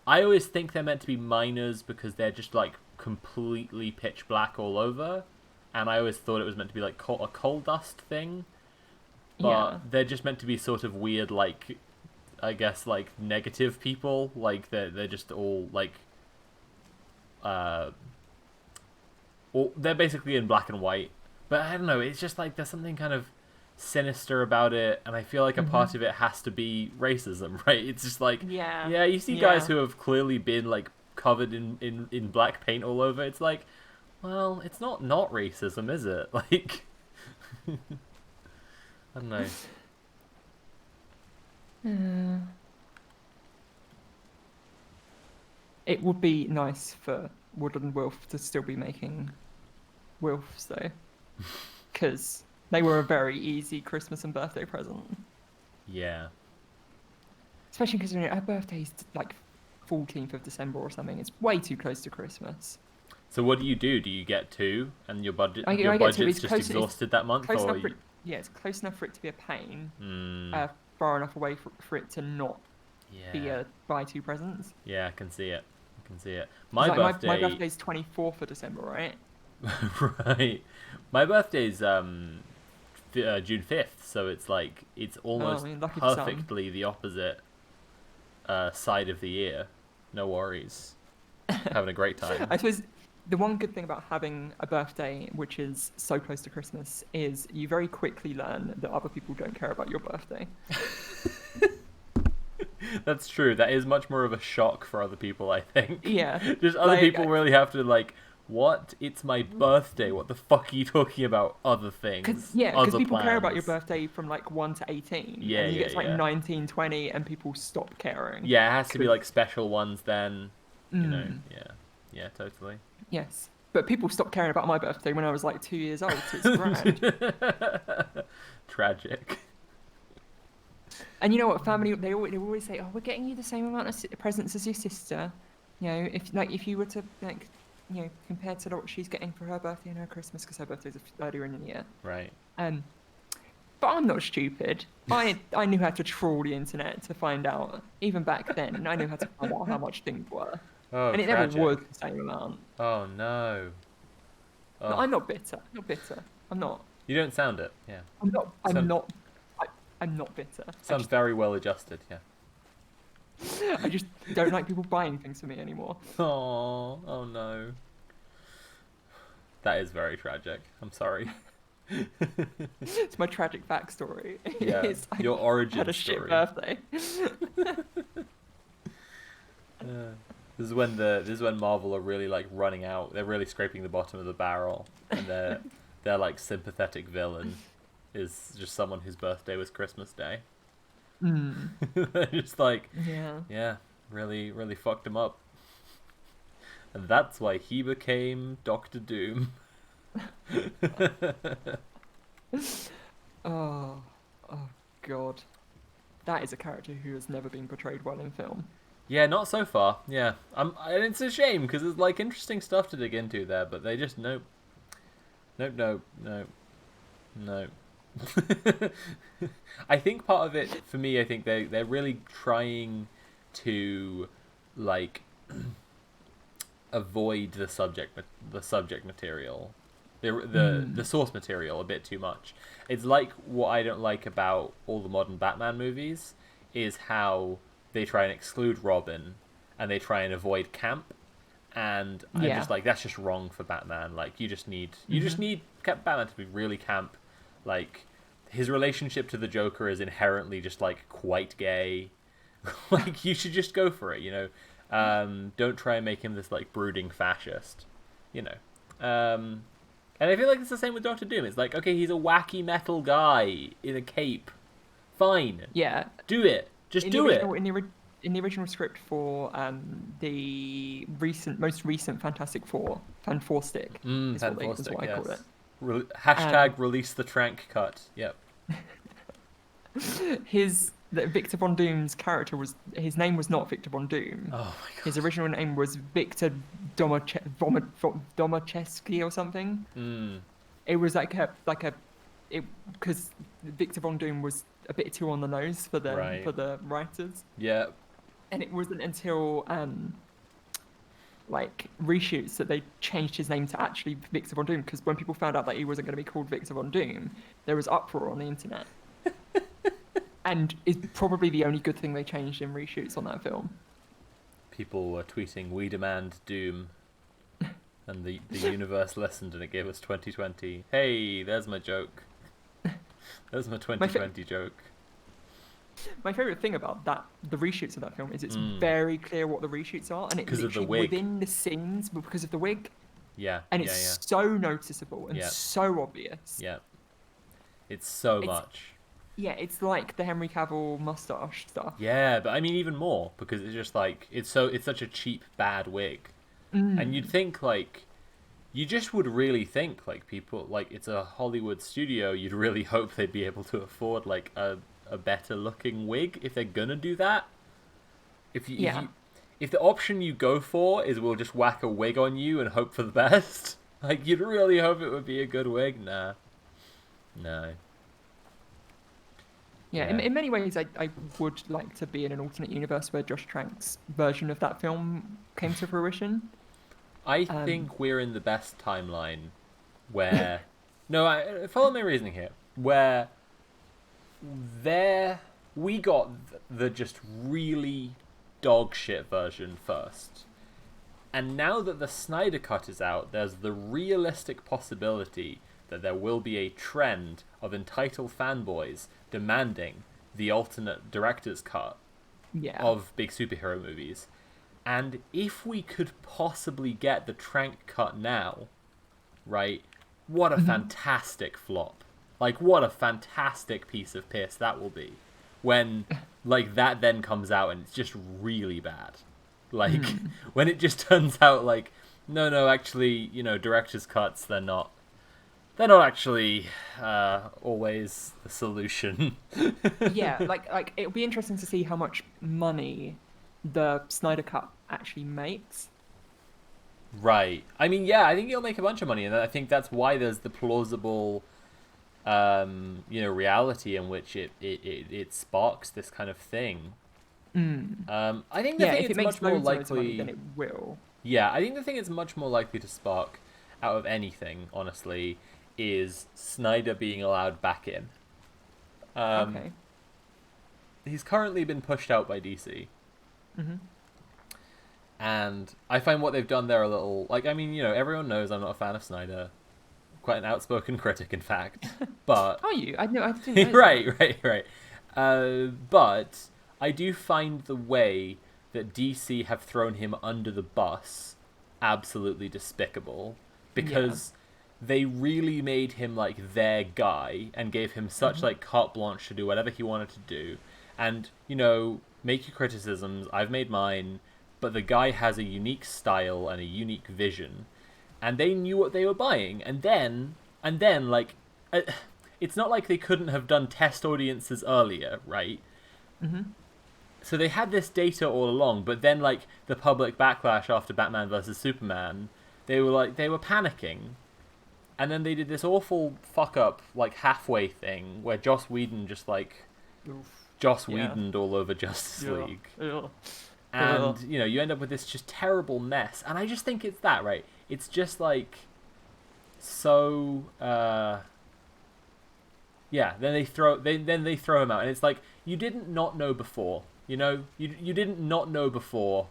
I always think they're meant to be miners because they're just like completely pitch black all over, and I always thought it was meant to be like a coal dust thing, but Yeah. they're just meant to be sort of weird, like I guess like negative people, like they're just all like they're basically in black and white, but I don't know, it's just like there's something kind of sinister about it, and I feel like a part of it has to be racism, right? It's just like Yeah. you see guys Yeah. who have clearly been like covered in black paint all over. It's like, well, it's not racism, is it? Like I don't know. It would be nice for Wood and Wilf to still be making Wilfs though, because they were a very easy Christmas and birthday present. Yeah. Especially because her birthday's like 14th of December or something. It's way too close to Christmas. So what do? Do you get two, and your budget I your get two. budget's It's just close- it's exhausted that month, Close or enough for it, yeah, it's close enough for it to be a pain. Far enough away for it to not be yeah, a buy two presents. yeah, I can see it. I can see it. It's My like birthday, my birthday's 24th of December, right? right? My birthday's June 5th, so it's like it's almost lucky for some. perfectly the opposite side of the year. No worries. Having a great time. I suppose the one good thing about having a birthday which is so close to Christmas is you very quickly learn that other people don't care about your birthday. That's true. That is much more of a shock for other people, I think. Yeah. Just other like, people really have to like, what? It's my birthday. What the fuck are you talking about? Other things. Because other people care about your plans. birthday from like 1 to 18. Yeah, and you yeah, get to like yeah. 19, 20 and people stop caring. Yeah, it has to be like special ones then. You know, Mm. yeah. Yeah, totally. Yes. But people stopped caring about my birthday when I was like 2 years old, so it's grand. Tragic. And you know what, family, they always say, oh, we're getting you the same amount of presents as your sister. You know, if you were to, like, you know, compared to what she's getting for her birthday and her Christmas, because her birthday's earlier in the year. Right. But I'm not stupid. I knew how to trawl the internet to find out, even back then, I knew how to find out how much things were. Oh, And it tragic. never was the same amount. Oh no. No, Oh. I'm not bitter. Not bitter. I'm not. You don't sound it. Yeah. I'm not. I'm Some- not. I'm not bitter. Sounds very well adjusted. Yeah. I just don't like people buying things for me anymore. Oh. Oh no. That is very tragic. I'm sorry. It's my tragic backstory. Yeah. It's I Your origin had a story. shit birthday. This is when Marvel are really like running out. They're really scraping the bottom of the barrel, and their like sympathetic villain is just someone whose birthday was Christmas Day. They're just like, Yeah. really fucked him up, and that's why he became Doctor Doom. Oh God. That is a character who has never been portrayed well in film. Yeah, not so far. Yeah, and it's a shame because there's like interesting stuff to dig into there, but they just nope. I think part of it for me, I think they're really trying to like avoid the subject material, the source material a bit too much. It's like what I don't like about all the modern Batman movies is how they try and exclude Robin and they try and avoid camp, and I'm Yeah. just like, that's just wrong for Batman. Like you just need Batman to be really camp. Like his relationship to the Joker is inherently just like quite gay. Like you should just go for it, you know. Don't try and make him this like brooding fascist, you know. And I feel like it's the same with Doctor Doom. It's like, okay, he's a wacky metal guy in a cape. Fine. Yeah. Do it. Just do it. In the original script for the most recent Fantastic Four, Fanforstic, is what I call it. Hashtag release the Trank cut. Yep. Victor Von Doom's character his name was not Victor Von Doom. Oh my god. His original name was Victor Domachevsky or something. It was because Victor Von Doom was a bit too on the nose for the writers. Yeah. And it wasn't until like reshoots that they changed his name to actually Victor Von Doom, because when people found out that he wasn't going to be called Victor Von Doom, there was uproar on the internet. And it's probably the only good thing they changed in reshoots on that film. People were tweeting, "We demand Doom," and the universe listened and it gave us 2020. Hey, there's my joke. There's my 2020 joke. My favourite thing about the reshoots of that film is it's very clear what the reshoots are, and it's Because of the wig. within the scenes, but because of the wig, Yeah. and it's so noticeable and Yeah. so obvious. Yeah. It's so much. Yeah, it's like the Henry Cavill mustache stuff. Yeah, but I mean even more because it's just like it's such a cheap bad wig, and you'd think like you just would really think like people like it's a Hollywood studio. You'd really hope they'd be able to afford like a better looking wig if they're gonna do that. If the option you go for is we'll just whack a wig on you and hope for the best, like you'd really hope it would be a good wig. Nah, no. Yeah, Yeah. in many ways, I would like to be in an alternate universe where Josh Trank's version of that film came to fruition. I think we're in the best timeline where no, follow my reasoning here. Where there we got the just really dog shit version first. And now that the Snyder Cut is out, there's the realistic possibility that there will be a trend of entitled fanboys demanding the alternate director's cut of big superhero movies. And if we could possibly get the Trank cut now, right, what a fantastic flop. Like, what a fantastic piece of piss that will be. When, like, that then comes out and it's just really bad. Like, when it just turns out, like, no, actually, you know, director's cuts, they're not actually always the solution. Yeah, like it'll be interesting to see how much money the Snyder Cut actually makes. Right. I mean, yeah, I think it'll make a bunch of money, and I think that's why there's the plausible, reality in which it sparks this kind of thing. I think the thing if it it's makes much more loads of money, likely. then it will. Yeah, I think the thing it's much more likely to spark out of anything, honestly, is Snyder being allowed back in. Okay. He's currently been pushed out by DC. And I find what they've done there a little... Like, I mean, everyone knows I'm not a fan of Snyder. Quite an outspoken critic, in fact. But... Are you? I didn't know right. But I do find the way that DC have thrown him under the bus absolutely despicable. Because they really made him, like, their guy and gave him such, like, carte blanche to do whatever he wanted to do. And, make your criticisms. I've made mine. But the guy has a unique style and a unique vision. And they knew what they were buying. And then, like... it's not like they couldn't have done test audiences earlier, right? So they had this data all along, but then, like, the public backlash after Batman vs. Superman, they were panicking. And then they did this awful fuck-up, like, halfway thing, where Joss Whedon just, like... Joss Whedoned all over Justice League. And, you end up with this just terrible mess. And I just think it's that, right? It's just, like, so... Yeah, then they throw him out. And it's like, you didn't not know before. You didn't not know before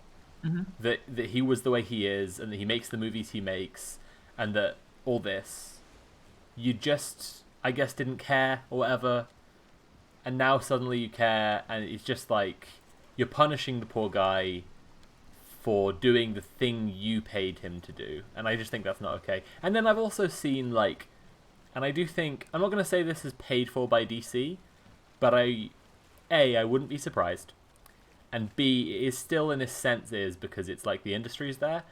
that he was the way he is and that he makes the movies he makes and that all this. You just, I guess, didn't care or whatever. And now suddenly you care, and it's just like you're punishing the poor guy for doing the thing you paid him to do. And I just think that's not okay. And then I've also seen, like, and I do think, I'm not going to say this is paid for by DC, but I wouldn't be surprised. And B, it is still in a sense is because it's like the industry's there.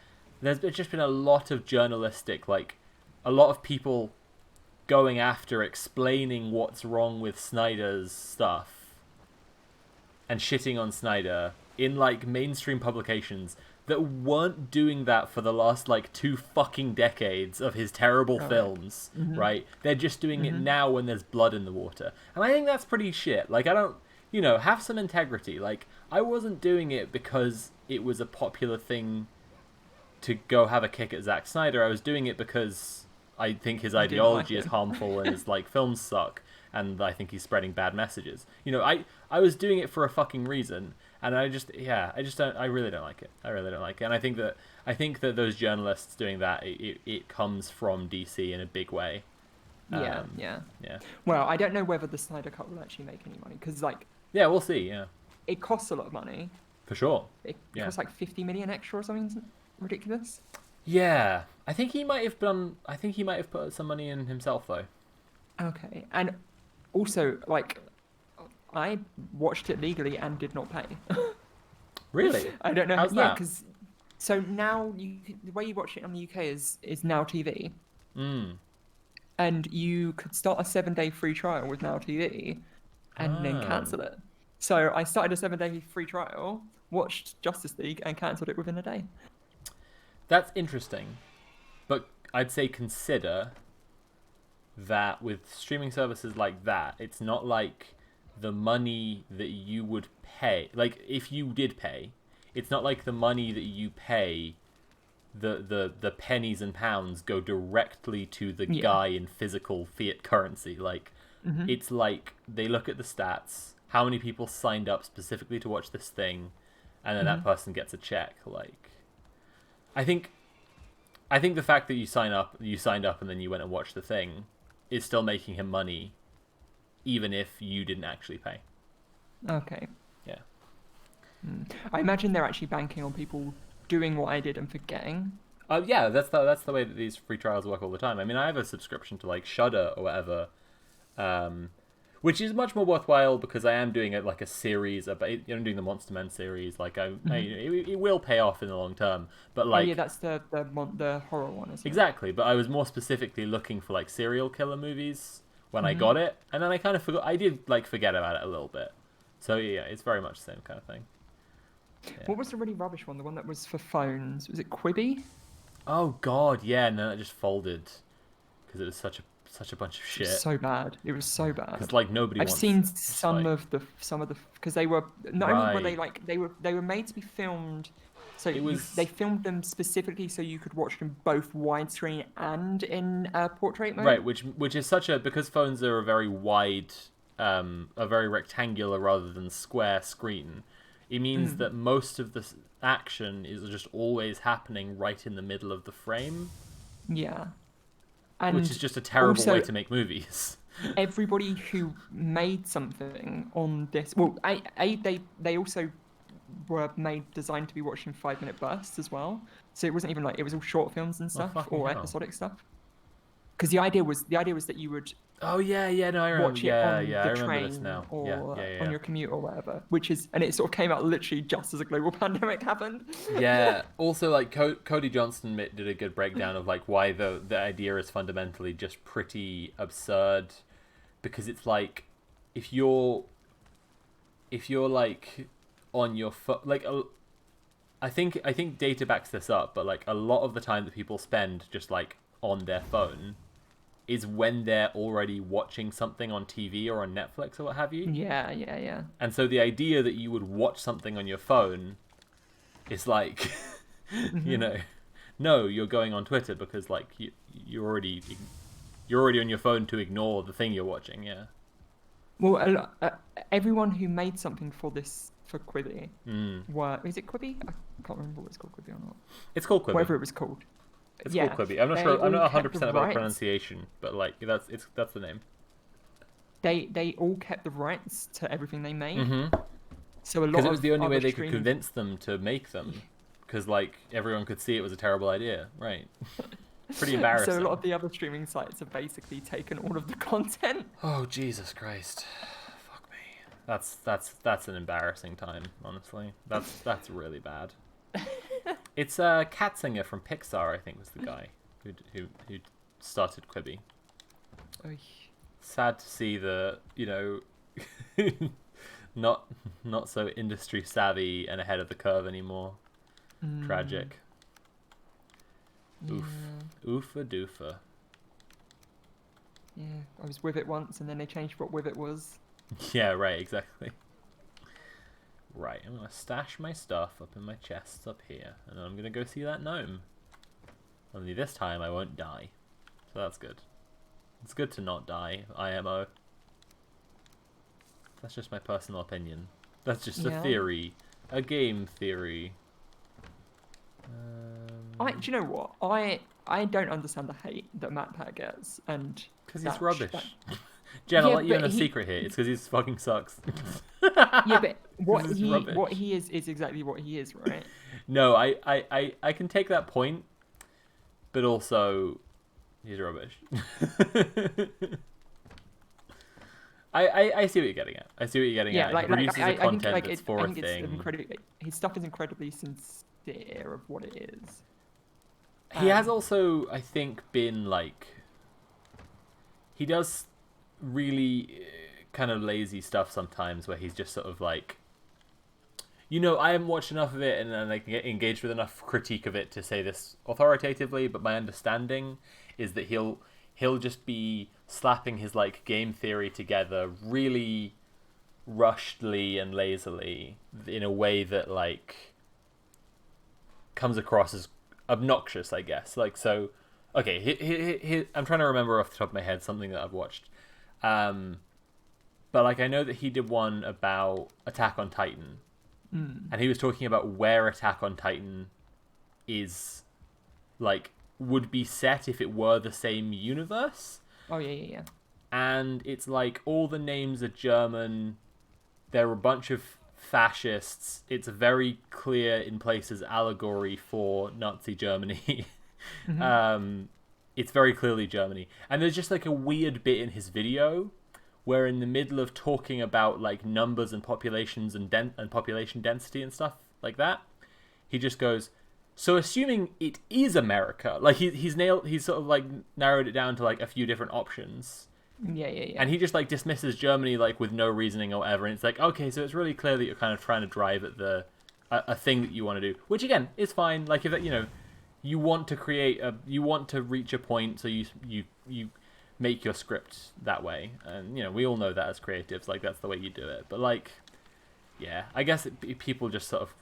There's just been a lot of journalistic, like, a lot of people going after explaining what's wrong with Snyder's stuff and shitting on Snyder in, like, mainstream publications that weren't doing that for the last, like, 2 fucking decades of his terrible films, right? They're just doing it now when there's blood in the water. And I think that's pretty shit. Like, I don't... have some integrity. Like, I wasn't doing it because it was a popular thing to go have a kick at Zack Snyder. I was doing it because I think his ideology is harmful and his, like, films suck. And I think he's spreading bad messages. I was doing it for a fucking reason. And I really don't like it. I really don't like it. And I think that those journalists doing that, it comes from DC in a big way. Yeah. Well, I don't know whether the Snyder Cut will actually make any money because, like, yeah, we'll see. Yeah, it costs a lot of money. For sure. It costs like 50 million extra or something. Isn't it ridiculous? Yeah, I think he might have put some money in himself though. Okay, and also, like, I watched it legally and did not pay. Really? I don't know. How's Yeah, that? because so now the way you watch it on the UK is Now TV, and you could start a 7-day free trial with Now TV, and then cancel it. So I started a 7-day free trial, watched Justice League, and cancelled it within a day. That's interesting, but I'd say consider that with streaming services like that, it's not like the money that you would pay. Like, if you did pay, it's not like the money that you pay, the pennies and pounds go directly to the guy in physical fiat currency. Like, it's like they look at the stats, how many people signed up specifically to watch this thing, and then that person gets a check. Like, I think the fact that you signed up and then you went and watched the thing is still making him money, even if you didn't actually pay. Okay. Yeah. I imagine they're actually banking on people doing what I did and forgetting. Yeah, that's the way that these free trials work all the time. I mean, I have a subscription to like Shudder or whatever, which is much more worthwhile because I am doing a series about. I'm doing the Monster Men series. Like it will pay off in the long term. But like, yeah, that's the horror one, isn't it? exactly. But I was more specifically looking for like serial killer movies when I got it, and then I kind of forgot. I did like forget about it a little bit. So yeah, it's very much the same kind of thing. Yeah. What was the really rubbish one? The one that was for phones? Was it Quibi? Oh God, yeah. No, it just folded because it was such a bunch of shit. It was so bad. It was so bad. Because like nobody. I've seen some of the because they were not only were they like they were made to be filmed. So they filmed them specifically so you could watch them both widescreen and in portrait mode. Right, which is such a, because phones are a very wide, a very rectangular rather than square screen. It means that most of the action is just always happening right in the middle of the frame. Yeah. And which is just a terrible also, way to make movies. Everybody who made something on this, well, they also were designed to be watched in 5-minute bursts as well. So it wasn't even like, it was all short films and stuff, or episodic stuff. Because the idea was that you would no, I remember. watch it on I the remember train this now. or on your commute or whatever. And it sort of came out literally just as a global pandemic happened. Yeah. Also, like Cody Johnston did a good breakdown of like why the idea is fundamentally just pretty absurd, because it's like if you're like on your phone, like I think data backs this up, but like a lot of the time that people spend just like on their phone is when they're already watching something on TV or on Netflix or what have you. Yeah. And so the idea that you would watch something on your phone is like, no, you're going on Twitter because like you're already on your phone to ignore the thing you're watching. Yeah. Well, everyone who made something for Quibi is it Quibi? I can't remember what it's called, Quibi or not. It's called Quibi. Whatever it was called. It's called Quibi. I'm not sure. I'm not 100% about the pronunciation, but like that's the name. They all kept the rights to everything they made. So a lot because it was the only way they could convince them to make them, because like everyone could see it was a terrible idea, right? Pretty embarrassing. So a lot of the other streaming sites have basically taken all of the content. Oh Jesus Christ! Fuck me. That's an embarrassing time, honestly. That's really bad. It's Katzinger from Pixar, I think, was the guy who started Quibi. Oy. Sad to see the not so industry savvy and ahead of the curve anymore. Tragic. Yeah. Oofa doofa. Yeah, I was with it once, and then they changed what with it was. Yeah, right, exactly. Right, I'm gonna stash my stuff up in my chests up here, and then I'm gonna go see that gnome. Only this time I won't die, so that's good. It's good to not die, IMO. That's just my personal opinion. That's just a theory, a game theory. Do you know what? I don't understand the hate that MatPat gets, and because he's rubbish. Jen, I'll let you in a secret here. It's because he fucking sucks. Yeah, but what he is exactly what he is, right? No, I can take that point, but also he's rubbish. I see what you're getting at. I see what you're getting at. He produces a content that's for a thing. His stuff is incredibly sincere of what it is. He has also, I think, been like... He does really kind of lazy stuff sometimes where he's just sort of like... I haven't watched enough of it and I can get engaged with enough critique of it to say this authoritatively, but my understanding is that he'll just be slapping his like game theory together really rushedly and lazily in a way that like comes across as obnoxious, I guess. Like, so, okay, I'm trying to remember off the top of my head something that I've watched. But like, I know that he did one about Attack on Titan. And he was talking about where Attack on Titan is, like, would be set if it were the same universe. Oh, yeah. And it's like, all the names are German. There are a bunch of fascists. It's a very clear, in places, allegory for Nazi Germany. It's very clearly Germany. And there's just, like, a weird bit in his video where in the middle of talking about like numbers and populations and population density and stuff like that, he just goes, so assuming it is America, like he's sort of like narrowed it down to like a few different options. Yeah. And he just like dismisses Germany like with no reasoning or whatever, and it's like, okay, so it's really clear that you're kind of trying to drive at a thing that you want to do, which again is fine. Like if you want to you want to reach a point, so you make your script that way, and we all know that as creatives, like that's the way you do it. But like, yeah, I guess people just sort of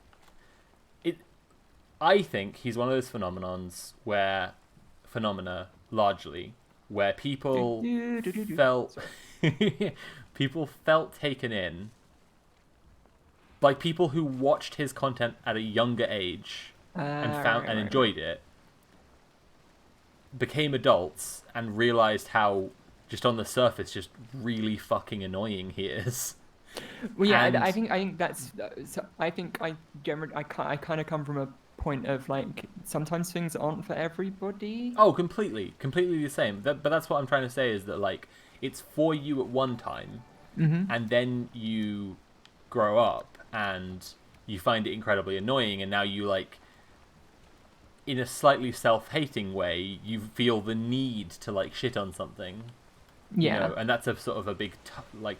I think he's one of those phenomena largely where people felt taken in, like people who watched his content at a younger age and enjoyed it, became adults and realized how just on the surface just really fucking annoying he is. Well, yeah, I think that's. So I think I kind of come from a point of like sometimes things aren't for everybody. Oh, completely the same. But that's what I'm trying to say is that like it's for you at one time, and then you grow up and you find it incredibly annoying, and now you like, in a slightly self-hating way, you feel the need to like shit on something. Yeah. And that's a sort of a big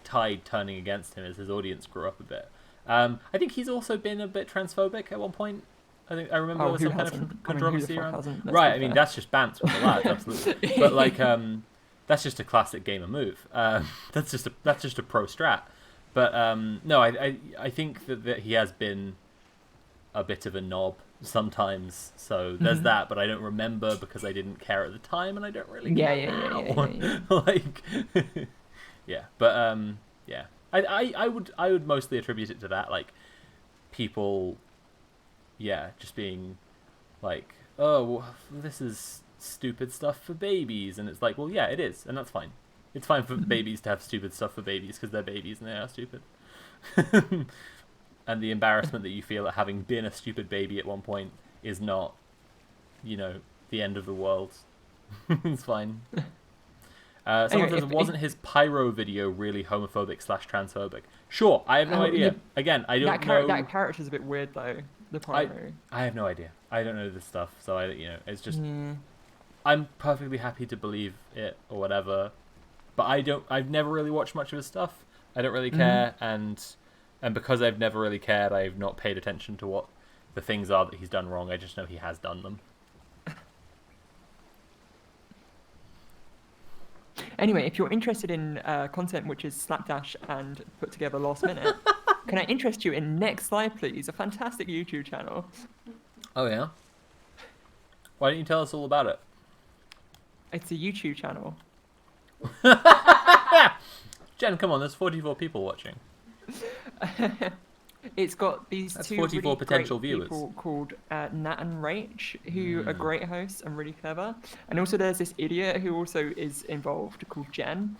tide turning against him as his audience grew up a bit. I think he's also been a bit transphobic at one point. I remember there was some kind of controversy around. Right, I mean that's just bants from the lads, absolutely. But like that's just a classic gamer move. That's just a pro strat. But no, I think that he has been a bit of a knob sometimes, so there's that, but I don't remember because I didn't care at the time and I don't really care now. Like yeah, but yeah, I would mostly attribute it to that, like people just being like, oh well, this is stupid stuff for babies, and it's like, well yeah, it is, and that's fine. It's fine for babies to have stupid stuff for babies because they're babies and they are stupid. And the embarrassment that you feel at having been a stupid baby at one point is not, the end of the world. It's fine. Someone says, wasn't his pyro video really homophobic / transphobic? Sure, I have no idea. Again, I don't know. That character's a bit weird though. The pyro. I have no idea. I don't know this stuff, so it's just. I'm perfectly happy to believe it or whatever, but I've never really watched much of his stuff. I don't really care, and because I've never really cared, I've not paid attention to what the things are that he's done wrong. I just know he has done them. Anyway, if you're interested in content which is slapdash and put together last minute, can I interest you in Next Slide Please, a fantastic YouTube channel? Oh yeah? Why don't you tell us all about it? It's a YouTube channel. Jen, come on, there's 44 people watching. It's got these That's two 44 really potential great viewers. people called Nat and Rach, who are great hosts and really clever. And also there's this idiot who also is involved called Jen.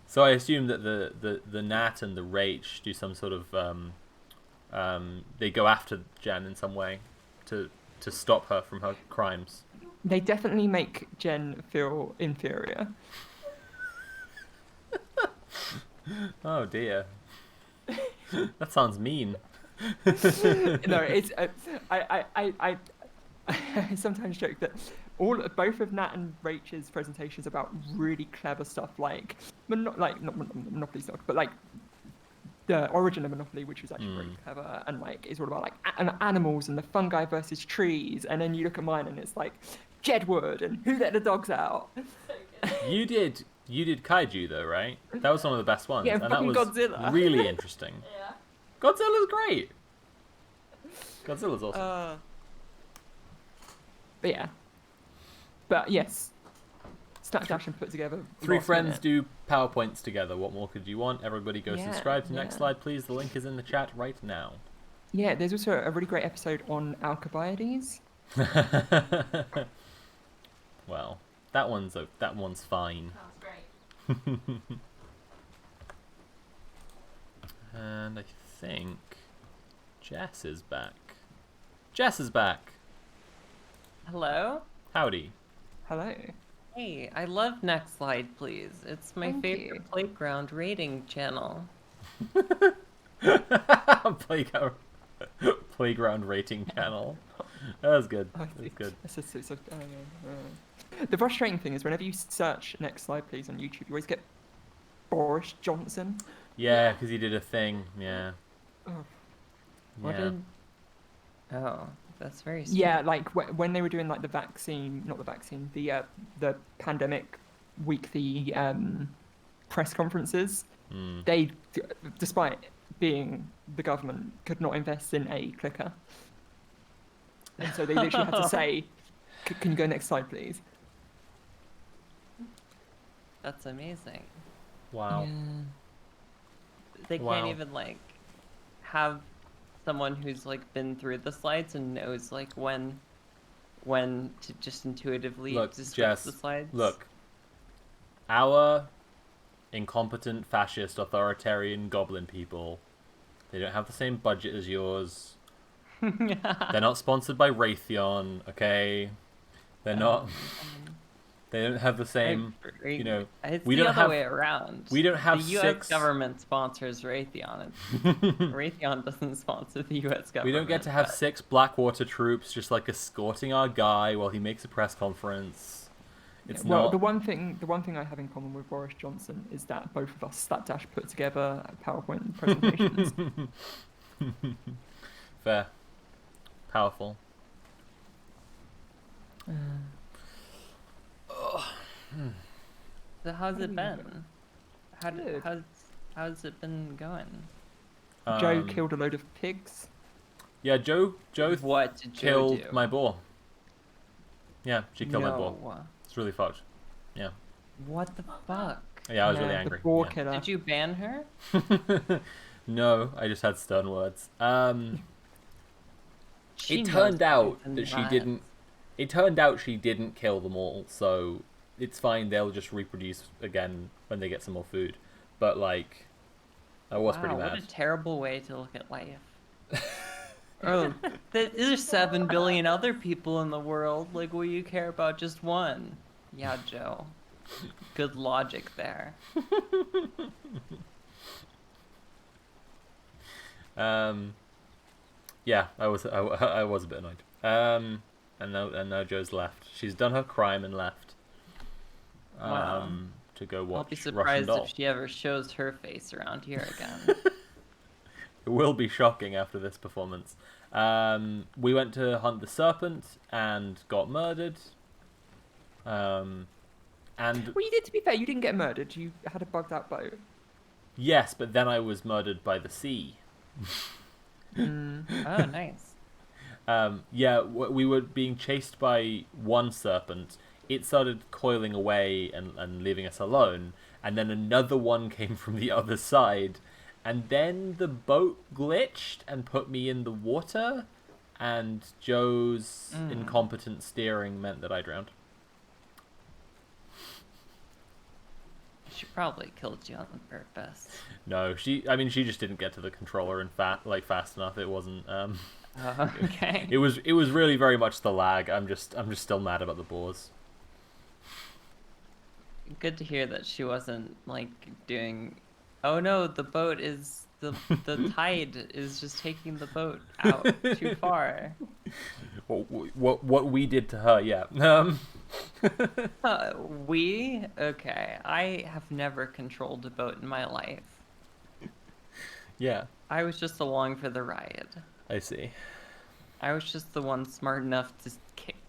So I assume that the Nat and the Rach do some sort of they go after Jen in some way to stop her from her crimes. They definitely make Jen feel inferior. Oh dear. That sounds mean. No, it's I sometimes joke that both of Nat and Rachel's presentations about really clever stuff like not Monopoly stock, but like the origin of Monopoly, which was actually very clever, and like it's all about like animals and the fungi versus trees, and then you look at mine and it's like Jedward and who let the dogs out. You did kaiju though, right? That was one of the best ones, Yeah, and that fucking was Godzilla. really interesting. Yeah. Godzilla's great. Godzilla's awesome. But yeah. But yes. Snapdash and put together. Three last friends minute. do PowerPoints together. What more could you want? Everybody go Yeah, subscribe to Next yeah. Slide, please. The link is in the chat right now. Yeah, there's also a really great episode on Alcibiades. Well, that one's fine. Sounds great. And I think Jess is back. Jess is back. Hello? Howdy. Hello. Hey, I love Next Slide, please. It's my Thank favorite you. playground rating channel. Playground rating channel. That was good. I That was think- good. The frustrating thing is whenever you search Next Slide Please on YouTube, you always get Boris Johnson. Yeah, because he did a thing. Yeah. Oh. What Yeah. did... Oh, that's very strange. Yeah, like when they were doing like the pandemic weekly press conferences, they, despite being the government, could not invest in a clicker, and so they literally had to say, "Can you go next slide, please?" That's amazing. Wow. They can't Wow. even like have someone who's like been through the slides and knows like when to just intuitively Look, describe Jess. the slides. Look. Our incompetent, fascist, authoritarian goblin people. They don't have the same budget as yours. They're not sponsored by Raytheon, okay? They're not. They don't have the same. You know, it's we the don't other have- way around. we don't have the U.S. 6 government sponsors Raytheon. Raytheon doesn't sponsor the U.S. government. We don't get to have but- 6 Blackwater troops just like escorting our guy while he makes a press conference. It's Well, not. the one thing I have in common with Boris Johnson is that both of us Slapdash put together PowerPoint presentations. Fair. Powerful. So how's it been? Good. How's it been going? Joe Um, killed a load of pigs. Yeah, Joe What did Joe killed do? my boar. Yeah, she killed my boar. No. It's really fucked. Yeah. What the fuck? Yeah, I was really Yeah, angry. The boar yeah. killer. Did you ban her? No, I just had stern words. She It knows turned out better that than she that. didn't. It turned out she didn't kill them all, so it's fine. They'll just reproduce again when they get some more food. But like, I was pretty Wow, mad. What a terrible way to look at life. Oh, there's 7 billion other people in the world. Like, will you care about just one? Yeah, Joe. Good logic there. Yeah, I was a bit annoyed. And now Joe's left. She's done her crime and left. Wow. To go watch I'll be Russian surprised Doll. if she ever shows her face around here again. It will be shocking after this performance. We went to hunt the serpent and got murdered. And Well, you did. To be fair, you didn't get murdered. You had a bugged out boat. yes, but then I was murdered by the sea. Oh, nice. Yeah, we were being chased by one serpent. It started coiling away and leaving us alone. And then another one came from the other side. And then the boat glitched and put me in the water. And Joe's incompetent steering meant that I drowned. She probably killed you on purpose. No, she just didn't get to the controller and fast enough. It wasn't. Okay. It was really very much the lag. I'm just still mad about the boars. Good to hear that she wasn't like doing Oh no, the boat is the tide is just taking the boat out too far. What we did to her, yeah. We? Okay. I have never controlled a boat in my life. Yeah, I was just along for the ride. I see. I was just the one smart enough to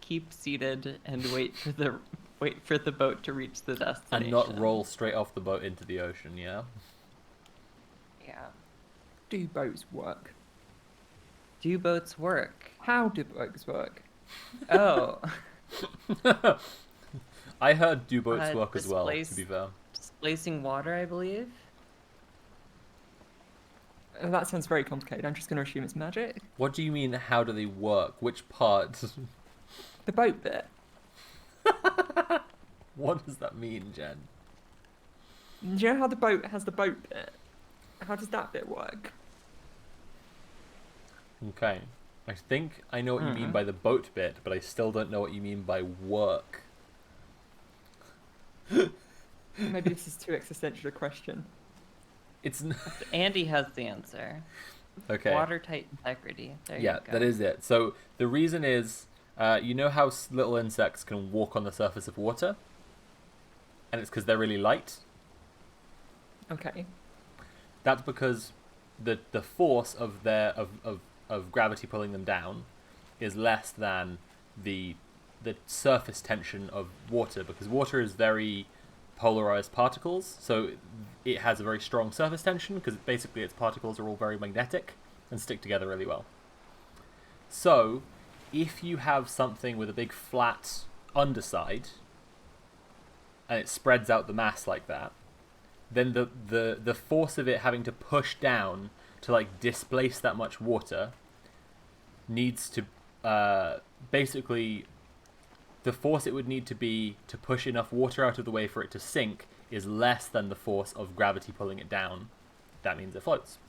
keep seated and wait for the boat to reach the destination. And not roll straight off the boat into the ocean, yeah? Yeah. Do boats work? Do boats work? How do boats work? Oh. I heard do boats work as well, to displace- be fair. Displacing water, I believe. That sounds very complicated. I'm just going to assume it's magic. What do you mean, how do they work? Which part? The boat bit. What does that mean, Jen? Do you know how the boat has the boat bit? How does that bit work? Okay. I think I know what you mean by the boat bit, but I still don't know what you mean by work. Maybe this is too existential a question. It's Andy has the answer. okay. Watertight integrity. There Yeah, you go. that is it. So the reason is, you know how little insects can walk on the surface of water, and it's because they're really light. Okay. That's because the force of of gravity pulling them down is less than the surface tension of water, because water is very polarized particles, so it has a very strong surface tension because basically its particles are all very magnetic and stick together really well. So if you have something with a big flat underside and it spreads out the mass like that, then the force of it having to push down to like displace that much water needs to basically the force it would need to be to push enough water out of the way for it to sink is less than the force of gravity pulling it down. That means it floats.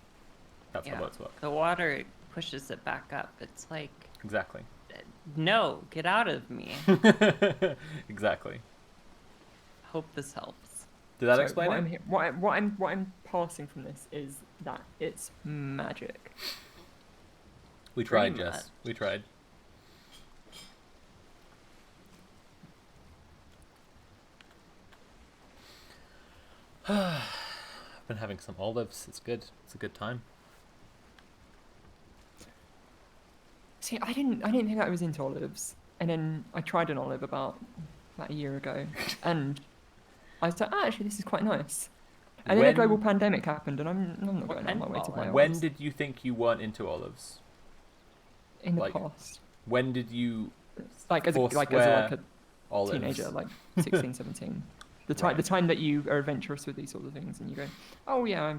That's how boats work. The water pushes it back up. It's like, Exactly. no, get out of me. Exactly. Hope this helps. Did that So explain what it? I'm what I'm passing from this is that it's magic. We tried, Pretty Jess. We tried. I've been having some olives. It's good. It's a good time. See, I didn't think I was into olives, and then I tried an olive about a year ago, and I was like, actually, this is quite nice. And then a global pandemic happened, and I'm not going out of my way to buy olives. When did you think you weren't into olives? In the like, past, When did you like as a forswear olives? teenager, like 16, 17. The time that you are adventurous with these sort of things, and you go, oh yeah,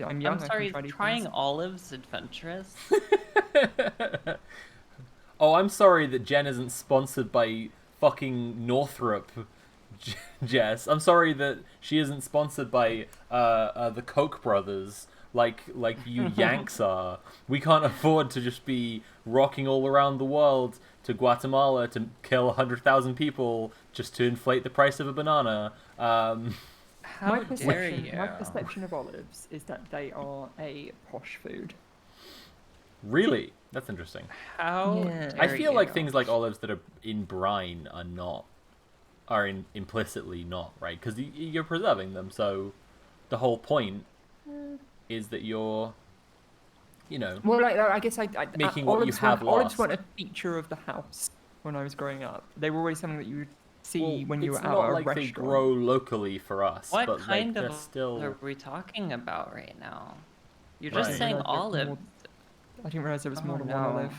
I'm young. I'm sorry, I can try these trying things. olives adventurous? Oh, I'm sorry that Jen isn't sponsored by fucking Northrop, Jess. I'm sorry that she isn't sponsored by the Koch brothers like you Yanks are. We can't afford to just be rocking all around the world to Guatemala to kill 100,000 people just to inflate the price of a banana. How My dare you? perception of olives is that they are a posh food. Really? That's interesting. How Yeah. dare I feel like you? things like olives that are in brine are implicitly not, right? Because you're preserving them, so the whole point is that you're, Well, like I guess Making what you olives have olives lost. weren't a feature of the house when I was growing up. They were always something that you would see when you were it's out not at a like they restaurant. grow locally for us, What but kind like of they're still are we talking about right now? You're Right. just saying I didn't realize there was olives. more- I didn't realize there was more Oh, than no. one olive.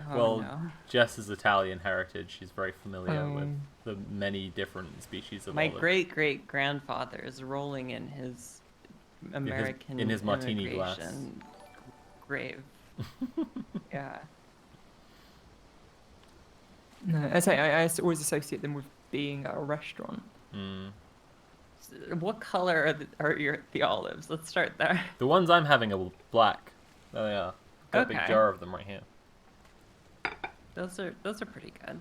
Oh, well, no. Jess's Italian heritage. She's very familiar with Um, the many different species of My olive. great grandfather is rolling in his American in his martini glass. immigration grave. Yeah. No, I say I always associate them with being at a restaurant. Mm. What color are the olives? Let's start there. The ones I'm having are black. Oh yeah, got a big Okay. jar of them right here. Those are pretty good.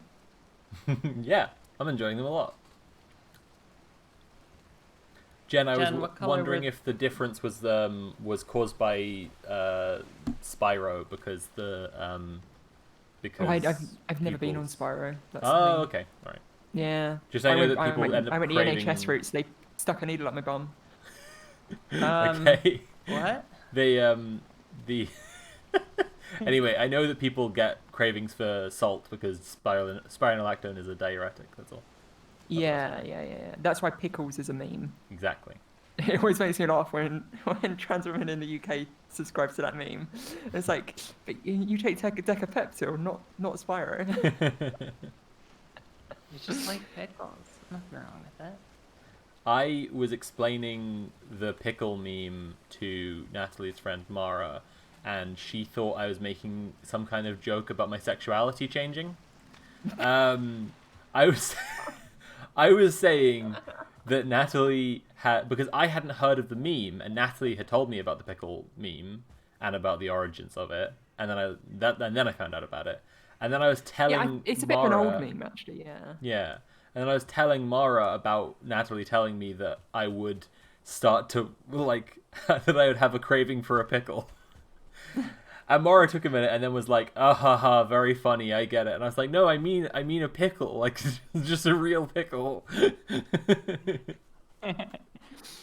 Yeah, I'm enjoying them a lot. Jen, I was Jen, what color wondering were- if the difference was caused by Spyro because Oh, I've never been on people's- Spyro. That's the Oh, thing. okay, all right. Yeah. Just I know that people end up I went the craving. NHS route, so they stuck a needle up my bum. Okay. What? They the anyway, I know that people get cravings for salt because spironolactone is a diuretic. That's all. Yeah. That's why pickles is a meme. Exactly. It always makes me laugh when trans women in the UK subscribe to that meme. It's like, but you take Decapeptyl, not Spyro. You just like pickles. Nothing wrong with it. I was explaining the pickle meme to Natalie's friend Mara, and she thought I was making some kind of joke about my sexuality changing. I was I was saying that Natalie had, because I hadn't heard of the meme, and Natalie had told me about the pickle meme and about the origins of it, and then I found out about it, and then I was telling Yeah, it's a bit of an Mara, old meme actually. Yeah. yeah, and then I was telling Mara about Natalie telling me that I would start to like that I would have a craving for a pickle. And Mara took a minute and then was like, "Ah ha ha, very funny, I get it." And I was like, "No, I mean a pickle, like just a real pickle."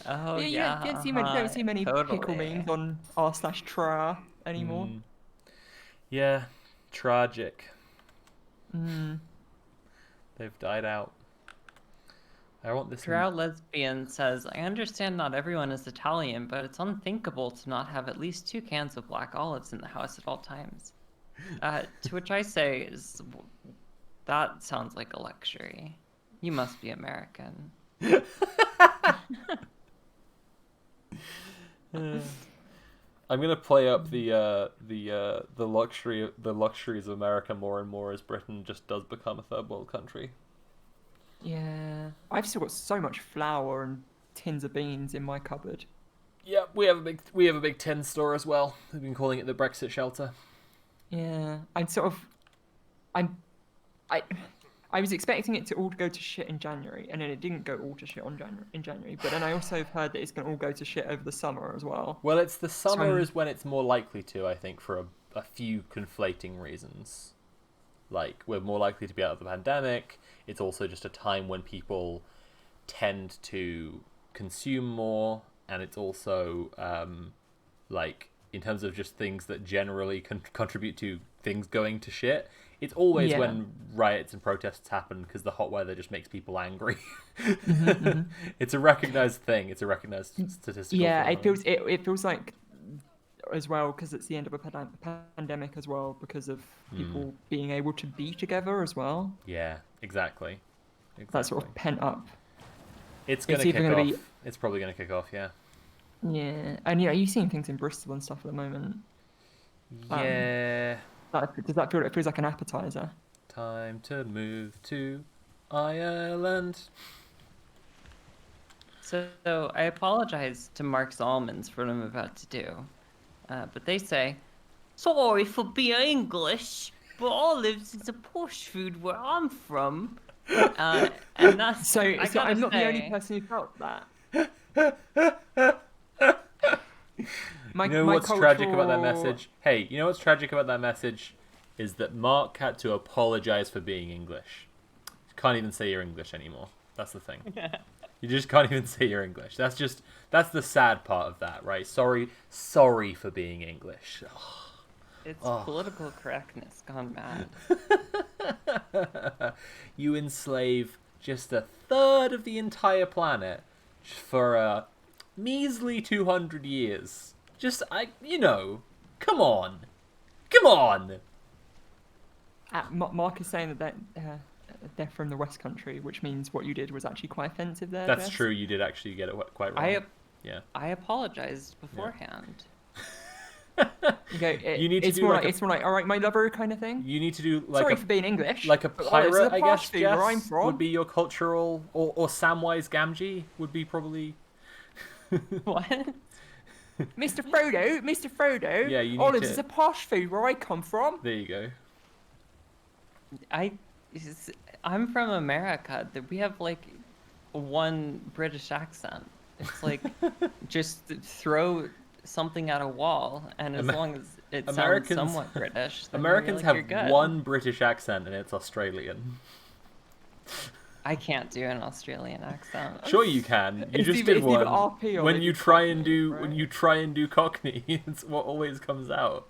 Oh You yeah. don't see many pickle totally. memes on r/tra anymore. Yeah, tragic. Mm. They've died out. I want this. Drow Lesbian says, I understand not everyone is Italian, but it's unthinkable to not have at least 2 cans of black olives in the house at all times. To which I say, that sounds like a luxury. You must be American. I'm gonna play up the luxuries of America more and more as Britain just does become a third world country. Yeah. I've still got so much flour and tins of beans in my cupboard. Yeah, we have a big tin store as well. We've been calling it the Brexit shelter. Yeah. I was expecting it to all go to shit in January, and then it didn't go all to shit in January. But then I also have heard that it's going to all go to shit over the summer as well. Well, it's the summer So- is when it's more likely to, I think, for a few conflating reasons. Like, we're more likely to be out of the pandemic. It's also just a time when people tend to consume more, and it's also like, in terms of just things that generally contribute to things going to shit. It's always Yeah. when riots and protests happen because the hot weather just makes people angry. It's a recognized thing. It's a recognized statistical Yeah, phenomenon. it feels like as well because it's the end of a pandemic as well because of people being able to be together as well. Yeah, exactly. That sort of pent up. It's gonna it's kick either off. gonna be- It's probably gonna kick off. Yeah. Yeah, and you've seen things in Bristol and stuff at the moment. Yeah. Does that feel? It feels like an appetizer. Time to move to Ireland. So I apologize to Mark's Almonds for what I'm about to do. But they say, sorry for being English, but olives is a posh food where I'm from. And that's So I gotta I'm not the only say- person who felt that. You know what's tragic about that message? Hey, you know what's tragic about that message? Is that Mark had to apologize for being English. You can't even say you're English anymore. That's the thing. You just can't even say you're English. That's the sad part of that, right? Sorry for being English. It's political correctness gone mad. You enslave just a third of the entire planet for a measly 200 years. Come on. Mark is saying that they're from the West Country, which means what you did was actually quite offensive there. That's Jess. true. You did actually get it quite wrong. Yeah. I apologized beforehand. You go, You need to it's do more like it's more like, all right, my lover kind of thing. You need to do like Sorry a for being English. like a but olives is pirate, I posh guess. food where I'm Jess, from. would be your cultural, or Samwise Gamgee would be probably. What? Mr. Frodo. Yeah, you need olives to- is a posh food where I come from. There you go. I'm from America. We have like one British accent. It's like just throw something at a wall, and as long as it sounds Americans- somewhat British, then Americans you're have good. one British accent, and it's Australian. I can't do an Australian accent. Sure, you can. You It's just either- did it's either one. RP or When they you do try and Cockney, do right? when you try and do Cockney, it's what always comes out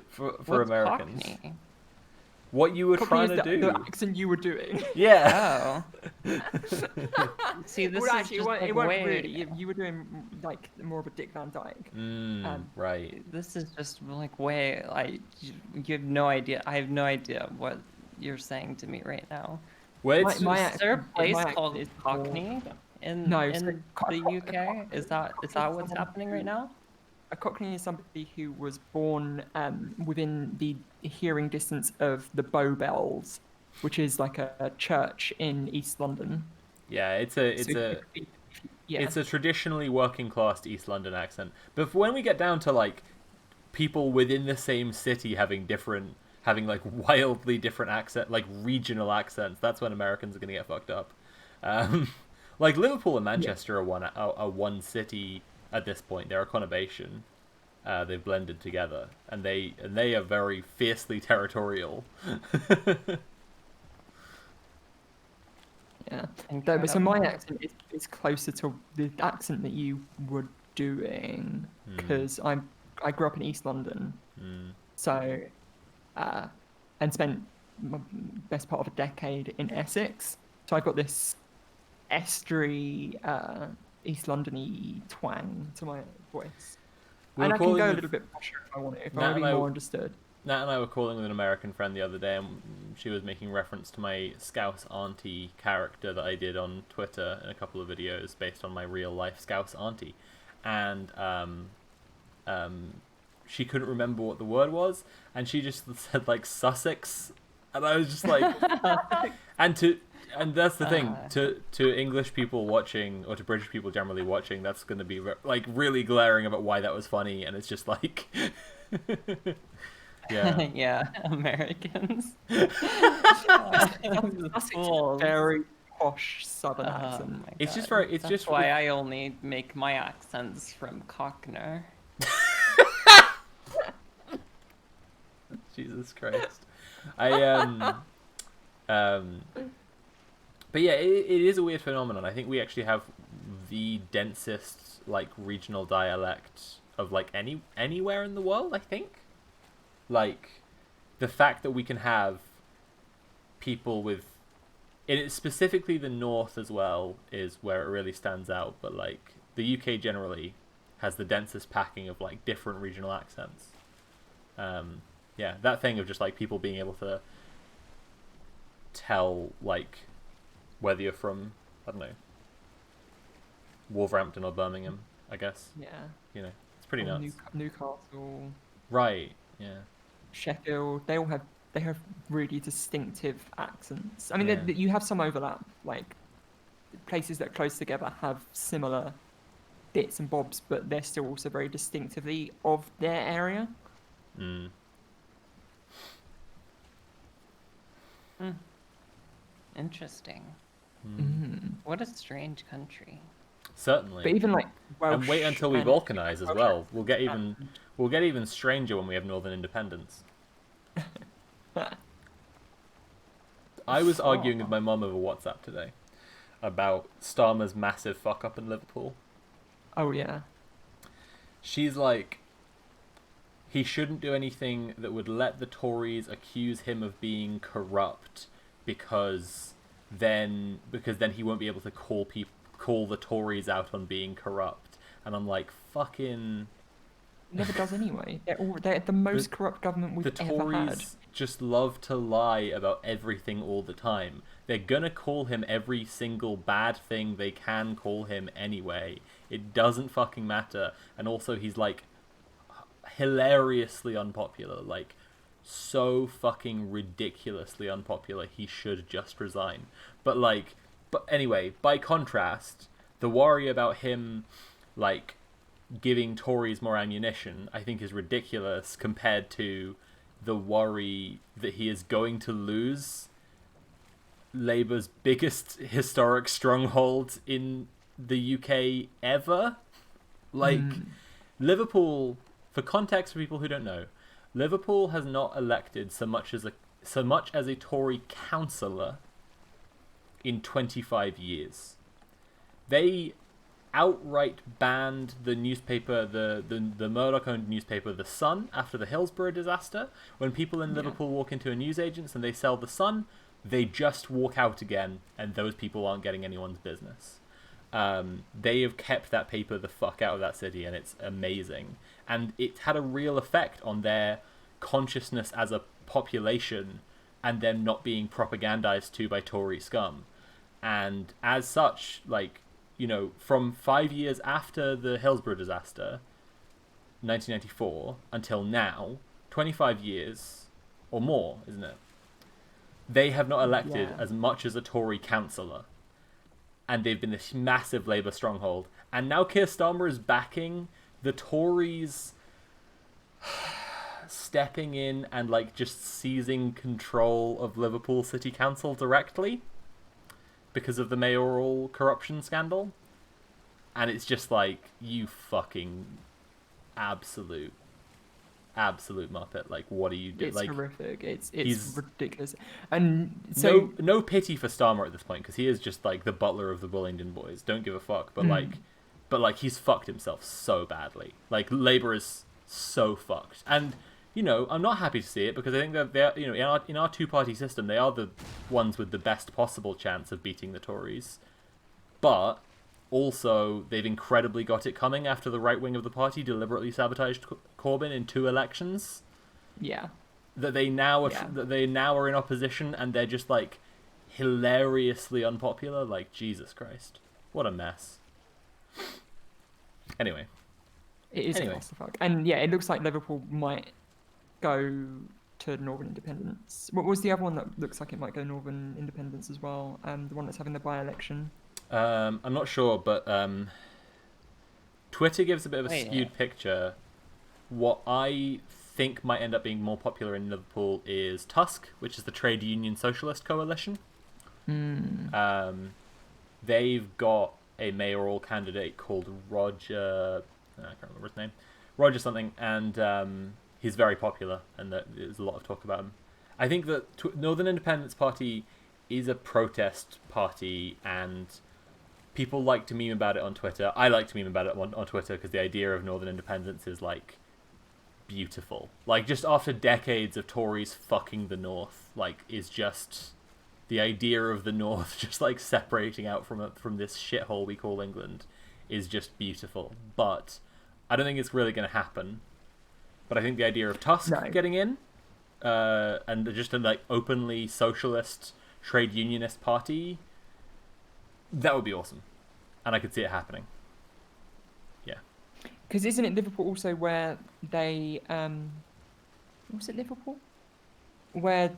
for What's Americans. Cockney? What you were Cockney trying is to the do. accent you were doing. Yeah. Oh. See, this Well, is actually, just like it weren't way. really. You were doing like more of a Dick Van Dyke. Right. This is just like way. You have no idea. I have no idea what you're saying to me right now. Well, it's My Is there a accent- place my called accent is more- Cockney in No, in so the UK? Is that what's happening right now? A Cockney is somebody who was born within the hearing distance of the Bow Bells, which is like a church in East London. yeah, it's So a yeah. it's a traditionally working class East London accent. But when we get down to like people within the same city having like wildly different accent, like regional accents, that's when Americans are gonna get fucked up. Like Liverpool and Manchester are one city at this point. They're a conurbation. They've blended together, and they are very fiercely territorial. Yeah. Incredible. So my accent is closer to the accent that you were doing because I grew up in East London, so and spent my best part of a decade in Essex. So I've got this estery East London-y twang to my voice, and I can go a little bit posher if I want to, if I want to be more understood. Nat and I were calling with an American friend the other day, and she was making reference to my Scouse auntie character that I did on Twitter in a couple of videos based on my real life Scouse auntie, and she couldn't remember what the word was, and she just said like Sussex, and I was just like, and that's the thing, to English people watching, or to British people generally watching, that's going to be like really glaring about why that was funny, and it's just like. Yeah. Yeah, Americans. That's Fools. very posh Southern Oh accent. my It's just God. very. It's That's just why I only make my accents from Cockner. Jesus Christ. But yeah, it is a weird phenomenon. I think we actually have the densest like regional dialect of like anywhere in the world, I think. Like the fact that we can have people with and it's specifically the north as well is where it really stands out, but like the UK generally has the densest packing of like different regional accents. Yeah, that thing of just like people being able to tell like whether you're from, I don't know, Wolverhampton or Birmingham, I guess. Yeah. You know, it's pretty Or nuts. Newcastle, Right, yeah. Sheffield, they have really distinctive accents. I mean, Yeah. you have some overlap. Like places that are close together have similar bits and bobs, but they're still also very distinctively of their area. Mm. Interesting. Mm. What a strange country. Certainly. But even like Welsh and wait until we and- balkanize as Welsh well. We'll get even stranger when we have northern independence. I was arguing with my mum over WhatsApp today about Starmer's massive fuck up in Liverpool. Oh yeah. She's like, he shouldn't do anything that would let the Tories accuse him of being corrupt because then he won't be able to call the Tories out on being corrupt. And I'm like, fucking. Never does anyway. They're the most corrupt government we've The ever had. Tories just love to lie about everything all the time. They're gonna call him every single bad thing they can call him anyway. It doesn't fucking matter. And also he's like hilariously unpopular. Like so fucking ridiculously unpopular. He should just resign. But anyway, by contrast, the worry about him like giving Tories more ammunition, I think is ridiculous compared to the worry that he is going to lose Labour's biggest historic stronghold in the UK ever. Like, Liverpool, for context for people who don't know, Liverpool has not elected so much as a Tory councillor in 25 years. They outright banned the newspaper, the Murdoch-owned newspaper, The Sun, after the Hillsborough disaster. When people in Liverpool walk into a newsagent's and they sell The Sun, they just walk out again, and those people aren't getting anyone's business. They have kept that paper the fuck out of that city, and it's amazing. And it had a real effect on their consciousness as a population, and them not being propagandized to by Tory scum. And as such, like, you know, from 5 years after the Hillsborough disaster, 1994, until now, 25 years or more, isn't it? They have not elected as much as a Tory councillor. And they've been this massive Labour stronghold. And now Keir Starmer is backing the Tories stepping in and, like, just seizing control of Liverpool City Council directly because of the mayoral corruption scandal. And it's just like, you fucking absolute muppet. Like, what are you doing? It's like, horrific. It's ridiculous. And so no pity for Starmer at this point, because he is just like the butler of the Bullingdon boys. Don't give a fuck. But like he's fucked himself so badly. Like, Labour is so fucked. And, you know, I'm not happy to see it, because I think that they're, you know, in our two-party system, they are the ones with the best possible chance of beating the Tories. But also, they've incredibly got it coming after the right wing of the party deliberately sabotaged Corbyn in 2 elections. Yeah. That they now are in opposition, and they're just, like, hilariously unpopular. Like, Jesus Christ, what a mess. Anyway, it is a clusterfuck. And yeah, it looks like Liverpool might go to Northern Independence. What was the other one that looks like it might go Northern Independence as well? The one that's having the by-election. I'm not sure, but Twitter gives a bit of a skewed picture. What I think might end up being more popular in Liverpool is Tusk, which is the Trade Union Socialist Coalition. They've got a mayoral candidate called Roger... I can't remember his name. Roger something, and he's very popular, and there's a lot of talk about him. I think that Northern Independence Party is a protest party, and people like to meme about it on Twitter. I like to meme about it on Twitter, because the idea of Northern Independence is, like, beautiful. Like, just after decades of Tories fucking the North, like, is just the idea of the North just, like, separating out from this shithole we call England is just beautiful. But I don't think it's really going to happen. But I think the idea of Tusk getting in, and just a, like, openly socialist trade unionist party, that would be awesome, and I could see it happening. Yeah, because isn't it Liverpool also where they was it Liverpool where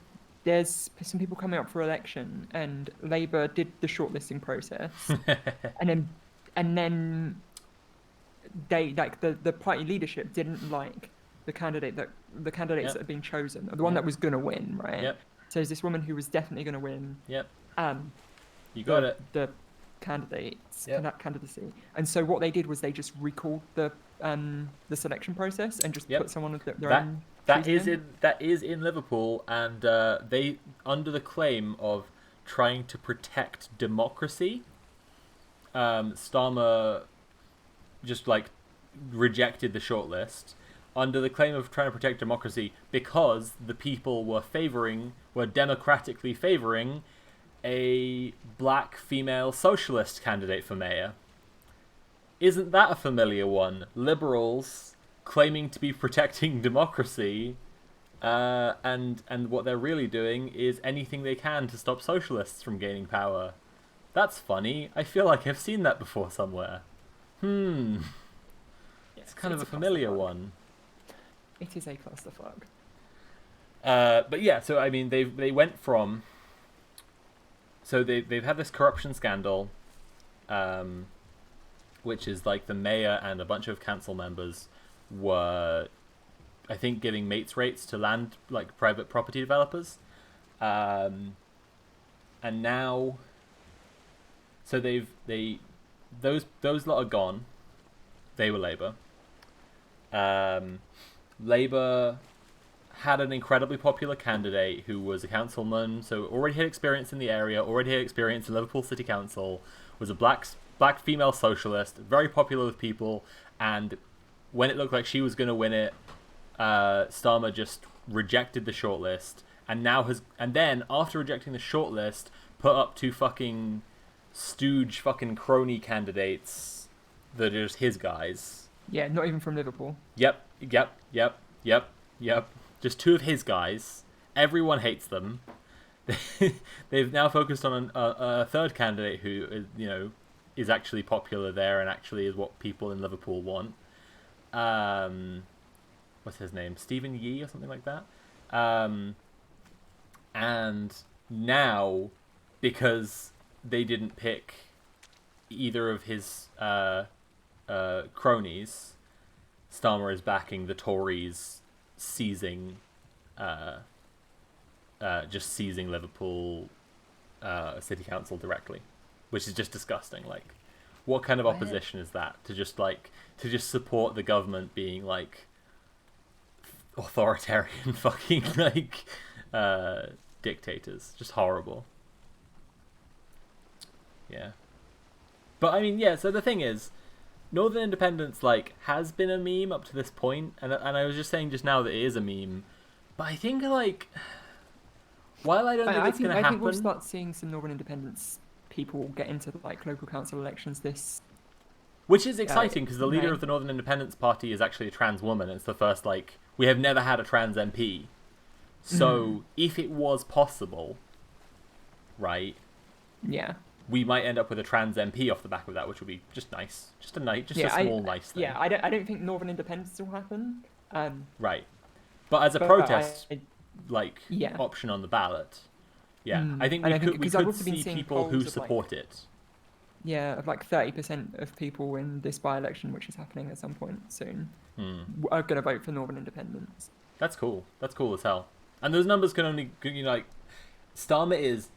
there's some people coming up for election, and Labour did the shortlisting process, and then they, like, the party leadership didn't like the candidates that had been chosen, the one that was gonna win, right? Yep. So there's this woman who was definitely going to win. Yep. You got it. The candidacy. And so what they did was they just recalled the selection process and just put someone of their own. That is in Liverpool, and they, under the claim of trying to protect democracy, Starmer just, like, rejected the shortlist under the claim of trying to protect democracy, because the people were democratically favouring a black female socialist candidate for mayor. Isn't that a familiar one? Liberals claiming to be protecting democracy, and what they're really doing is anything they can to stop socialists from gaining power. That's funny. I feel like I've seen that before somewhere. It's kind of a familiar one. It is a clusterfuck. But yeah, so I mean, they went from. So they've had this corruption scandal, which is, like, the mayor and a bunch of council members were, I think, giving mates rates to land, like, private property developers, and now, so they those lot are gone. They were Labour. Labour had an incredibly popular candidate who was a councilman, so already had experience in the area, already had experience in Liverpool City Council, was a black female socialist, very popular with people, and when it looked like she was going to win it, Starmer just rejected the shortlist, and then after rejecting the shortlist, put up 2 fucking stooge fucking crony candidates that are just his guys. Yeah, not even from Liverpool. Yep. Just 2 of his guys. Everyone hates them. They've now focused on a third candidate who, is actually popular there and actually is what people in Liverpool want. What's his name? Stephen Yee or something like that. And now, because they didn't pick either of his cronies, Starmer is backing the Tories seizing Liverpool City Council directly, which is just disgusting. Like, what kind of opposition is that to just support the government being like authoritarian fucking like dictators? Just horrible. Yeah. But I mean, yeah, so the thing is, Northern Independence like has been a meme up to this point, and I was just saying just now that it is a meme, but I think like while I don't think it's going to happen, I think we'll start seeing some Northern Independence people get into like local council elections this. Which is exciting because the leader of the Northern Independence Party is actually a trans woman. It's the first we have never had a trans MP, so if it was possible, right? Yeah. We might end up with a trans MP off the back of that, which would be just nice. Just a small nice thing. Yeah, I don't think Northern Independence will happen. Right. But as a protest, option on the ballot, yeah, I think we could see people who support it. Yeah, of like 30% of people in this by-election, which is happening at some point soon, are going to vote for Northern Independence. That's cool. That's cool as hell. And those numbers can only, Starmer is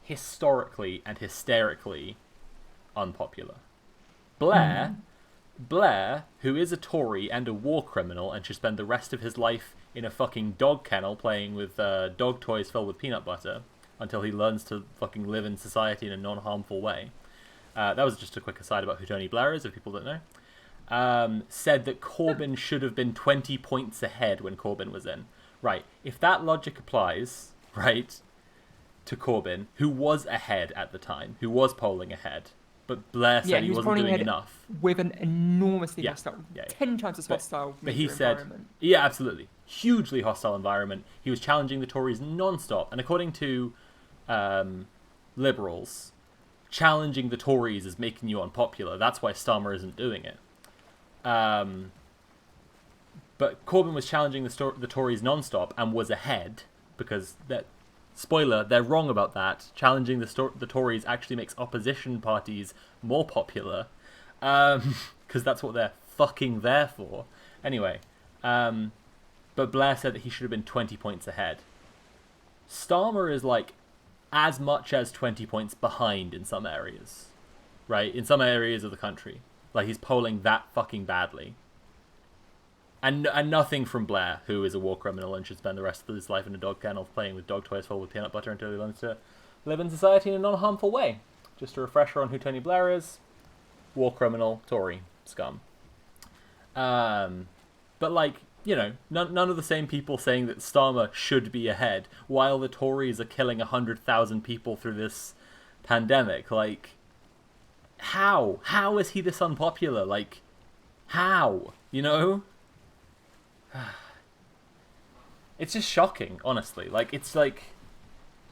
historically and hysterically unpopular. Blair, who is a Tory and a war criminal and should spend the rest of his life in a fucking dog kennel playing with dog toys filled with peanut butter until he learns to fucking live in society in a non-harmful way. That was just a quick aside about who Tony Blair is, if people don't know. Said that Corbyn should have been 20 points ahead when Corbyn was in. Right, if that logic applies, right, to Corbyn, who was ahead at the time, who was polling ahead, but Blair said he wasn't doing enough. With an enormously hostile, 10 times as hostile but he said, environment. Yeah, absolutely. Hugely hostile environment. He was challenging the Tories non-stop. And according to liberals, challenging the Tories is making you unpopular. That's why Starmer isn't doing it. But Corbyn was challenging the Tories non-stop and was ahead because spoiler, they're wrong about that. Challenging the Tories actually makes opposition parties more popular, because that's what they're fucking there for. Anyway, but Blair said that he should have been 20 points ahead. Starmer is like as much as 20 points behind in some areas, right? In some areas of the country. Like, he's polling that fucking badly. And nothing from Blair, who is a war criminal and should spend the rest of his life in a dog kennel playing with dog toys filled with peanut butter until he learns to live in society in a non-harmful way. Just a refresher on who Tony Blair is. War criminal, Tory, scum. But none of the same people saying that Starmer should be ahead while the Tories are killing 100,000 people through this pandemic. Like, how? How is he this unpopular? Like, how? It's just shocking, honestly. Like, it's like,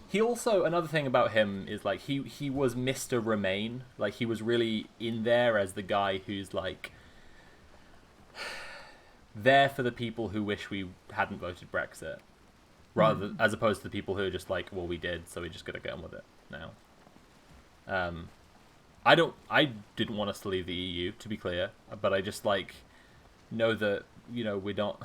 he also, another thing about him is like he was Mr. Remain. Like, he was really in there as the guy who's like there for the people who wish we hadn't voted Brexit, as opposed to the people who are just like, well, we did, so we just gotta get on with it now. I didn't want us to leave the EU, to be clear, but I just know that we're not.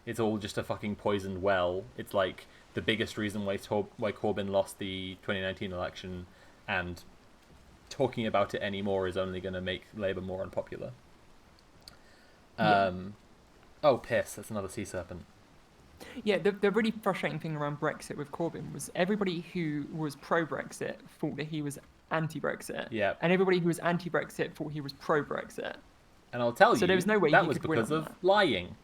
It's all just a fucking poisoned well. It's like the biggest reason why Corbyn lost the 2019 election, and talking about it anymore is only going to make Labour more unpopular. Yeah. Oh, piss! That's another sea serpent. Yeah, the really frustrating thing around Brexit with Corbyn was everybody who was pro-Brexit thought that he was anti-Brexit. Yeah. And everybody who was anti-Brexit thought he was pro-Brexit. And I'll tell So you, there was no way that he was could win because on of that. lying.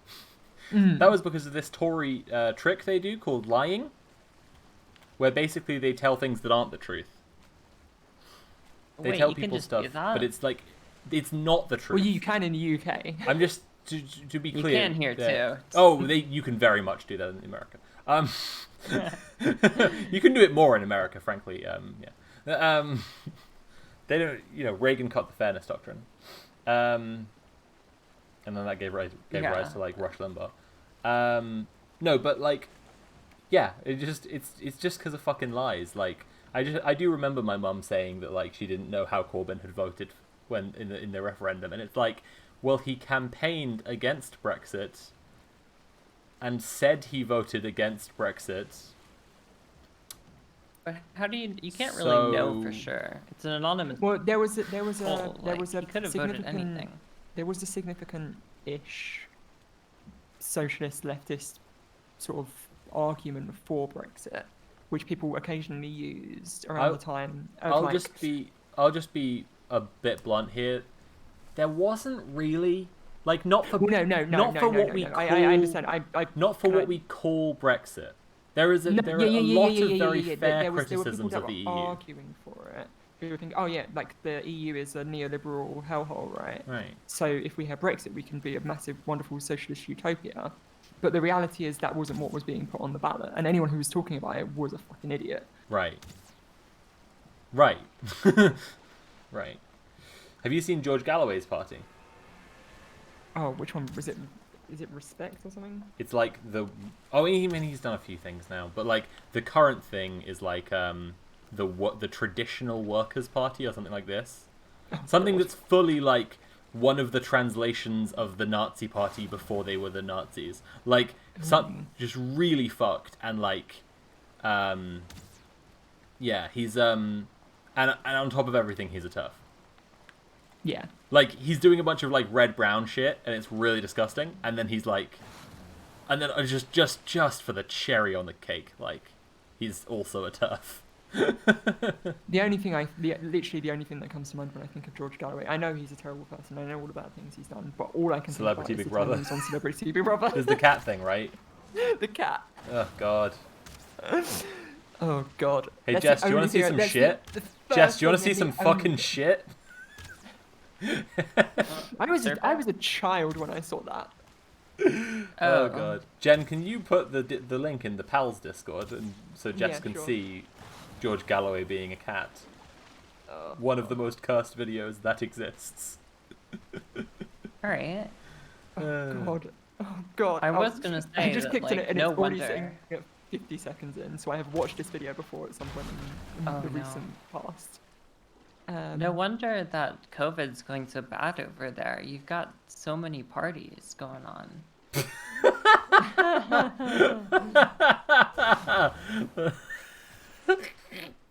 That was because of this Tory trick they do called lying, where basically they tell things that aren't the truth. They Wait, tell you can people just stuff, do that? but it's like, it's not the truth. Well, you can in the UK. I'm just to be You clear. can here that- too. Oh, you can very much do that in America. You can do it more in America, frankly. They don't. Reagan cut the fairness doctrine, and then that gave rise to like Rush Limbaugh. No, but like, yeah, it's just because of fucking lies. Like, I do remember my mum saying that like she didn't know how Corbyn had voted when in the referendum, and it's like, well, he campaigned against Brexit and said he voted against Brexit. But how do you can't really know for So- sure. It's an anonymous Well, there was a poll. there Like, was a he could have voted significant anything. there was a significant-ish socialist leftist sort of argument for Brexit, which people occasionally used around the time of I'll like, just be a bit blunt here. There wasn't really like not for no, not for what we call I understand. not for can what I- we call Brexit. There are a lot of very fair criticisms there of were the E people that EU. were arguing for it. Who were thinking, oh yeah, like the EU is a neoliberal hellhole, right? Right. So if we have Brexit, we can be a massive, wonderful socialist utopia. But the reality is that wasn't what was being put on the ballot, and anyone who was talking about it was a fucking idiot. Right. Right. Have you seen George Galloway's party? Oh, which one was it? Is it Respect or something? It's like he's done a few things now, but like the current thing is like the traditional workers' party or something like this. Something God. that's fully like one of the translations of the Nazi party before they were the Nazis. Like some just really fucked and like yeah, he's and on top of everything he's a TERF. Yeah. Like he's doing a bunch of like red brown shit and it's really disgusting, and then he's like, and then just for the cherry on the cake, like he's also a TERF. The only thing literally the only thing that comes to mind when I think of George Galloway, I know he's a terrible person, I know all the bad things he's done, but all I can Celebrity think Big about Brother. is the time he was on Celebrity Big Brother. There's the cat thing, right? The cat. Oh god. Oh god. Hey That's Jess, the do you want to only see thing- some that's shit? the Jess, first do you want to thing see and some the only- fucking shit? I was a child when I saw that. Oh god. Jen, can you put the link in the pals Discord and so Jess Yeah, can sure. see George Galloway being a cat? One of the most cursed videos that exists. All right. Oh god. Oh god. I was gonna say I just that, clicked on like, it and no it's already wonder. saying 50 seconds in, so I have watched this video before at some point in Oh, the no. recent past. No wonder that COVID's going so bad over there. You've got so many parties going on.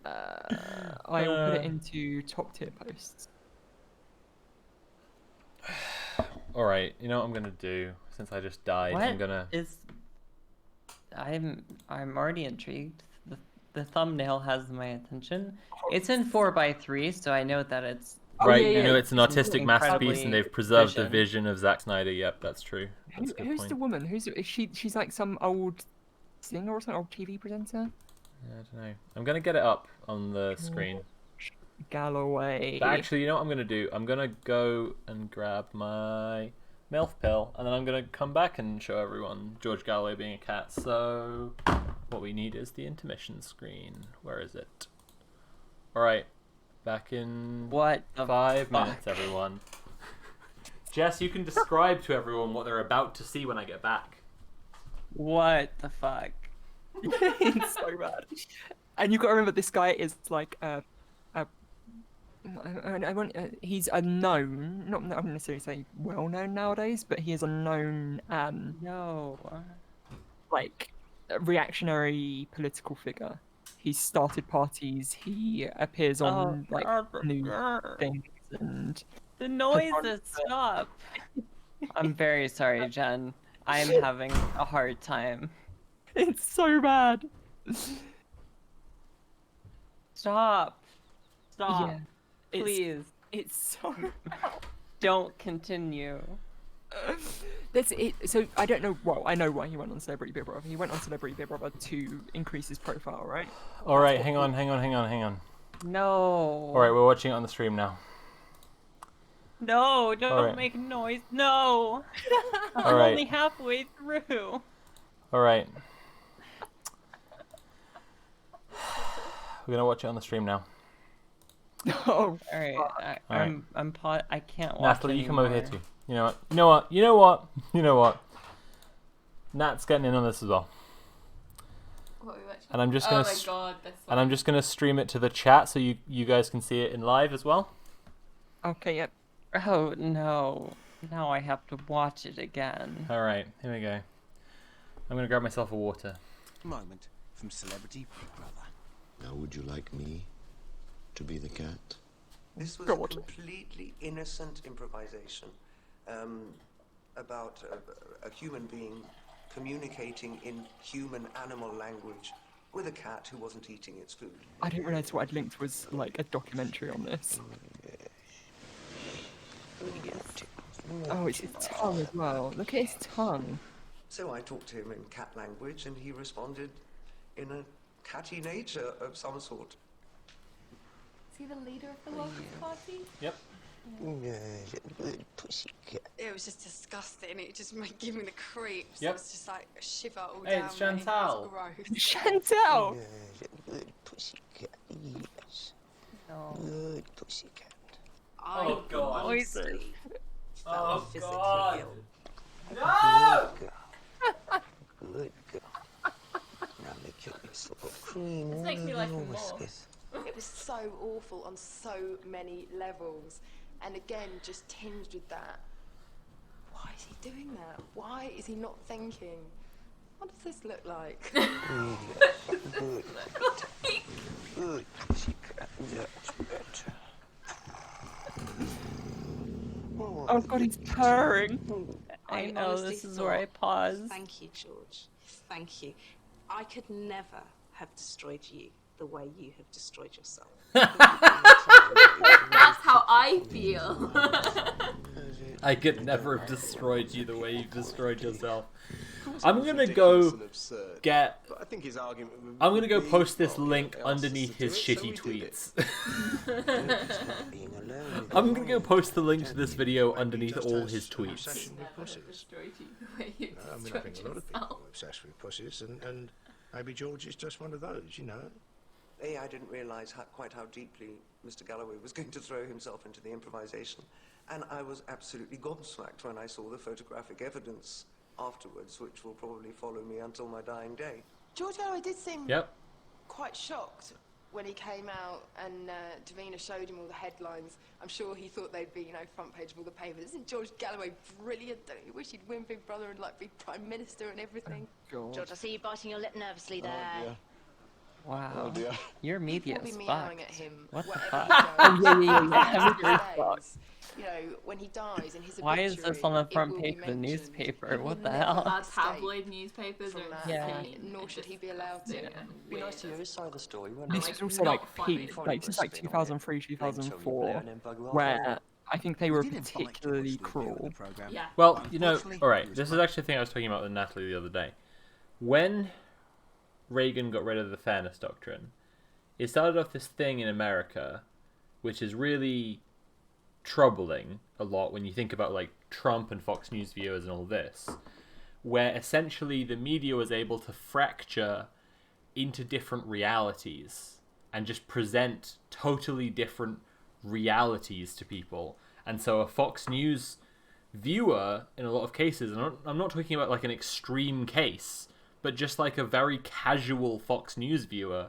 I will put it into top tier posts. Alright, you know what I'm gonna do? Since I just died, What I'm gonna is? I'm already intrigued. The thumbnail has my attention. It's in 4:3, so I know that it's Right, yeah, you know yeah. it's an artistic masterpiece and Incredibly they've preserved the vision. vision of Zack Snyder. Yep, that's true. That's a good Who's point. the woman? Is she? She's like some old singer or something, old TV presenter. Yeah, I don't know. I'm gonna get it up on the screen. Galloway. But actually, you know what I'm gonna do? I'm gonna go and grab my MILF pill, and then I'm gonna come back and show everyone George Galloway being a cat. So, what we need is the intermission screen. Where is it? Alright, back in what the 5 fuck? minutes, everyone. Jess, you can describe to everyone what they're about to see when I get back. What the fuck? It's so bad. And you've got to remember, this guy is like he's a known, not I wouldn't necessarily say well known nowadays, but he is a known No. like reactionary political figure. He started parties. He appears on like new things and The noises, stop. I'm very sorry, Jen. I'm having a hard time. it's so bad. Stop. Stop. Yeah, it's- Please. It's so Don't continue. That's it. So I don't know. Well, I know why he went on Celebrity Big Brother. He went on Celebrity Big Brother to increase his profile, right? All right, hang on. No. All right, we're watching it on the stream now. No, don't Alright. make noise. No. I'm Alright. only halfway through. All right. We're gonna watch it on the stream now. Oh, Alright, Alright. I can't watch Natalie, you come over here anymore. too. You know what? Nat's getting in on this as well. What are we watching? And I'm just Oh gonna my s- god, this And one. I'm just gonna stream it to the chat so you guys can see it in live as well. okay, yep. Oh no. Now I have to watch it again. All right, here we go. I'm gonna grab myself a water. Moment from Celebrity Big Brother. Now, would you like me to be the cat? This was Go a on. completely innocent improvisation about a human being communicating in human animal language with a cat who wasn't eating its food. I didn't realize what I'd linked was like a documentary on this. Oh, it's his tongue as well. Look at his tongue. So I talked to him in cat language and he responded in a catty nature of some sort. Is he the leader of the welcome party? Yep. Good pussycat. It was just disgusting. It just made give me the creeps. Yep. It was just like a shiver all Hey, down it's me. It Chantal. was gross. Chantal. Good pussycat. Yes. No. Good pussycat. I Oh, God. honestly felt Oh, physically God. ill. No! Good girl. Now lick your this little cream. This makes me all like over him your more. whiskers. It was so awful on so many levels. And again, just tinged with that. Why is he doing that? Why is he not thinking? What does this look like? Good. Good pussycat. That's better. Oh god, he's purring. I know, honestly this is where I thought- pause. Thank you, George. Thank you. I could never have destroyed you the way you have destroyed yourself. That's how I feel. I could never have destroyed you the way you've destroyed yourself. I'm gonna go get. But I think his argument would I'm gonna go be, post this well, link he asked us underneath to do his it, so shitty we did it. tweets. Being alone. I'm gonna go post the link to this video underneath all his tweets. Obsession with pussies. Destroyed you the way you I mean, I destroyed think a lot of people yourself. are obsessed with pussies, and maybe George is just one of those, you know. I didn't realise quite how deeply Mr. Galloway was going to throw himself into the improvisation, and I was absolutely gobsmacked when I saw the photographic evidence afterwards, which will probably follow me until my dying day. George Galloway did seem Yep. quite shocked when he came out and Davina showed him all the headlines. I'm sure he thought they'd be, front page of all the papers. Isn't George Galloway brilliant? Don't you wish he'd win Big Brother and be Prime Minister and everything? God. George, I see you biting your lip nervously there. Wow. Your media He'll be is meowing at fucked. him. What the whatever fuck? he does. Yeah. These days, when he dies in his Why is this on the obituary, it front will page be of the mentioned. newspaper? He will What the never hell? Our escape tabloid newspapers from are that, Yeah. insane. nor It's should he just be allowed to. disgusting and Be nice to weird. hear his side of the story, wouldn't This it? was also not like funny. peak, like this is like 2003, 2004, Blame where I think they were We did invite George particularly to appear on cruel. the programme. Yeah. Well, Unfortunately, alright, he was this is actually a thing I was talking about with Natalie the other day. When Reagan got rid of the fairness doctrine, it started off this thing in America, which is really troubling a lot when you think about like Trump and Fox News viewers and all this, where essentially the media was able to fracture into different realities and just present totally different realities to people. And so a Fox News viewer, in a lot of cases, and I'm not talking about like an extreme case, but just like a very casual Fox News viewer,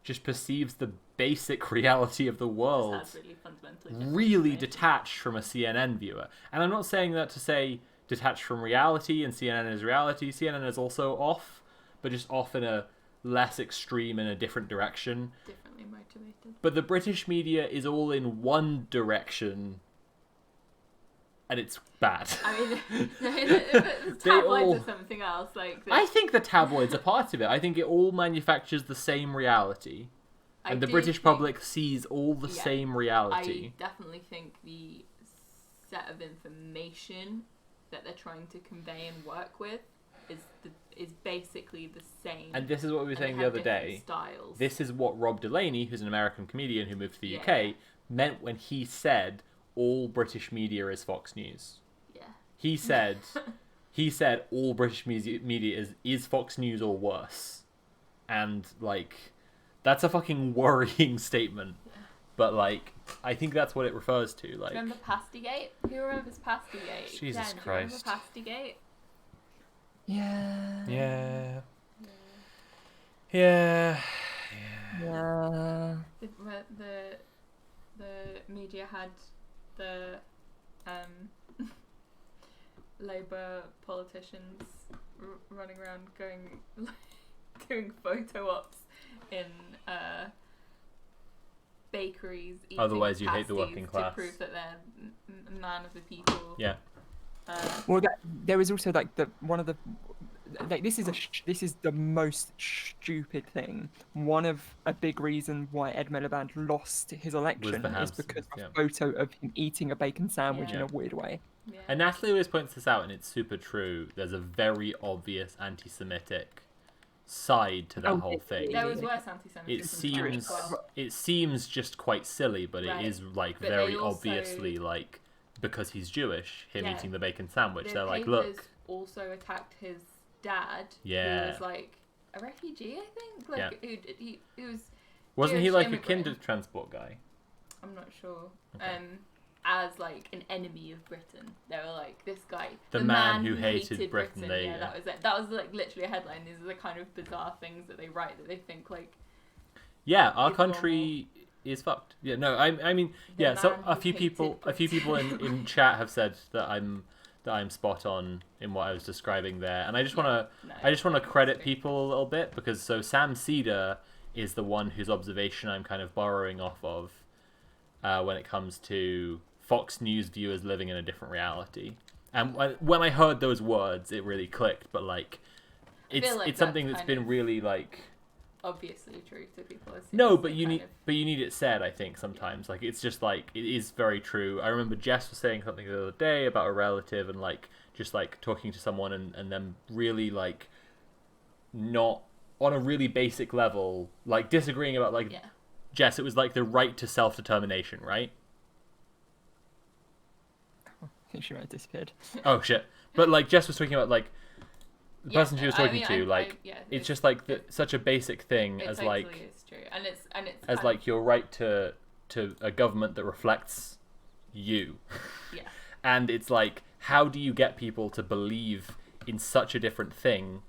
just perceives the basic reality of the world That's really fundamentally different really information. detached from a CNN viewer. And I'm not saying that to say detached from reality and CNN is reality. CNN is also off, but just off in a less extreme in a different direction. Differently motivated. But the British media is all in one direction, and it's bad. I mean, the tabloids are something else. Like, I think the tabloids are part of it. I think it all manufactures the same reality, and the British public sees all the same reality. I definitely think the set of information that they're trying to convey and work with is basically the same. And this is what we were saying the other day. Styles. This is what Rob Delaney, who's an American comedian who moved to the UK, meant when he said all British media is Fox News. Yeah. He said all British media is Fox News or worse. And like that's a fucking worrying statement. Yeah. But like I think that's what it refers to. Like, remember Pastygate? Who remembers Pastygate? Jesus Jen, Christ. Do you remember Pastygate? Yeah. Yeah. Yeah. Yeah. The media had the Labour politicians running around doing photo ops in bakeries. Otherwise, you hate the working class. To prove that they're man of the people. Yeah. Well, there was also like this is the most stupid thing. One of a big reason why Ed Miliband lost his election is because of a photo of him eating a bacon sandwich in a weird way. Yeah. And Natalie always points this out, and it's super true. There's a very obvious anti-Semitic side to that whole thing. There was worse anti-Semitism. It seems just quite silly, but it is like but very obviously like because he's Jewish, him eating the bacon sandwich. They're like, look. Also attacked his dad. Yeah. Who was like a refugee, I think. Like he was. Wasn't Jewish he like immigrant. a kinder transport guy? I'm not sure. Okay. As like an enemy of Britain, they were like this guy, the man who hated Britain. Yeah, that was it. That was like literally a headline. These are the kind of bizarre things that they write that they think like. Yeah, our country is fucked. Yeah, no, I mean, yeah. So a few people in chat have said that I'm spot on in what I was describing there, and I just want to credit people a little bit because Sam Cedar is the one whose observation I'm kind of borrowing off of when it comes to Fox News viewers living in a different reality. And when I heard those words, it really clicked. But like, it's something that's been really like obviously true to people. No, but you need it said. I think sometimes like it's just like it is very true. I remember Jess was saying something the other day about a relative and like just like talking to someone and them really like not on a really basic level like disagreeing about like Jess. It was like the right to self-determination, right? I think she might have disappeared. Oh shit! But like Jess was talking about like. The person she was talking to, like, it's just like such a basic thing as like, is true. and it's as like your right to a government that reflects you. Yeah. And it's like, how do you get people to believe in such a different thing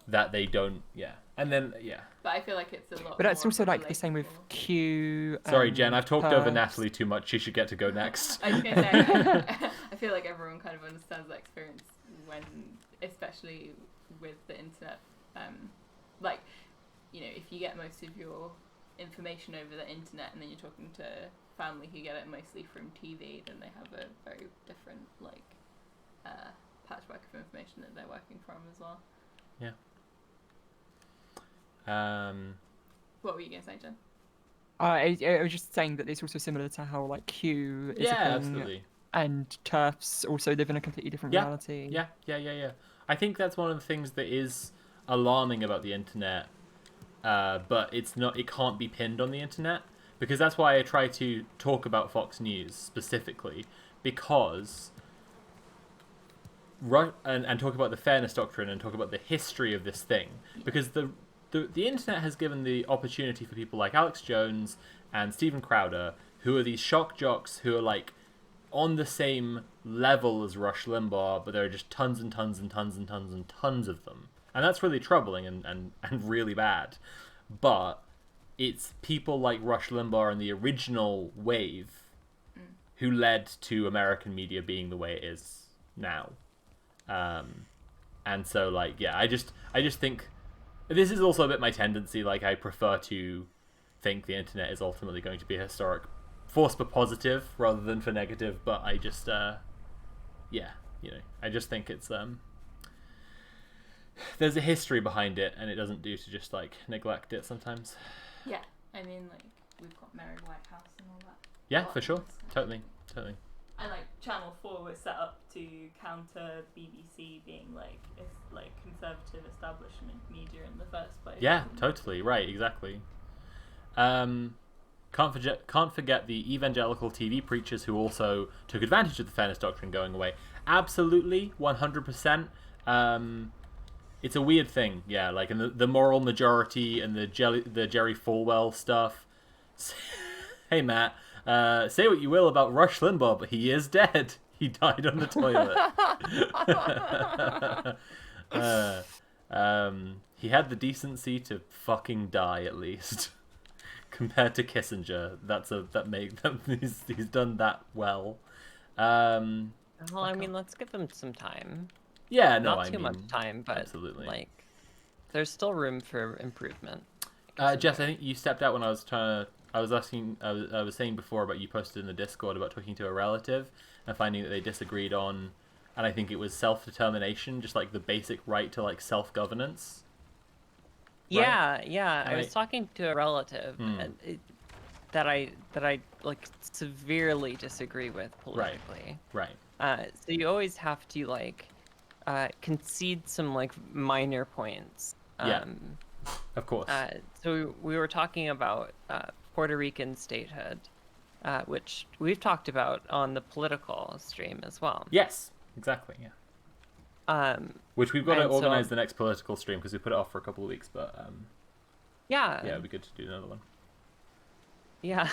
that they don't? Yeah. And then But I feel like it's a lot. But that's also like the same with Q. Sorry, Jen, I've talked over Natalie too much. She should get to go next. I was gonna say, I feel like everyone kind of understands that experience when, especially with the internet, like, you know, if you get most of your information over the internet and then you're talking to family who get it mostly from TV, then they have a very different like patchwork of information that they're working from as well. Yeah. What were you gonna say, Jen? I was just saying that it's also similar to how like Q is a thing, absolutely. And TERFs also live in a completely different reality. Yeah. I think that's one of the things that is alarming about the internet, but it's not. It can't be pinned on the internet because that's why I try to talk about Fox News specifically because and talk about the fairness doctrine and talk about the history of this thing because the internet has given the opportunity for people like Alex Jones and Steven Crowder, who are these shock jocks who are like on the same level as Rush Limbaugh, but there are just tons and tons and tons and tons and tons of them. And that's really troubling and really bad. But it's people like Rush Limbaugh and the original wave who led to American media being the way it is now. And so like, yeah, I just think This is also a bit my tendency. Like, I prefer to think the internet is ultimately going to be a historic force for positive rather than for negative. But I just, yeah, you know, I just think it's there's a history behind it, and it doesn't do to just like neglect it sometimes. Yeah, I mean, like, we've got Mary Whitehouse and all that. Yeah, for sure, totally. And like Channel 4 was set up to counter BBC being like conservative establishment media in the first place. Yeah, totally right, exactly. Can't forget the evangelical TV preachers who also took advantage of the fairness doctrine going away. Absolutely, 100%. It's a weird thing, yeah. Like, in the moral majority and the Jerry Falwell stuff. Hey Matt, say what you will about Rush Limbaugh, but he is dead. He died on the toilet. He had the decency to fucking die, at least. Compared to Kissinger, he's done that well. Well, I mean, let's give him some time. Yeah, no, not too much time, but absolutely. Like, there's still room for improvement. Jess, I think you stepped out when I was trying to. I was saying before about you posted in the Discord about talking to a relative and finding that they disagreed on, and I think it was self-determination, just like the basic right to like self-governance. Yeah, right? yeah. I was talking to a relative that I like severely disagree with politically. Right. So you always have to like concede some like minor points. Yeah. Of course. So we were talking about Puerto Rican statehood, which we've talked about on the political stream as well. Yes, exactly. Yeah. Which we've got to organize the next political stream because we put it off for a couple of weeks, but yeah, it'd be good to do another one. Yeah.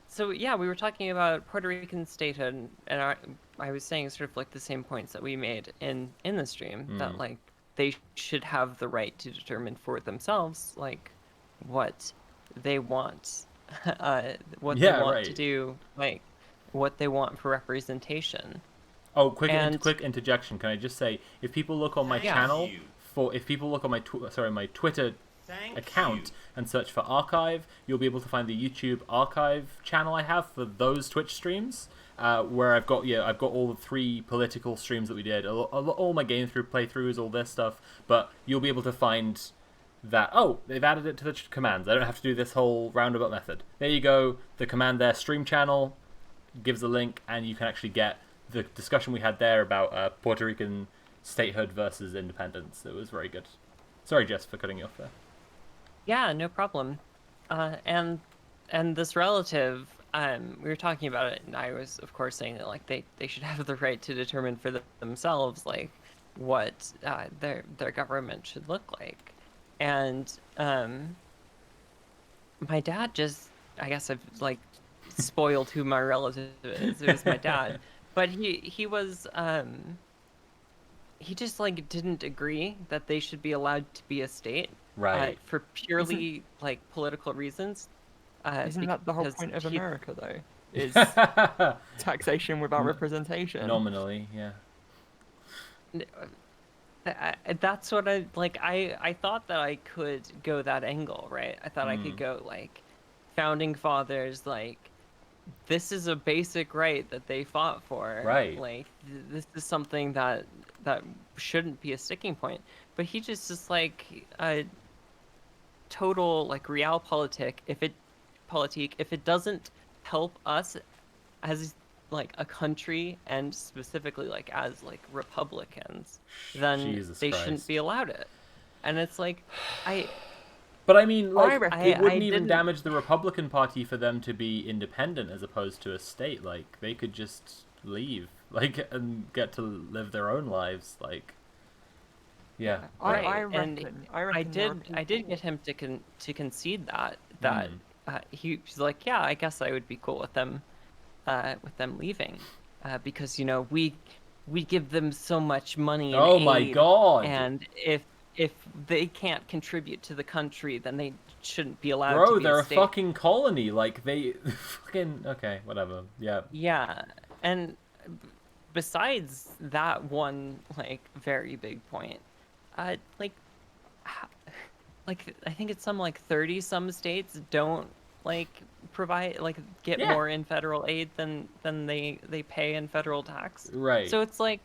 So yeah, we were talking about Puerto Rican statehood, and I was saying sort of like the same points that we made in the stream, that like they should have the right to determine for themselves like what they want, what they want to do, like what they want for representation. Oh, quick interjection. Can I just say, if people look on my channel if people look on my my Twitter account and search for archive, you'll be able to find the YouTube archive channel I have for those Twitch streams, where I've got all the 3 political streams that we did, all my game through playthroughs, all this stuff. But you'll be able to find that they've added it to the commands. I don't have to do this whole roundabout method. There you go. The command there, stream channel, gives a link, and you can actually get the discussion we had there about Puerto Rican statehood versus independence. It was very good. Sorry, Jess, for cutting you off there. Yeah, no problem. And this relative, we were talking about it, and I was, of course, saying that like they should have the right to determine for themselves like what their government should look like. And my dad just, I guess I've like spoiled who my relative is. It was my dad, but he was he just like didn't agree that they should be allowed to be a state. Right. For purely like political reasons. Isn't that the whole point of America, though? Is taxation without representation? Nominally, yeah. That's what I like. I thought that I could go that angle, right? I thought I could go like founding fathers, like this is a basic right that they fought for. Right. Like this is something that shouldn't be a sticking point. But he just is like a total like realpolitik. If it doesn't help us as like a country and specifically like as like Republicans, then Jesus they Christ. shouldn't be allowed it. And it's like But I mean, like, it wouldn't even didn't- damage the Republican Party for them to be independent as opposed to a state. Like, they could just leave, like, and get to live their own lives. Like, yeah. I reckon I did get him to concede that he's like, yeah, I guess I would be cool with them leaving, because you know we give them so much money and Oh my aid, God. and if they can't contribute to the country, then they shouldn't be allowed to Bro, be they're a a state. fucking colony. Like, they fucking... Okay, whatever. Yeah. Yeah, and besides that one, like, very big point, like, like I think it's some like 30 some states don't like provide like get Yeah. more in federal aid than they pay in federal tax. Right. So it's like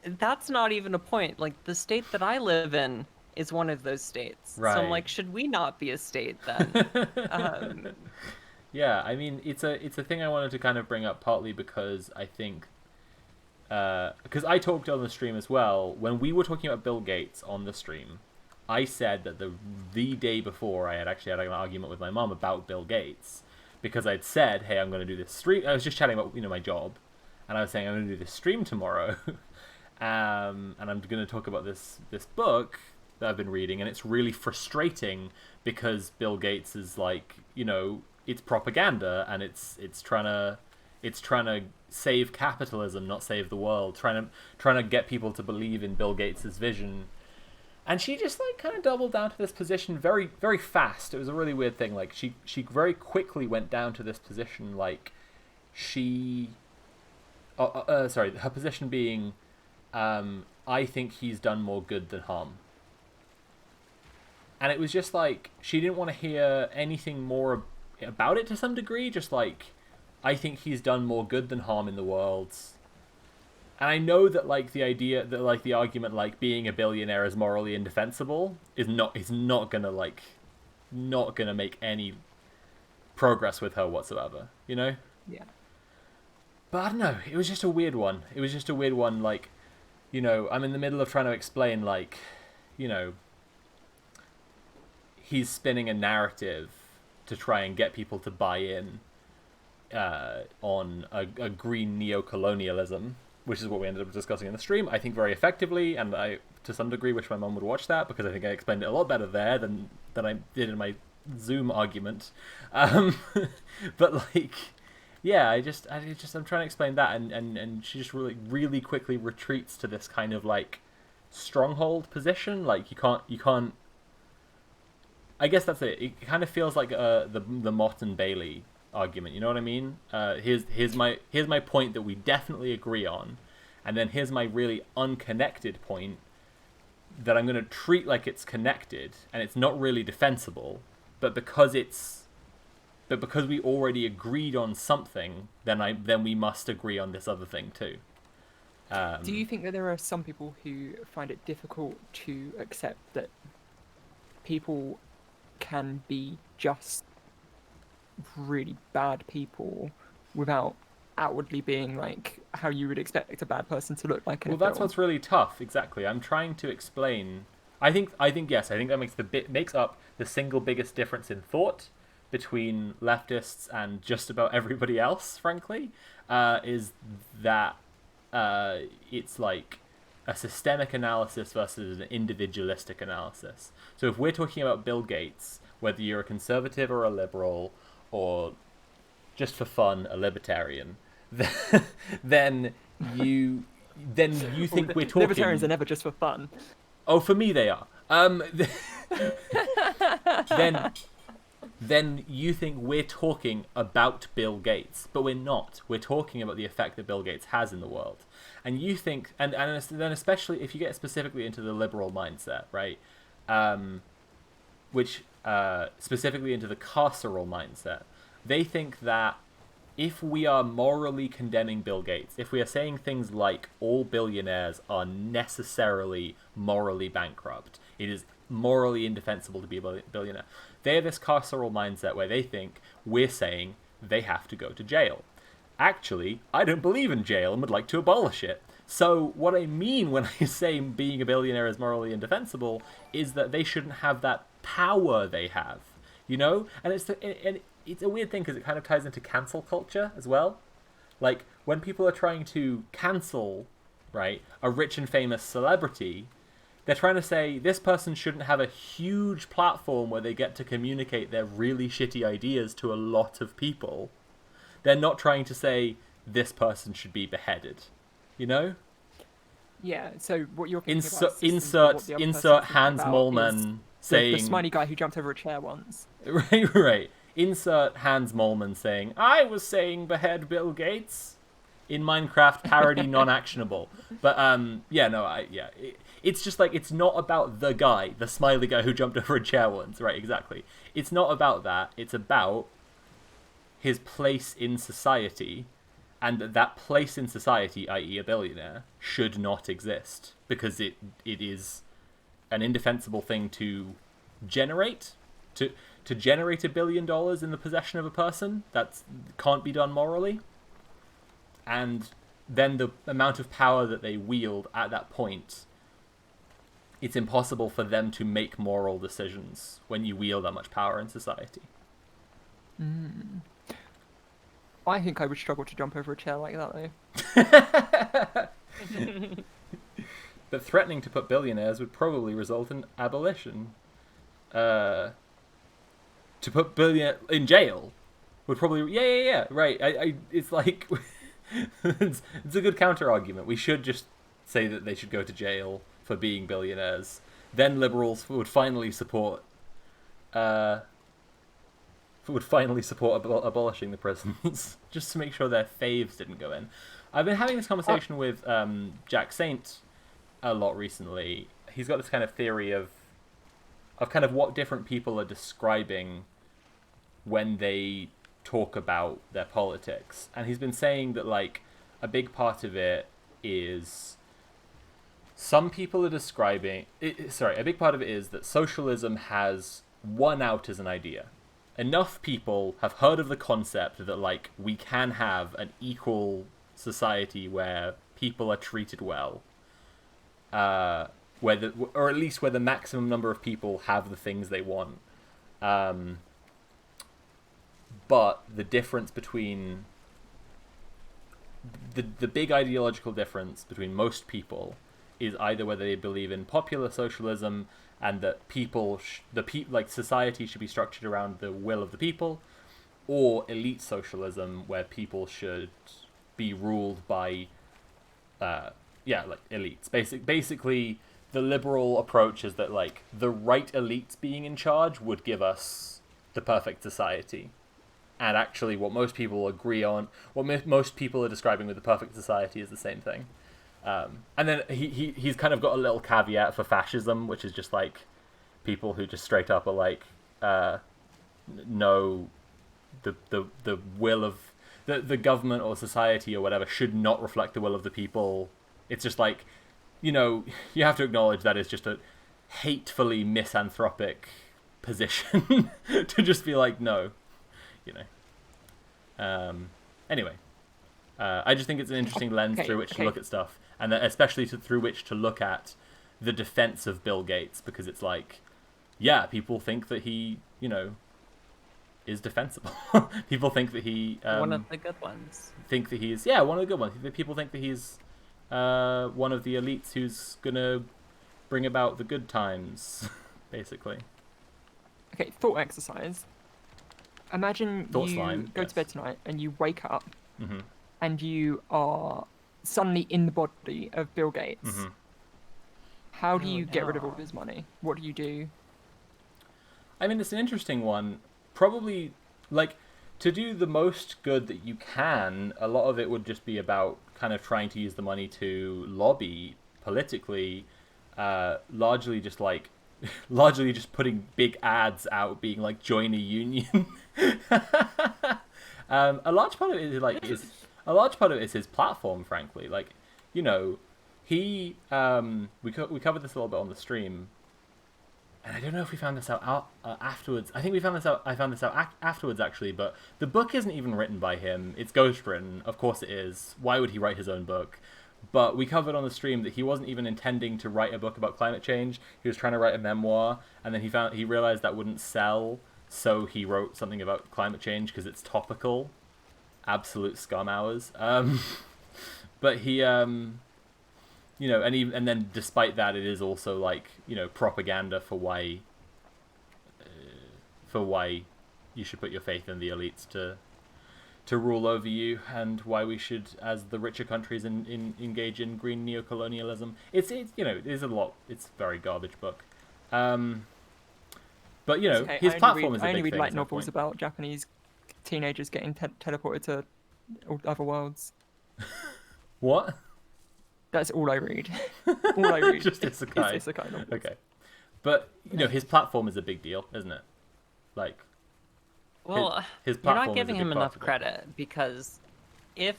that's not even a point. Like the state that I live in is one of those states. So I'm Right. like, should we not be a state then? Yeah, I mean, it's a thing I wanted to kind of bring up partly because I think because I talked on the stream as well when we were talking about Bill Gates on the stream. I said that the day before I had actually had an argument with my mom about Bill Gates because I'd said, "Hey, I'm going to do this stream." I was just chatting about my job, and I was saying I'm going to do this stream tomorrow, and I'm going to talk about this book that I've been reading, and it's really frustrating because Bill Gates is like, it's propaganda, and it's trying to save capitalism, not save the world, trying to get people to believe in Bill Gates's vision. And she just like kind of doubled down to this position very, very fast. It was a really weird thing. Like she very quickly went down to this position. Like her position being, I think he's done more good than harm. And it was just like she didn't want to hear anything more about it to some degree. Just like, I think he's done more good than harm in the world. And I know that like the idea that like the argument like being a billionaire is morally indefensible is not gonna make any progress with her whatsoever, Yeah. But I don't know, it was just a weird one. Like, I'm in the middle of trying to explain like, he's spinning a narrative to try and get people to buy in on a green neo-colonialism, which is what we ended up discussing in the stream, I think very effectively, and I, to some degree, wish my mum would watch that, because I think I explained it a lot better there than I did in my Zoom argument. But, like, yeah, I'm trying to explain that, and she just really, really quickly retreats to this kind of, like, stronghold position. Like, you can't... I guess that's it. It kind of feels like the Mott and Bailey argument, you know what I mean? Here's my point that we definitely agree on, and then here's my really unconnected point that I'm going to treat like it's connected, and it's not really defensible, but because we already agreed on something, then we must agree on this other thing too. Do you think that there are some people who find it difficult to accept that people can be just really bad people without outwardly being like how you would expect a bad person to look like in a film? That's what's really tough. Exactly. I'm trying to explain. I think yes. I think that makes up the single biggest difference in thought between leftists and just about everybody else. Frankly, is that it's like a systemic analysis versus an individualistic analysis. So if we're talking about Bill Gates, whether you're a conservative or a liberal, or just for fun, a libertarian, then you think we're talking... Libertarians are never just for fun. Oh, for me they are. Then you think we're talking about Bill Gates, but we're not. We're talking about the effect that Bill Gates has in the world. And you think, and then especially if you get specifically into the liberal mindset, right? Which specifically into the carceral mindset, they think that if we are morally condemning Bill Gates, if we are saying things like all billionaires are necessarily morally bankrupt, it is morally indefensible to be a billionaire, they have this carceral mindset where they think we're saying they have to go to jail. Actually, I don't believe in jail and would like to abolish it. So what I mean when I say being a billionaire is morally indefensible is that they shouldn't have that power they have, And it's a weird thing because it kind of ties into cancel culture as well. Like, when people are trying to cancel, right, a rich and famous celebrity, they're trying to say this person shouldn't have a huge platform where they get to communicate their really shitty ideas to a lot of people. They're not trying to say this person should be beheaded, Yeah, so what you're thinking insert Hans Mollman saying... The smiley guy who jumped over a chair once. Right. Insert Hans Mollman saying, I was saying behead Bill Gates in Minecraft parody non-actionable. But, It's just like, it's not about the guy, the smiley guy who jumped over a chair once, right? Exactly. It's not about that. It's about his place in society, and that place in society, i.e. a billionaire, should not exist because it is an indefensible thing to generate. To generate $1 billion in the possession of a person, that can't be done morally. And then the amount of power that they wield at that point, it's impossible for them to make moral decisions when you wield that much power in society. I think I would struggle to jump over a chair like that, though. But threatening to put billionaires would probably result in abolition. To put billionaire in jail would probably... Yeah, right. It's like... it's a good counter-argument. We should just say that they should go to jail for being billionaires. Then liberals would finally support... abolishing the prisons, just to make sure their faves didn't go in. I've been having this conversation with Jack Saint a lot recently. He's got this kind of theory of kind of what different people are describing when they talk about their politics. And he's been saying that, like, a big part of it is some people are describing... a big part of it is that socialism has won out as an idea. Enough people have heard of the concept that, like, we can have an equal society where people are treated well, or at least where the maximum number of people have the things they want. But the difference between the big ideological difference between most people is either whether they believe in popular socialism and that society should be structured around the will of the people, or elite socialism, where people should be ruled by elites. Basically the liberal approach is that, like, the right elites being in charge would give us the perfect society. And actually what most people agree on, what most people are describing with the perfect society, is the same thing. And then he's kind of got a little caveat for fascism, which is just like people who just straight up are like, no, the will of the government or society or whatever should not reflect the will of the people. It's just like, you know, you have to acknowledge that is just a hatefully misanthropic position to just be like, no, you know. Anyway, I just think it's an interesting lens through which to look at stuff, and especially through which to look at the defense of Bill Gates, because it's like, yeah, people think that he, you know, is defensible. People think that he... one of the good ones. Think that he's... Yeah, one of the good ones. People think that he's one of the elites who's going to bring about the good times, basically. Okay, thought exercise. Imagine you go to bed tonight and you wake up and you are suddenly in the body of Bill Gates. How do you get rid of all his money? What do you do? I mean, it's an interesting one. Probably, like, to do the most good that you can, a lot of it would just be about kind of trying to use the money to lobby politically, largely just putting big ads out being like, join a union. A large part of it is his platform, frankly. Like, you know, he we covered this a little bit on the stream, and I don't know if we found this out afterwards. I think I found this out afterwards, actually, but the book isn't even written by him. It's ghost written. Of course it is. Why would he write his own book? But we covered on the stream that he wasn't even intending to write a book about climate change. He was trying to write a memoir, and then he realized that wouldn't sell, so he wrote something about climate change because it's topical. Absolute scum hours. But he, you know, and then despite that, it is also like, you know, propaganda for why you should put your faith in the elites to rule over you, and why we should, as the richer countries, engage in green neocolonialism. It's you know, it is a lot. It's a very garbage book. But you know, his platform is a big thing. I only read light novels about Japanese teenagers getting teleported to other worlds. What? That's all I read. All I read Just is isekai. isekai novels. Okay. But, you know, his platform is a big deal, isn't it? Like, Well, his you're platform not is giving a big him part enough of it. credit, because if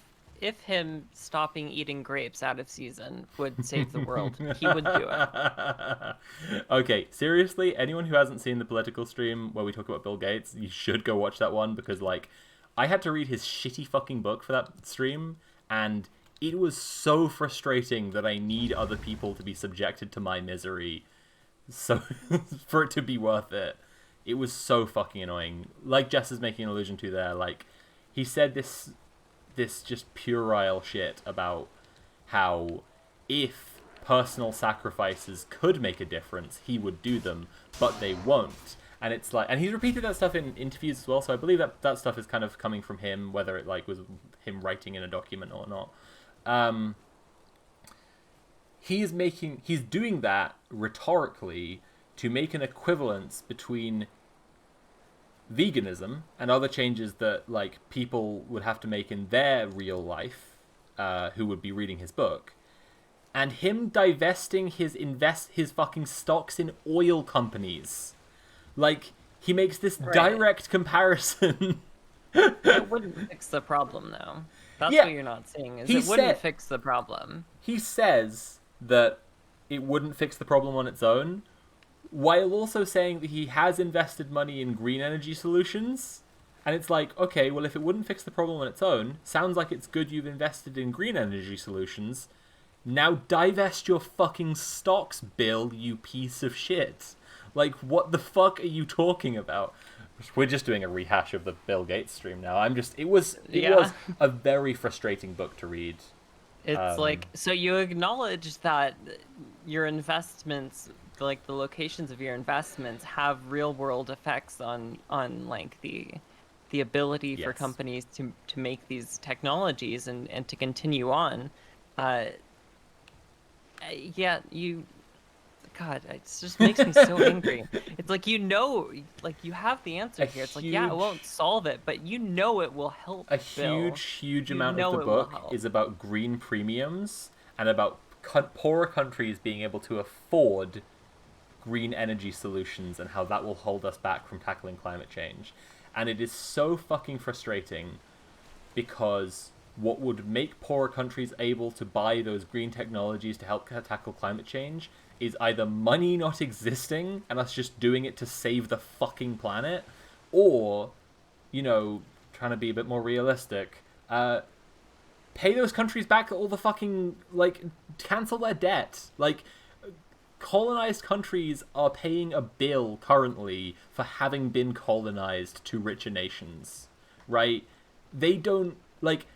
him stopping eating grapes out of season would save the world, he would do it. Okay, seriously, anyone who hasn't seen the political stream where we talk about Bill Gates, you should go watch that one, because, like, I had to read his shitty fucking book for that stream, and it was so frustrating that I need other people to be subjected to my misery so for it to be worth it. It was so fucking annoying. Like Jess is making an allusion to there, like, he said this just puerile shit about how if personal sacrifices could make a difference, he would do them, but they won't. And it's like, and he's repeated that stuff in interviews as well, so I believe that stuff is kind of coming from him, whether it like was him writing in a document or not. He's doing that rhetorically to make an equivalence between veganism and other changes that like people would have to make in their real life, who would be reading his book, and him divesting his fucking stocks in oil companies. Like, he makes this direct comparison. It wouldn't fix the problem, though. That's what you're not seeing, is it wouldn't fix the problem. He says that it wouldn't fix the problem on its own, while also saying that he has invested money in green energy solutions. And it's like, okay, well, if it wouldn't fix the problem on its own, sounds like it's good you've invested in green energy solutions. Now divest your fucking stocks, Bill, you piece of shit. Like, what the fuck are you talking about? We're just doing a rehash of the Bill Gates stream now. It was a very frustrating book to read. It's like, so you acknowledge that your investments, like the locations of your investments, have real world effects on like the ability for companies to make these technologies and to continue on. God, it just makes me so angry. It's like, like you have the answer here. It's like, yeah, it won't solve it, but it will help. A huge amount of the book is about green premiums and about poorer countries being able to afford green energy solutions and how that will hold us back from tackling climate change. And it is so fucking frustrating, because what would make poorer countries able to buy those green technologies to help tackle climate change is either money not existing and us just doing it to save the fucking planet, or, you know, trying to be a bit more realistic, pay those countries back all the fucking, like, cancel their debt. Like, colonized countries are paying a bill currently for having been colonized to richer nations, right? They don't, like,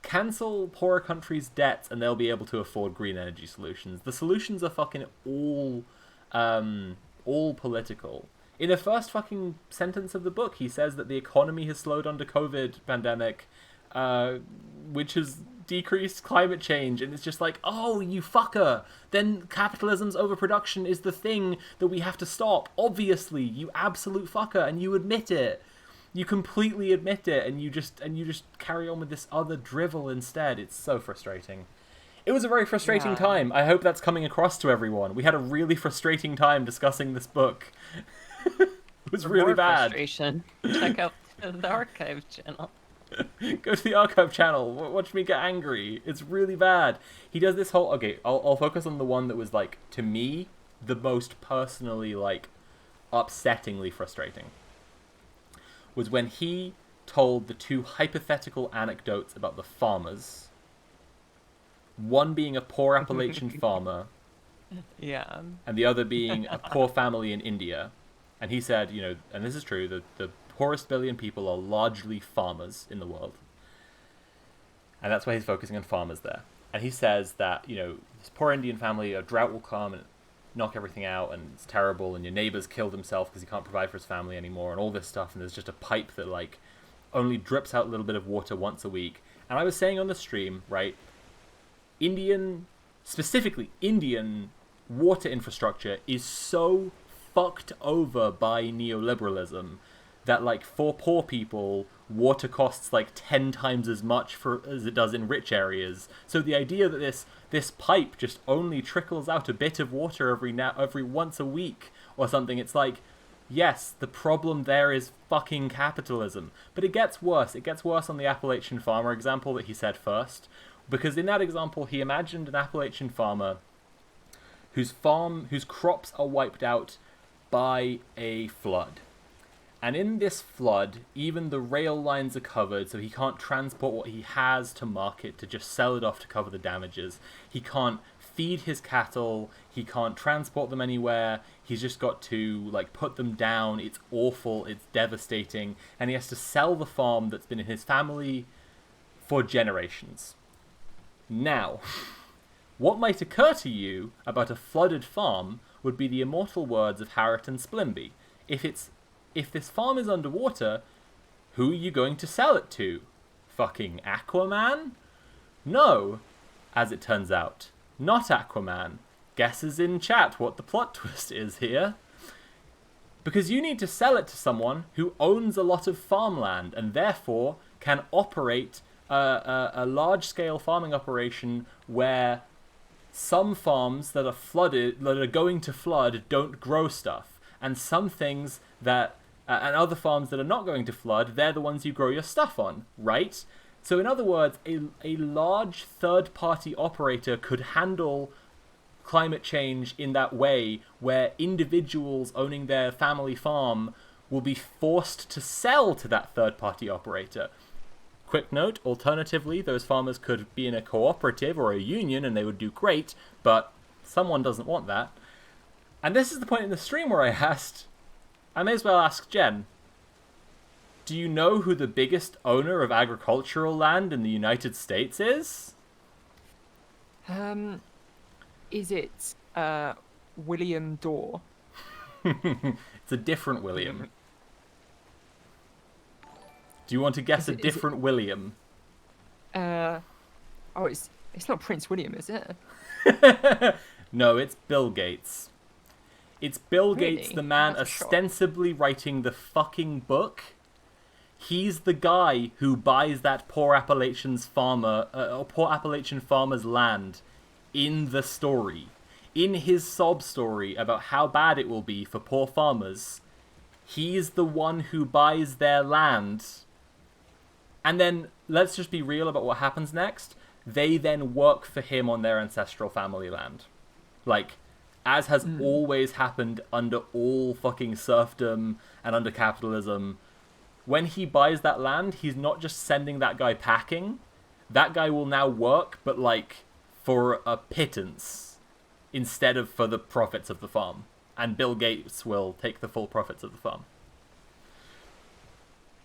cancel poorer countries' debts and they'll be able to afford green energy solutions. The solutions are fucking all political. In the first fucking sentence of the book, he says that the economy has slowed under COVID pandemic, which has decreased climate change, and it's just like, oh, you fucker, then capitalism's overproduction is the thing that we have to stop. Obviously, you absolute fucker, and you admit it. You completely admit it, and you just carry on with this other drivel instead. It's so frustrating. It was a very frustrating time. I hope that's coming across to everyone. We had a really frustrating time discussing this book. It was really bad. Frustration. Check out the archive channel. Go to the archive channel. Watch me get angry. It's really bad. He does this whole... Okay, I'll focus on the one that was, like, to me, the most personally, like, upsettingly frustrating. Was when he told the two hypothetical anecdotes about the farmers. One being a poor Appalachian farmer. Yeah. And the other being a poor family in India. And he said, you know, and this is true, the poorest billion people are largely farmers in the world. And that's why he's focusing on farmers there. And he says that, you know, this poor Indian family, a drought will come and knock everything out, and it's terrible, and your neighbor's killed himself because he can't provide for his family anymore, and all this stuff, and there's just a pipe that, like, only drips out a little bit of water once a week. And I was saying on the stream, right, specifically Indian water infrastructure is so fucked over by neoliberalism that like for poor people, water costs like 10 times as much as it does in rich areas. So the idea that this pipe just only trickles out a bit of water every once a week or something, it's like, yes, the problem there is fucking capitalism. But it gets worse. It gets worse on the Appalachian farmer example that he said first. Because in that example, he imagined an Appalachian farmer whose crops are wiped out by a flood. And in this flood, even the rail lines are covered, so he can't transport what he has to market to just sell it off to cover the damages. He can't feed his cattle, he can't transport them anywhere, he's just got to like put them down. It's awful, it's devastating, and he has to sell the farm that's been in his family for generations. Now, what might occur to you about a flooded farm would be the immortal words of Harriet and Splimby. If this farm is underwater, who are you going to sell it to? Fucking Aquaman? No, as it turns out, not Aquaman. Guesses in chat what the plot twist is here. Because you need to sell it to someone who owns a lot of farmland and therefore can operate a large-scale farming operation where some farms that are going to flood don't grow stuff, and some things that and other farms that are not going to flood, they're the ones you grow your stuff on, right? So in other words, a large third-party operator could handle climate change in that way, where individuals owning their family farm will be forced to sell to that third-party operator. Quick note, alternatively, those farmers could be in a cooperative or a union and they would do great, but someone doesn't want that. And this is the point in the stream where I may as well ask Jen, do you know who the biggest owner of agricultural land in the United States is? Is it William Dorr? It's a different William. Do you want to guess a different William? It's not Prince William, is it? No, it's Bill Gates. It's Bill Really? Gates, the man That's a shock. ostensibly writing the fucking book. He's the guy who buys that poor Appalachian farmer's land in the story. In his sob story about how bad it will be for poor farmers, he's the one who buys their land. And then, let's just be real about what happens next. They then work for him on their ancestral family land. Like, as has always happened under all fucking serfdom and under capitalism, when he buys that land, he's not just sending that guy packing. That guy will now work, but like, for a pittance, instead of for the profits of the farm. And Bill Gates will take the full profits of the farm.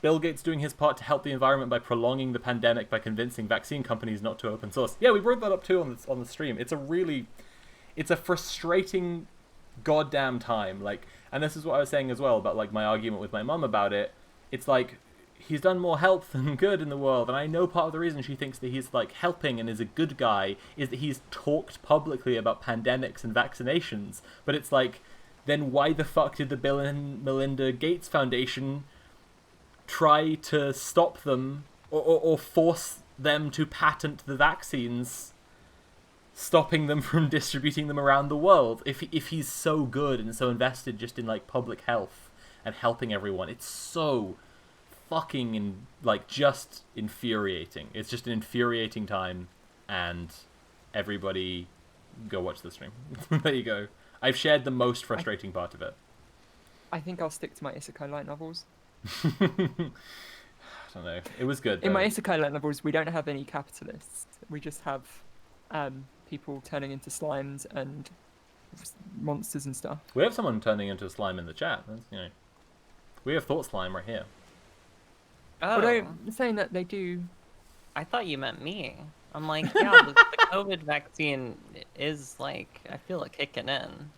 Bill Gates doing his part to help the environment by prolonging the pandemic by convincing vaccine companies not to open source. Yeah, we brought that up too on the stream. It's a frustrating goddamn time. Like, and this is what I was saying as well about like my argument with my mum about it. It's like, he's done more help than good in the world, and I know part of the reason she thinks that he's like helping and is a good guy is that he's talked publicly about pandemics and vaccinations. But it's like, then why the fuck did the Bill and Melinda Gates Foundation try to stop them or force them to patent the vaccines, stopping them from distributing them around the world? If he's so good and so invested just in like public health and helping everyone, it's so fucking just infuriating. It's just an infuriating time, and everybody go watch the stream. There you go. I've shared the most frustrating part of it. I think I'll stick to my isekai light novels. I don't know. It was good, though. In my isekai light novels, we don't have any capitalists. We just have people turning into slimes and monsters and stuff. We have someone turning into a slime in the chat. That's, you know, we have Thought Slime right here. Oh. But I'm saying that they do. I thought you meant me. I'm like, yeah, the COVID vaccine is like, I feel it kicking in.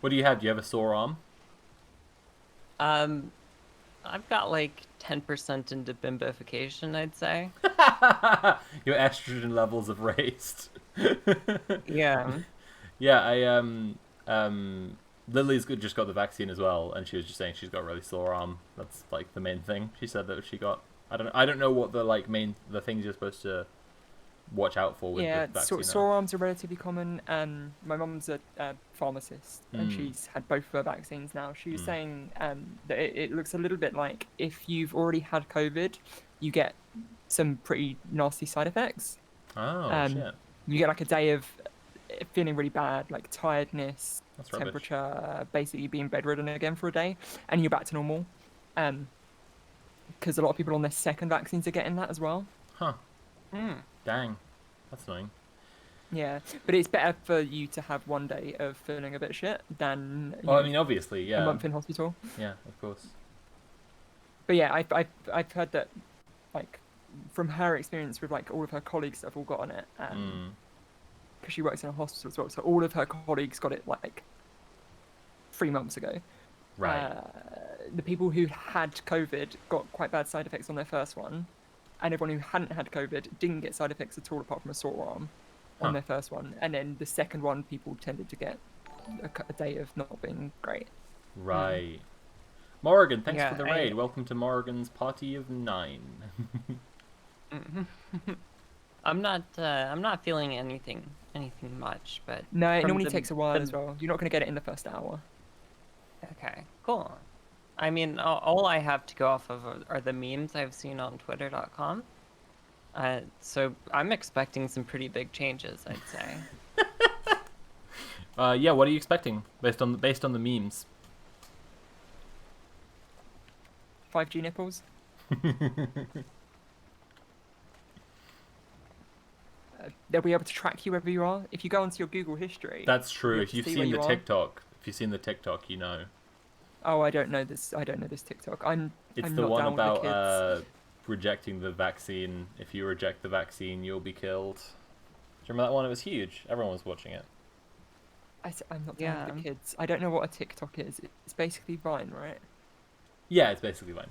What do you have? Do you have a sore arm? I've got like 10% into bimbification, I'd say. Your estrogen levels have raised. Yeah. Yeah, Lily's just got the vaccine as well, and she was just saying she's got a really sore arm. That's like the main thing. She said that she got. I don't know what the the things you're supposed to watch out for with the vaccine. Sore arms are relatively common. My mum's a pharmacist, and she's had both of her vaccines now. She was saying that it looks a little bit like if you've already had COVID, you get some pretty nasty side effects. Oh, shit. You get like a day of feeling really bad, like tiredness, That's rubbish. temperature, basically being bedridden again for a day, and you're back to normal. Because a lot of people on their second vaccines are getting that as well. Huh. Dang. That's annoying. Yeah, but it's better for you to have one day of feeling a bit shit than Well, I mean, obviously, yeah. a month in hospital. Yeah, of course. But yeah, I've heard that, like, from her experience with like all of her colleagues that have all got on it, because she works in a hospital as well. So all of her colleagues got it like 3 months ago. Right. The people who had COVID got quite bad side effects on their first one, and everyone who hadn't had COVID didn't get side effects at all apart from a sore arm on their first one. And then the second one, people tended to get a day of not being great. Right. Morrigan, thanks for the raid. Welcome to Morrigan's party of 9. I'm not feeling anything much, but no, it normally takes a while as well. You're not going to get it in the first hour. Okay, cool. I mean, all I have to go off of are the memes I've seen on Twitter.com. So I'm expecting some pretty big changes, I'd say. Yeah, what are you expecting based on the memes? 5G nipples. They'll be able to track you wherever you are. If you go onto your Google history. That's true. If you've seen the TikTok, you know. Oh, I don't know this TikTok. It's I'm the not one down about with the kids. rejecting the vaccine. If you reject the vaccine, you'll be killed. Do you remember that one? It was huge. Everyone was watching it. I'm not down with the kids. I don't know what a TikTok is. It's basically Vine, right? Yeah, it's basically Vine.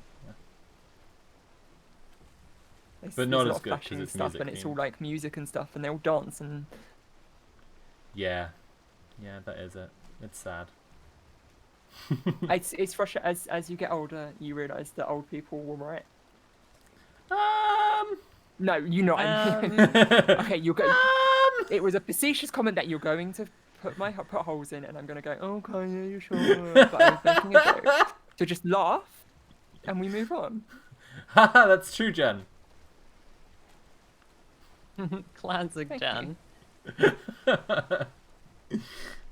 Yeah. But not as good because it's stuff, music. And it's all like music and stuff, and they all dance and. Yeah, that is it. It's sad. It's frustrating. As you get older, you realise that old people were right. No, you're not. Okay, you're going. It was a facetious comment that you're going to put holes in, and I'm going to go, oh, okay, yeah, you're sure. But I was making a joke. So just laugh, and we move on. Haha, that's true, Jen. Classic Jen.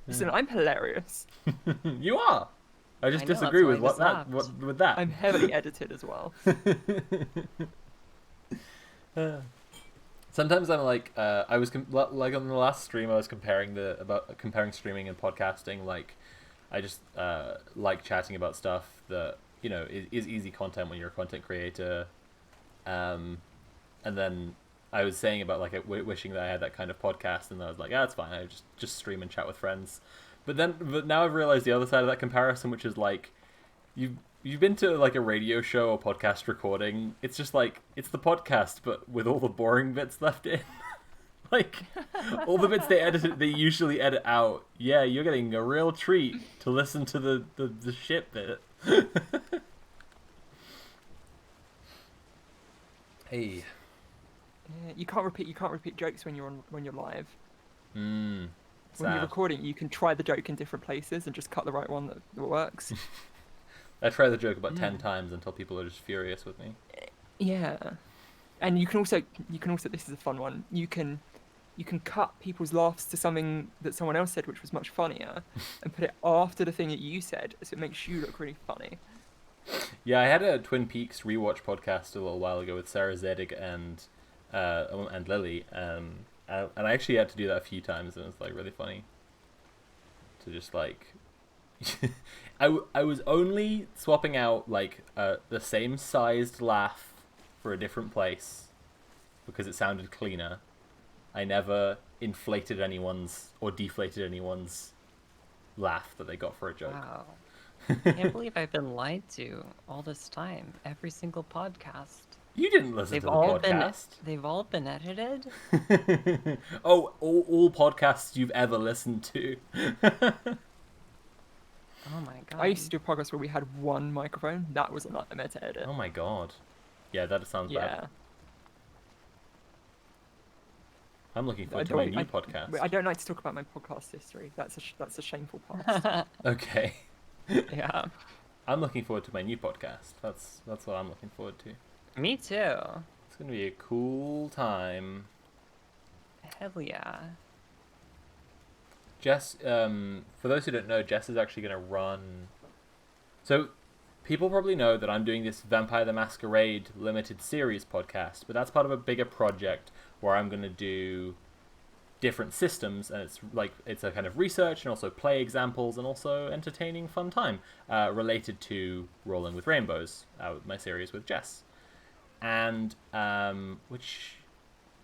Listen, I'm hilarious. You are. I just disagree with that. I'm heavily edited as well. Sometimes I'm like, I was like on the last stream, I was comparing streaming and podcasting. Like, I just like chatting about stuff that is easy content when you're a content creator, and then I was saying about like wishing that I had that kind of podcast, and I was like, yeah, it's fine. I just stream and chat with friends. But now I've realized the other side of that comparison, which is like, you've been to like a radio show or podcast recording. It's just like it's the podcast, but with all the boring bits left in. Like all the bits they usually edit out. Yeah, you're getting a real treat to listen to the shit bit. Hey. Yeah, you can't repeat jokes when you're live. Sad. When you're recording, you can try the joke in different places and just cut the right one that works. I try the joke about 10 times until people are just furious with me. Yeah, and you can also this is a fun one. You can cut people's laughs to something that someone else said, which was much funnier, and put it after the thing that you said, so it makes you look really funny. Yeah, I had a Twin Peaks rewatch podcast a little while ago with Sarah Zedig and Lily, and I actually had to do that a few times, and it was like really funny to just like I was only swapping out like the same sized laugh for a different place because it sounded cleaner. I never inflated anyone's or deflated anyone's laugh that they got for a joke. Wow. I can't believe I've been lied to all this time. Every single podcast. You didn't listen to the podcast. They've all been edited? Oh, all podcasts you've ever listened to. Oh my god. I used to do a podcast where we had one microphone. That was a nightmare to edit. Oh my god. Yeah, that sounds bad. Yeah. I'm looking forward to my new podcast. I don't like to talk about my podcast history. That's a shameful past. Okay. Yeah. I'm looking forward to my new podcast. That's what I'm looking forward to. Me too. It's gonna be a cool time. Hell yeah. Jess, for those who don't know, Jess is actually gonna run. So, people probably know that I'm doing this Vampire the Masquerade limited series podcast, but that's part of a bigger project where I'm gonna do different systems, and it's a kind of research and also play examples and also entertaining fun time related to Rolling with Rainbows, my series with Jess, and which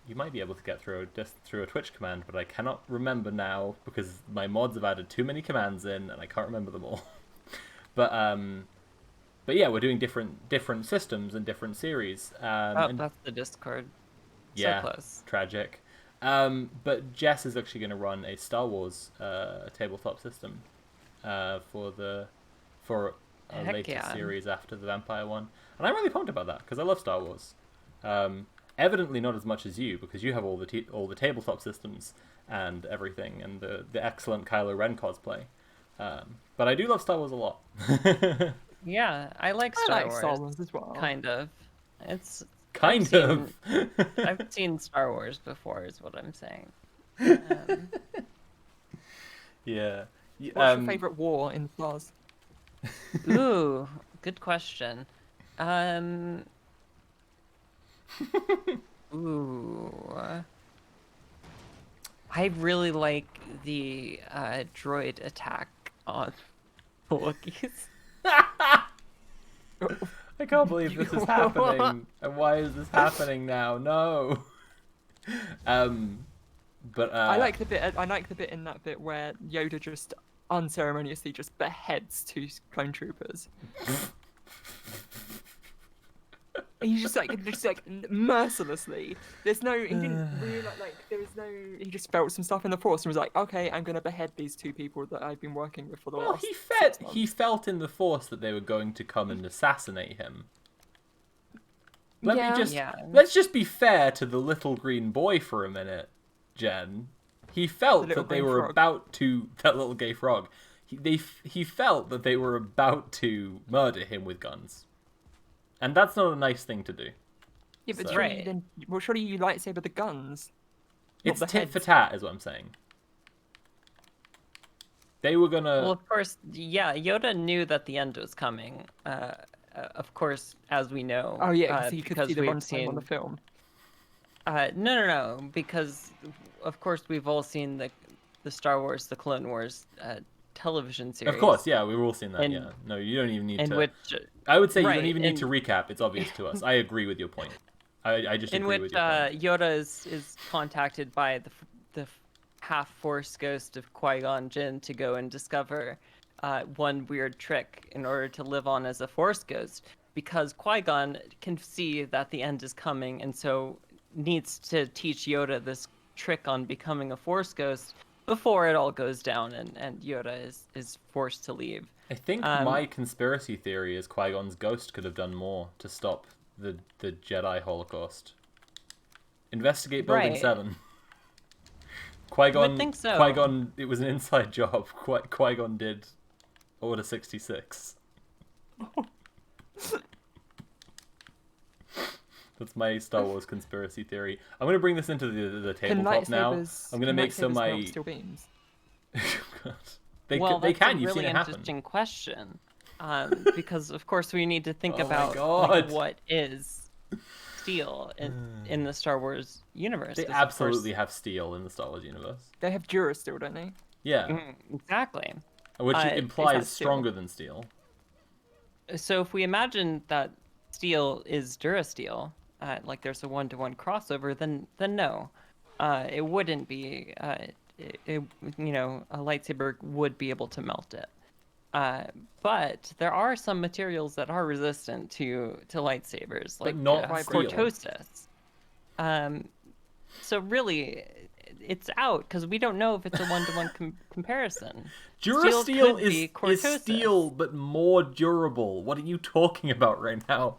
you might be able to get through a Twitch command, but I cannot remember now because my mods have added too many commands in and I can't remember them all. But yeah, we're doing different systems and different series. That's the Discord. Yeah, so close. Tragic. But Jess is actually going to run a Star Wars tabletop system for a later series after the Vampire one, and I'm really pumped about that because I love Star Wars. Evidently not as much as you, because you have all the tabletop systems and everything, and the excellent Kylo Ren cosplay. But I do love Star Wars a lot. Yeah, I like Star Wars as well. Kind of. It's kind of. I've seen Star Wars before, is what I'm saying. Yeah. What's your favorite war in Star Wars? Ooh, good question. Ooh. I really like the droid attack on Wookiees. I can't believe this is happening. And why is this happening now? No. But I like the bit in that bit where Yoda just unceremoniously just beheads 2 clone troopers. He's just like mercilessly. There's no. He didn't really like. There was no. He just felt some stuff in the force and was like, "Okay, I'm gonna behead these 2 people that I've been working with for the last." He felt in the force that they were going to come and assassinate him. Let's just be fair to the little green boy for a minute, Jen. He felt that they were about to. That little gay frog. He felt that they were about to murder him with guns. And that's not a nice thing to do. Yeah, but surely you lightsaber the guns. It's tit for tat, is what I'm saying. They were gonna. Well, of course, yeah. Yoda knew that the end was coming. Of course, as we know. Oh yeah, because he could see the runtime on the film. No. Because of course we've all seen the Star Wars, the Clone Wars television series. Of course, yeah, we've all seen that. Yeah, no, you don't even need to. I would say you don't even need to recap. It's obvious to us. I agree with your point. I just agree with your point. In which Yoda is contacted by the half Force ghost of Qui-Gon Jinn to go and discover one weird trick in order to live on as a Force ghost, because Qui-Gon can see that the end is coming, and so needs to teach Yoda this trick on becoming a Force ghost before it all goes down and Yoda is forced to leave. I think my conspiracy theory is Qui-Gon's ghost could have done more to stop the Jedi Holocaust. Investigate Building 7. Qui-Gon, I would think so. Qui-Gon, it was an inside job. Qui-Gon did Order 66. That's my Star Wars conspiracy theory. I'm going to bring this into the tabletop now. I'm going to make some my... Steel beams? They that's can. a You've really seen it happen. interesting question. Because of course we need to think about what is steel in the Star Wars universe. They absolutely have steel in the Star Wars universe. They have Durasteel, don't they? Yeah. Exactly. Which implies stronger than steel. So if we imagine that steel is Durasteel, like there's a 1-to-1 crossover, then no, it wouldn't be. A lightsaber would be able to melt it. But there are some materials that are resistant to lightsabers, like not cortosis. So really, it's out because we don't know if it's a one-to-one comparison. Durasteel could be is cortosis. steel, but more durable. What are you talking about right now?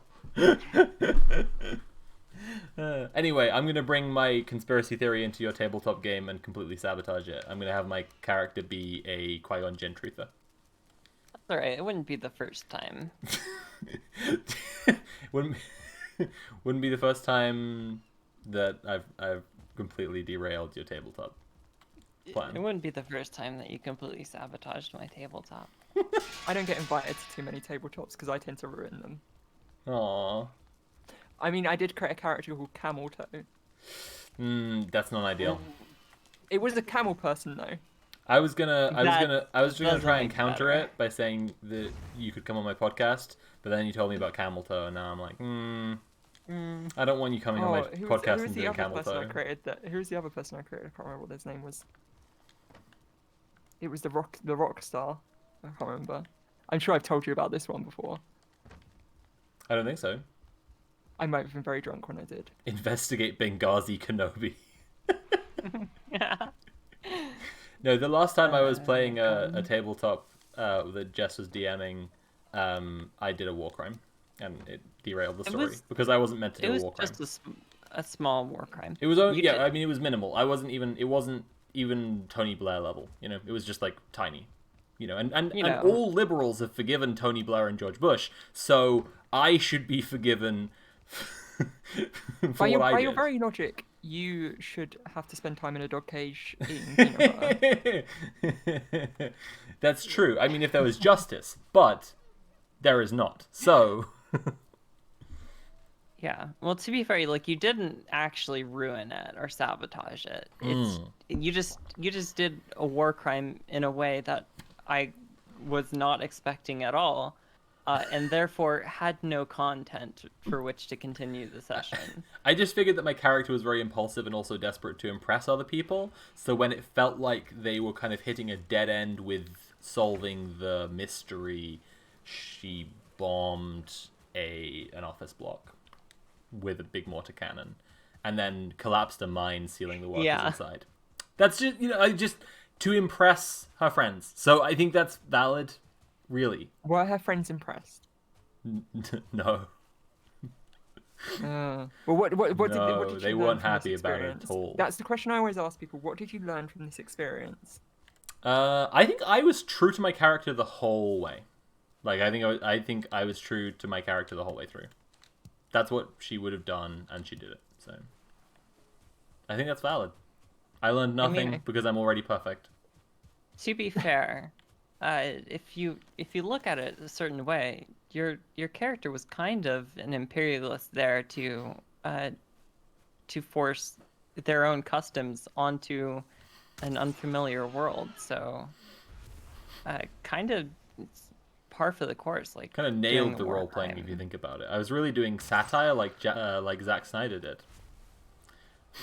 Anyway, I'm going to bring my conspiracy theory into your tabletop game and completely sabotage it. I'm going to have my character be a Qui-Gon Jinn truther. That's alright, it wouldn't be the first time. wouldn't be the first time that I've completely derailed your tabletop plan. It wouldn't be the first time that you completely sabotaged my tabletop. I don't get invited to too many tabletops because I tend to ruin them. Aww. I mean, I did create a character called Camel Toe. That's not ideal. It was a camel person though. I was gonna try and counter better. it by saying that you could come on my podcast, but then you told me about camel toe, and now I'm like, I don't want you coming on my podcast and doing camel toe. Who's the other person I created? I can't remember what his name was. It was the rock star. I can't remember. I'm sure I've told you about this one before. I don't think so. I might have been very drunk when I did. Investigate Benghazi Kenobi. Yeah. No, the last time I was playing a tabletop that Jess was DMing, I did a war crime, and it derailed the story because I wasn't meant to do a war crime. It was just a small war crime. It was only, I mean, it was minimal. It wasn't even Tony Blair level. You know, it was just like tiny. You know, and all liberals have forgiven Tony Blair and George Bush, so I should be forgiven for by what your very logic, you should have to spend time in a dog cage eating peanut butter. That's true. I mean, if there was justice, but there is not. So. Yeah. Well, to be fair, like you didn't actually ruin it or sabotage it. It's you just did a war crime in a way that I was not expecting at all. And therefore had no content for which to continue the session. I just figured that my character was very impulsive and also desperate to impress other people. So when it felt like they were kind of hitting a dead end with solving the mystery, she bombed an office block with a big mortar cannon, and then collapsed a mine, sealing the workers inside. That's just to impress her friends. So I think that's valid. Really? Were her friends impressed? No. Well, what did you they learn weren't from happy this about it experience? at all. That's the question I always ask people. What did you learn from this experience? I think I was true to my character the whole way. Like I think I was true to my character the whole way through. That's what she would have done, and she did it. So I think that's valid. I learned nothing because I'm already perfect. To be fair, if you look at it a certain way, your character was kind of an imperialist there to force their own customs onto an unfamiliar world. So kind of it's par for the course. Like kind of nailed the role playing if you think about it. I was really doing satire like Zack Snyder did.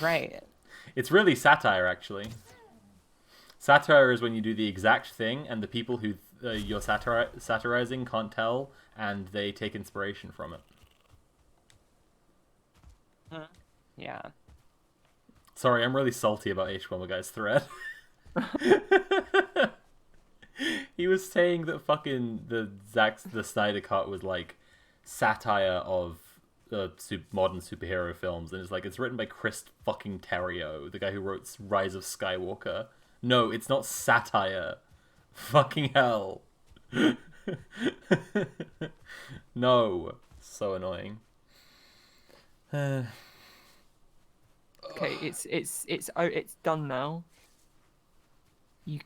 Right. It's really satire actually. Satire is when you do the exact thing, and the people who you're satirizing can't tell, and they take inspiration from it. Yeah. Sorry, I'm really salty about H1 Guy's thread. He was saying that fucking the Snyder Cut was like satire of modern superhero films, and it's like it's written by Chris fucking Terrio, the guy who wrote Rise of Skywalker. No, it's not satire. Fucking hell. No. So annoying. Okay, it's done now. You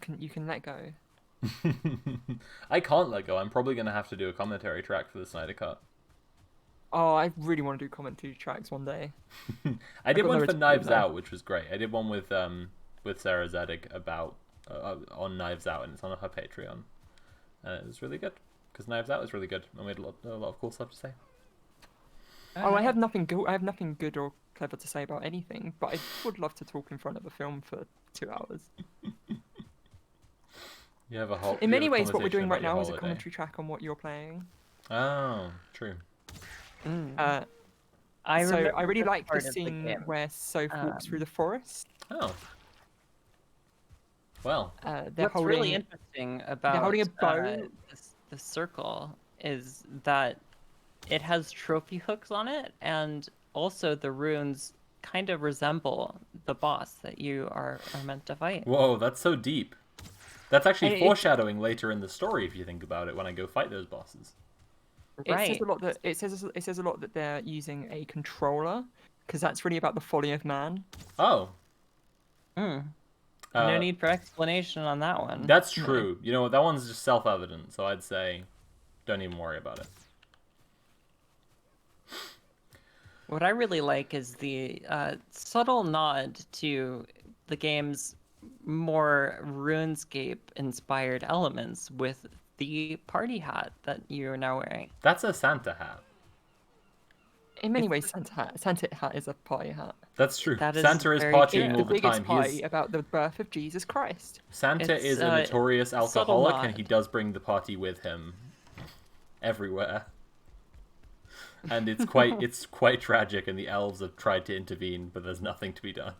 can let go. I can't let go. I'm probably gonna have to do a commentary track for the Snyder Cut. Oh, I really want to do commentary tracks one day. I did one for Knives Out, which was great. I did one with Sarah Zedek about on Knives Out, and it's on her Patreon, and it was really good because Knives Out was really good, and we had a lot of cool stuff to say. I have nothing good or clever to say about anything, but I would love to talk in front of a film for 2 hours. You have a whole. In many ways, what we're doing right now is a commentary track on what you're playing. Oh, true. I really like the scene where Soph walks through the forest. Oh. Well. They're What's holding. really interesting about holding a bow. the circle is that it has trophy hooks on it, and also the runes kind of resemble the boss that you are meant to fight. Whoa, that's so deep. That's actually And foreshadowing later in the story if you think about it when I go fight those bosses. It says a lot that it says a lot that they're using a controller, because that's really about the folly of man. Oh. No need for explanation on that one. That's true. You know what? That one's just self-evident, so I'd say don't even worry about it. What I really like is the subtle nod to the game's more RuneScape-inspired elements with the party hat that you're now wearing. That's a Santa hat. In many ways, Santa hat is a party hat. That's true. That is Santa is very partying true. all The the biggest time. party about the birth of Jesus Christ. Santa It's, is a notorious subtle alcoholic, nod. and he does bring the party with him everywhere. And it's quite tragic, and the elves have tried to intervene, but there's nothing to be done.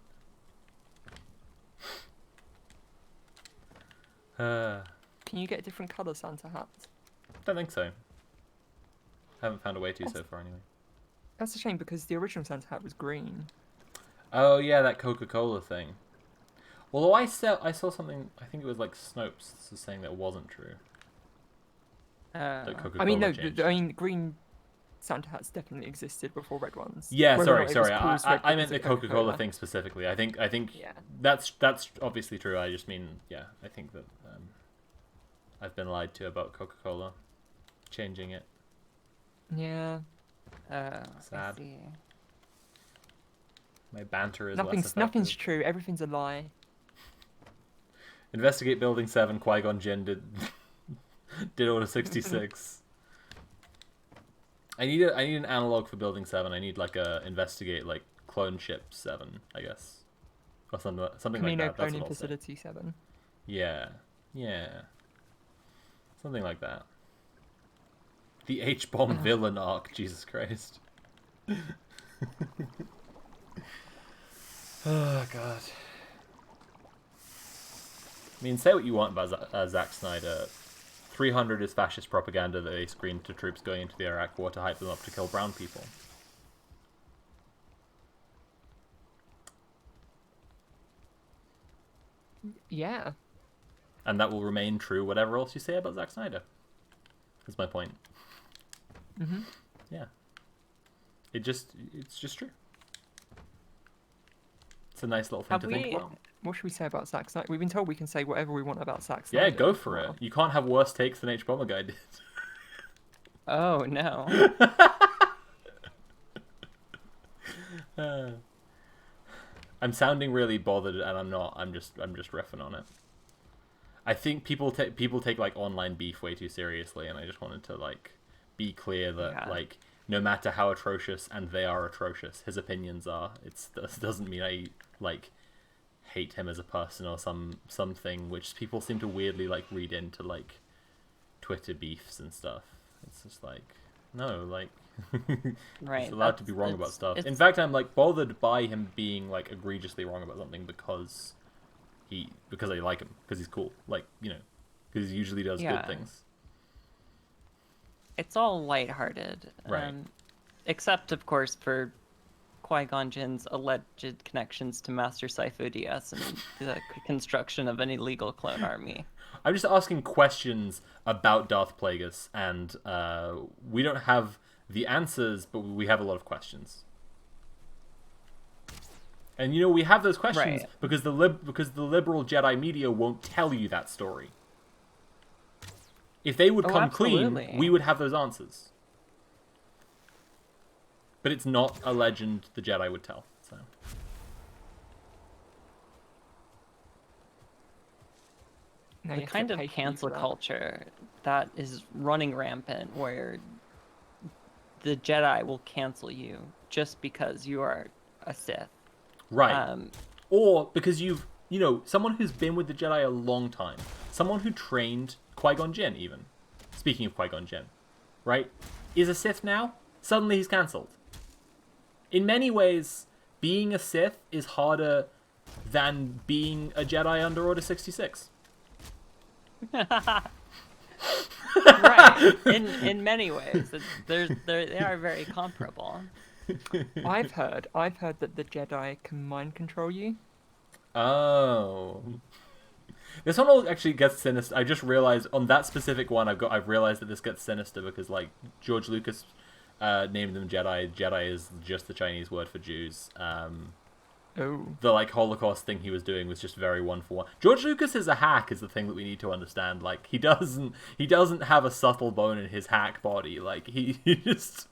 Can you get different colour Santa hats? Don't think so. Haven't found a way to so far, anyway. That's a shame because the original Santa hat was green. Oh yeah, that Coca-Cola thing. Although I saw something, I think it was like Snopes saying that wasn't true. That Coca-Cola I mean, no, changed. I mean green Santa hats definitely existed before red ones. Yeah, Whether or not it was sorry. cool as red I meant because the of Coca-Cola thing specifically. I think Yeah. that's obviously true. I just mean, yeah, I think that I've been lied to about Coca-Cola changing it. Yeah. Sad. I see. My banter is Nothing's true. Everything's a lie. Investigate Building 7. Qui-Gon Jinn did Order 66. I need an analog for Building 7. I need like a investigate like Clone Ship 7, I guess, or something like that. That's Cloning what I'll say. Facility 7. Yeah, something like that. The H-bomb villain arc. Jesus Christ. Oh god. I mean, say what you want about Zack Snyder. 300 is fascist propaganda that they screened to troops going into the Iraq War to hype them up to kill brown people. Yeah. And that will remain true whatever else you say about Zack Snyder. That's my point. Mm-hmm. Yeah. It's just true. It's a nice little thing to think about. What should we say about Zack Snyder? We've been told we can say whatever we want about Zack Snyder. Yeah, go for it. You can't have worse takes than H. Bomber Guy did. Oh no. I'm sounding really bothered, and I'm not. I'm just riffing on it. I think people take like online beef way too seriously, and I just wanted to like be clear that like no matter how atrocious, and they are atrocious, his opinions are. That doesn't mean I like hate him as a person or something which people seem to weirdly like read into like Twitter beefs and stuff. It's just like no, like right. He's allowed to be wrong about stuff. In fact, I'm like bothered by him being like egregiously wrong about something because I like him, because he's cool, like, you know, because he usually does good things. It's all lighthearted, right? Except, of course, for Qui-Gon Jinn's alleged connections to Master Sifo Dyas and the construction of an illegal clone army. I'm just asking questions about Darth Plagueis, and we don't have the answers, but we have a lot of questions. And you know, we have those questions because the liberal Jedi media won't tell you that story. If they would come clean, we would have those answers. But it's not a legend the Jedi would tell. So. The kind of cancel culture that is running rampant, where the Jedi will cancel you just because you are a Sith. Right. Or because someone who's been with the Jedi a long time, someone who trained Qui-Gon Jinn even, speaking of Qui-Gon Jinn, right, is a Sith now, suddenly he's cancelled. In many ways, being a Sith is harder than being a Jedi under Order 66. Right. In many ways, they are very comparable. I've heard that the Jedi can mind control you. Oh. This one all actually gets sinister. I just realized on that specific one, I've realized that this gets sinister because like George Lucas named them Jedi. Jedi is just the Chinese word for Jews. The like Holocaust thing he was doing was just very one for one. George Lucas is a hack, is the thing that we need to understand. Like he doesn't have a subtle bone in his hack body. Like he just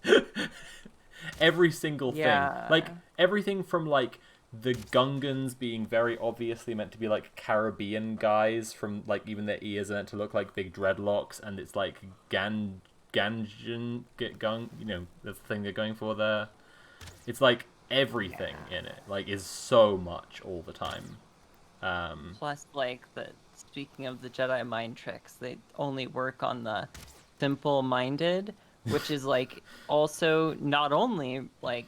every single thing, like everything from like the Gungans being very obviously meant to be like Caribbean guys, from like even their ears are meant to look like big dreadlocks, and it's like Ganjin, you know, that's the thing they're going for there. It's like everything in it like is so much all the time. Plus, like, speaking of the Jedi mind tricks, they only work on the simple-minded, which is like also not only like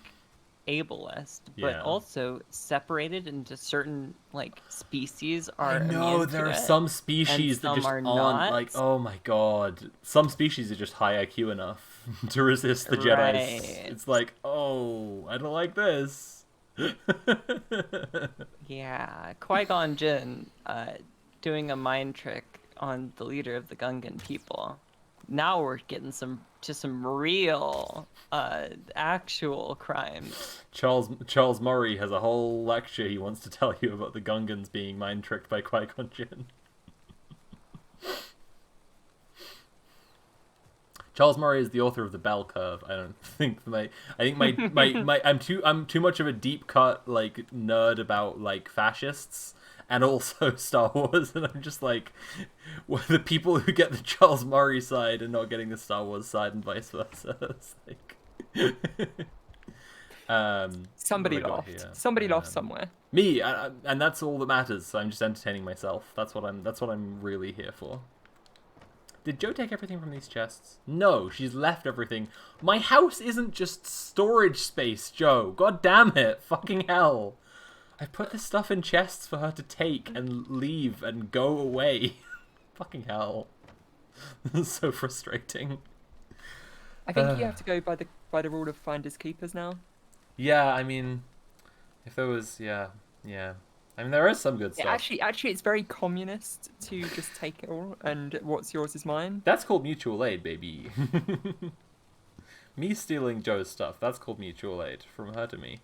ableist, but also separated into certain like species are I know there are some species that just aren't like, oh my god, some species are just high IQ enough to resist the Jedi's. It's like, oh, I don't like this. Yeah, Qui-Gon Jinn doing a mind trick on the leader of the Gungan people. Now we're getting some real actual crimes. Charles Murray has a whole lecture he wants to tell you about the Gungans being mind tricked by Qui-Gon Jinn. Charles Murray is the author of The Bell Curve. I don't think I'm too much of a deep cut like nerd about like fascists and also Star Wars, and I'm just like, well, the people who get the Charles Murray side and not getting the Star Wars side, and vice versa. It's like, somebody laughed. Somebody laughed somewhere. Me, and that's all that matters. So I'm just entertaining myself. That's what I'm really here for. Did Jo take everything from these chests? No, she's left everything. My house isn't just storage space, Jo. God damn it. Fucking hell. I put this stuff in chests for her to take and leave and go away. Fucking hell. This is so frustrating. I think you have to go by the rule of finders keepers now. Yeah, I mean, if there was, yeah. I mean, there is some good stuff. Actually, it's very communist to just take it all, and what's yours is mine. That's called mutual aid, baby. Me stealing Jo's stuff, that's called mutual aid. From her to me.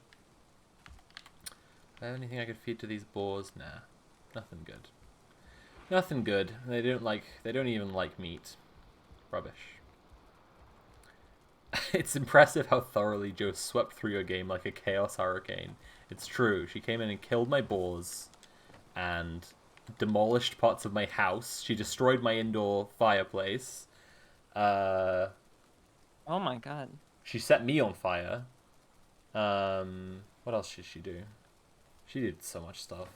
Anything I could feed to these boars? Nah. Nothing good. Nothing good. They don't even like meat. Rubbish. It's impressive how thoroughly Jo swept through your game like a chaos hurricane. It's true. She came in and killed my boars and demolished parts of my house. She destroyed my indoor fireplace. Oh my god. She set me on fire. What else did she do? She did so much stuff.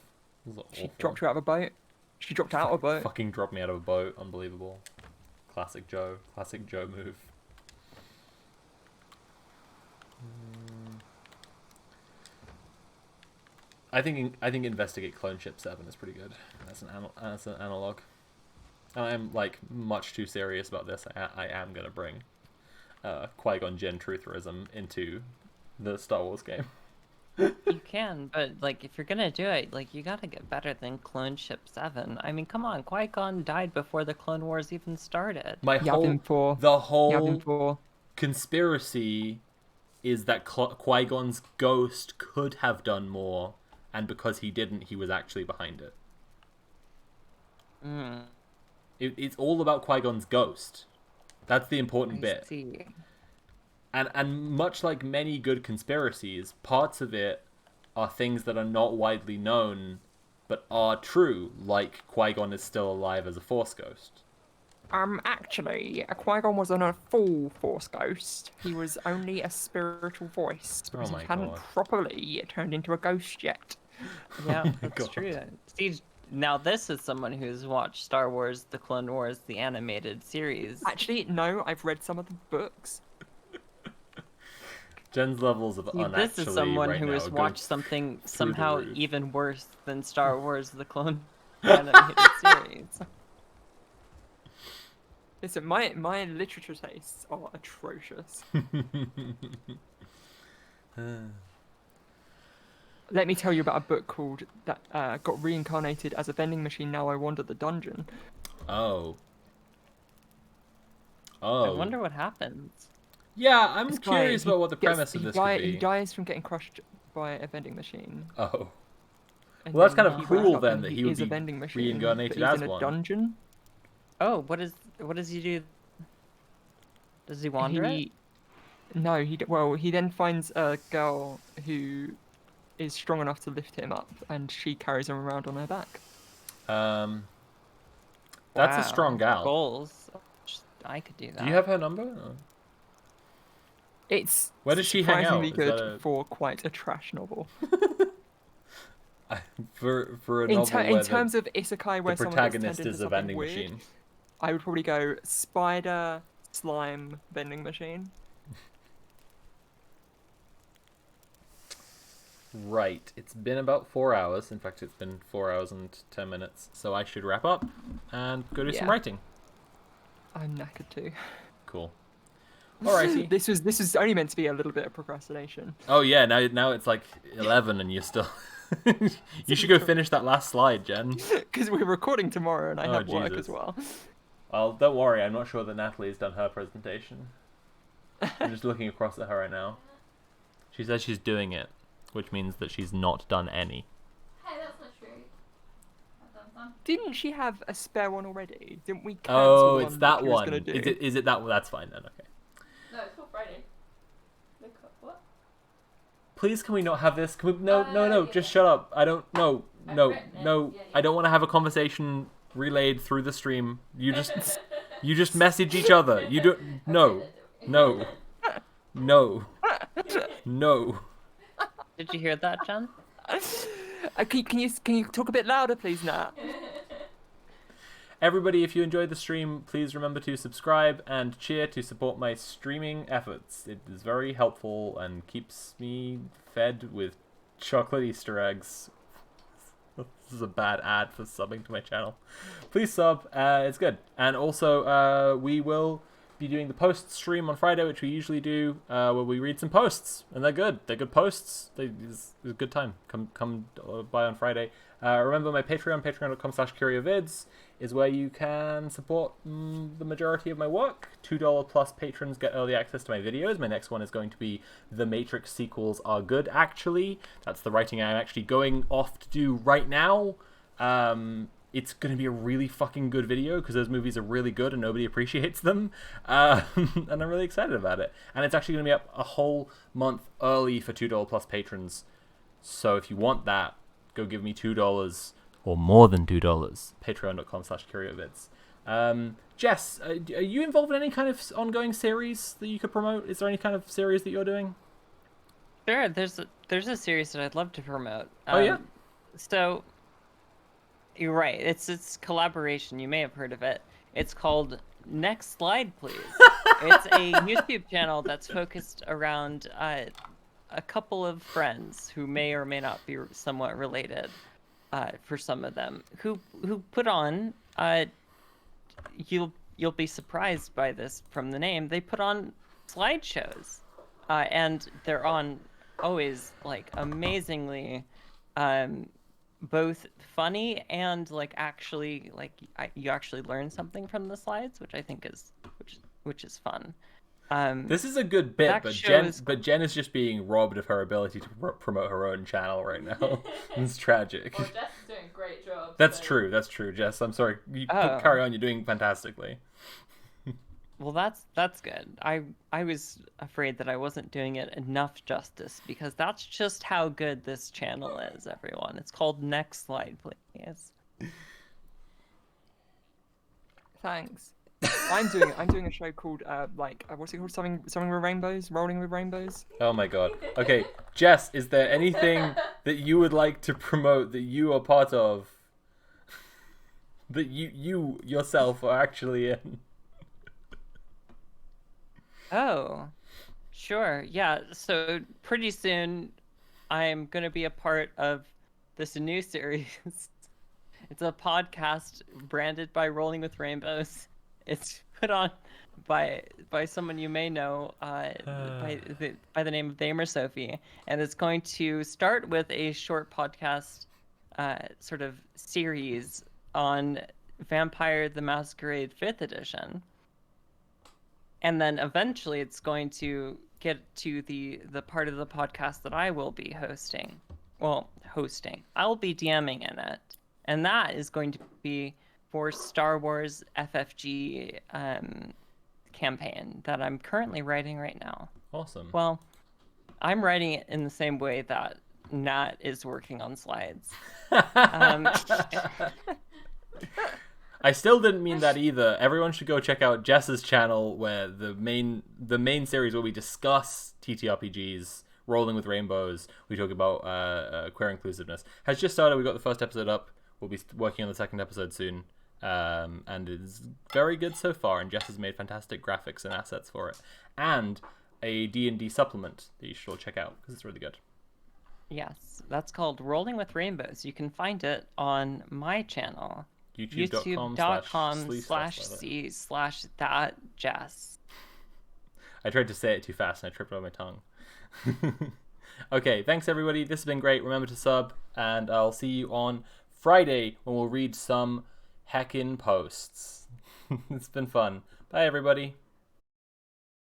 She dropped you out of a boat. She dropped out of a boat. Fucking dropped me out of a boat. Unbelievable. Classic Jo. Classic Jo move. I think Investigate Clone Ship 7 is pretty good. That's an analog. And I'm like much too serious about this. I am gonna bring Qui-Gon Jinn trutherism into the Star Wars game. You can, but like if you're gonna do it, like you gotta get better than Clone Ship 7. I mean, come on, Qui-Gon died before the Clone Wars even started. The whole conspiracy is that Qui-Gon's ghost could have done more, and because he didn't, he was actually behind it. It's all about Qui-Gon's ghost. That's the important bit. See. And much like many good conspiracies, parts of it are things that are not widely known, but are true, like Qui-Gon is still alive as a Force ghost. Actually, Qui-Gon wasn't a full Force ghost. He was only a spiritual voice, because he hadn't properly turned into a ghost yet. Yeah, that's true. See, now this is someone who's watched Star Wars, The Clone Wars, the animated series. Actually, no, I've read some of the books. Jen's levels of See, unactually this is someone right who now has go watched something through the somehow roof. even worse than Star Wars: The Clone animated series. Listen, my literature tastes are atrocious. Let me tell you about a book called that got reincarnated as a vending machine. Now I wander the dungeon. Oh. I wonder what happens. Yeah, I'm This guy, curious he about what the gets- premise of he this die- could be. He dies from getting crushed by a vending machine. Oh. And Well, that's then kind of he wakes cool up then and that he would is a be vending machine, reincarnated but he's as in a one. dungeon. Oh, what does he do? Does he wander it? No, he then finds a girl who is strong enough to lift him up, and she carries him around on her back. That's a Wow, strong gal. Goals. I could do that. Do you have her number? Or? It's Where does she hang out? surprisingly Is good that for quite a trash novel. for a In, novel in where terms of isekai, where the someone gets protagonist turned into is a something vending weird, machine. I would probably go spider, slime, vending machine. Right. It's been about 4 hours. In fact, it's been 4 hours and 10 minutes. So I should wrap up and go do some Yeah. writing. I'm knackered too. Cool. Alrighty. This was only meant to be a little bit of procrastination. Oh yeah, now it's like 11 and you're still... You should go finish that last slide, Jen. Because we're recording tomorrow and I Oh, have work Jesus. as well. Well, don't worry. I'm not sure that Natalie's done her presentation. I'm just looking across at her right now. She says she's doing it, which means that she's not done any. Hey, that's not true. I've done some. Didn't she have a spare one already? Didn't we cancel Oh, the it's one that she was one. gonna do? Is it that one? That's fine then. Okay. No, it's for Friday. Look up what? Please, can we not have this? Can we? No, yeah. just shut up. I don't. No. I've No. written it. No. Yeah, I don't want to have a conversation relayed through the stream. You just message each other. You don't. No. No. No. No. Did you hear that, Jen? Can you talk a bit louder, please, Nat? Everybody, if you enjoyed the stream, please remember to subscribe and cheer to support my streaming efforts. It is very helpful and keeps me fed with chocolate Easter eggs. This is a bad ad for subbing to my channel. Please sub, it's good. And also, we will be doing the post stream on Friday, which we usually do, where we read some posts, and they're good. They're good posts. It's a good time. Come by on Friday. Remember my Patreon, patreon.com/curiovids, is where you can support the majority of my work. $2 plus patrons get early access to my videos. My next one is going to be The Matrix Sequels Are Good, actually. That's the writing I'm actually going off to do right now. It's going to be a really fucking good video because those movies are really good and nobody appreciates them. And I'm really excited about it. And it's actually going to be up a whole month early for $2 plus patrons. So if you want that, go give me $2 or more than $2. Patreon.com/curiovids. Jess, are you involved in any kind of ongoing series that you could promote? Is there any kind of series that you're doing? Sure, there's a series that I'd love to promote. Oh, yeah? So, you're right. It's collaboration. You may have heard of it. It's called Next Slide, Please. It's a YouTube channel that's focused around a couple of friends who may or may not be somewhat related, for some of them, who put on, you'll be surprised by this from the name, they put on slideshows, and they're on always like amazingly both funny and like actually like you actually learn something from the slides, which I think is which is fun. This is a good bit, that but show is- Jen is just being robbed of her ability to promote her own channel right now. It's tragic. Well, Jess is doing a great job. That's so- true. That's true, Jess. I'm sorry. You Oh. carry on. You're doing fantastically. Well, that's good. I was afraid that I wasn't doing it enough justice because that's just how good this channel is, everyone. It's called Next Slide, Please. Thanks. I'm doing a show called what's it called? Something with rainbows, rolling with rainbows. Oh my god. Okay, Jess, is there anything that you would like to promote that you are part of? That you yourself are actually in? Oh, Sure. Yeah. So pretty soon, I'm gonna be a part of this new series. It's a podcast branded by Rolling with Rainbows. It's put on by someone you may know by the name of Damer Sophie, and it's going to start with a short podcast sort of series on Vampire the Masquerade 5th edition. And then eventually it's going to get to the part of the podcast that I will be hosting. Well, hosting. I'll be DMing in it. And that is going to be for Star Wars FFG campaign that I'm currently writing right now. Awesome. Well, I'm writing it in the same way that Nat is working on slides. I still didn't mean that either. Everyone should go check out Jess's channel, where the main series where we discuss TTRPGs, Rolling with Rainbows. We talk about queer inclusiveness. Has just started. We got the first episode up. We'll be working on the second episode soon, and it's very good so far. And Jess has made fantastic graphics and assets for it, and a D&D supplement that you should all check out because it's really good. Yes, that's called Rolling with Rainbows. You can find it on my channel. youtube.com/c/thatjess. I tried to say it too fast and I tripped over my tongue. Okay, thanks everybody. This has been great. Remember to sub, and I'll see you on Friday when we'll read some heckin' posts. It's been fun. Bye everybody.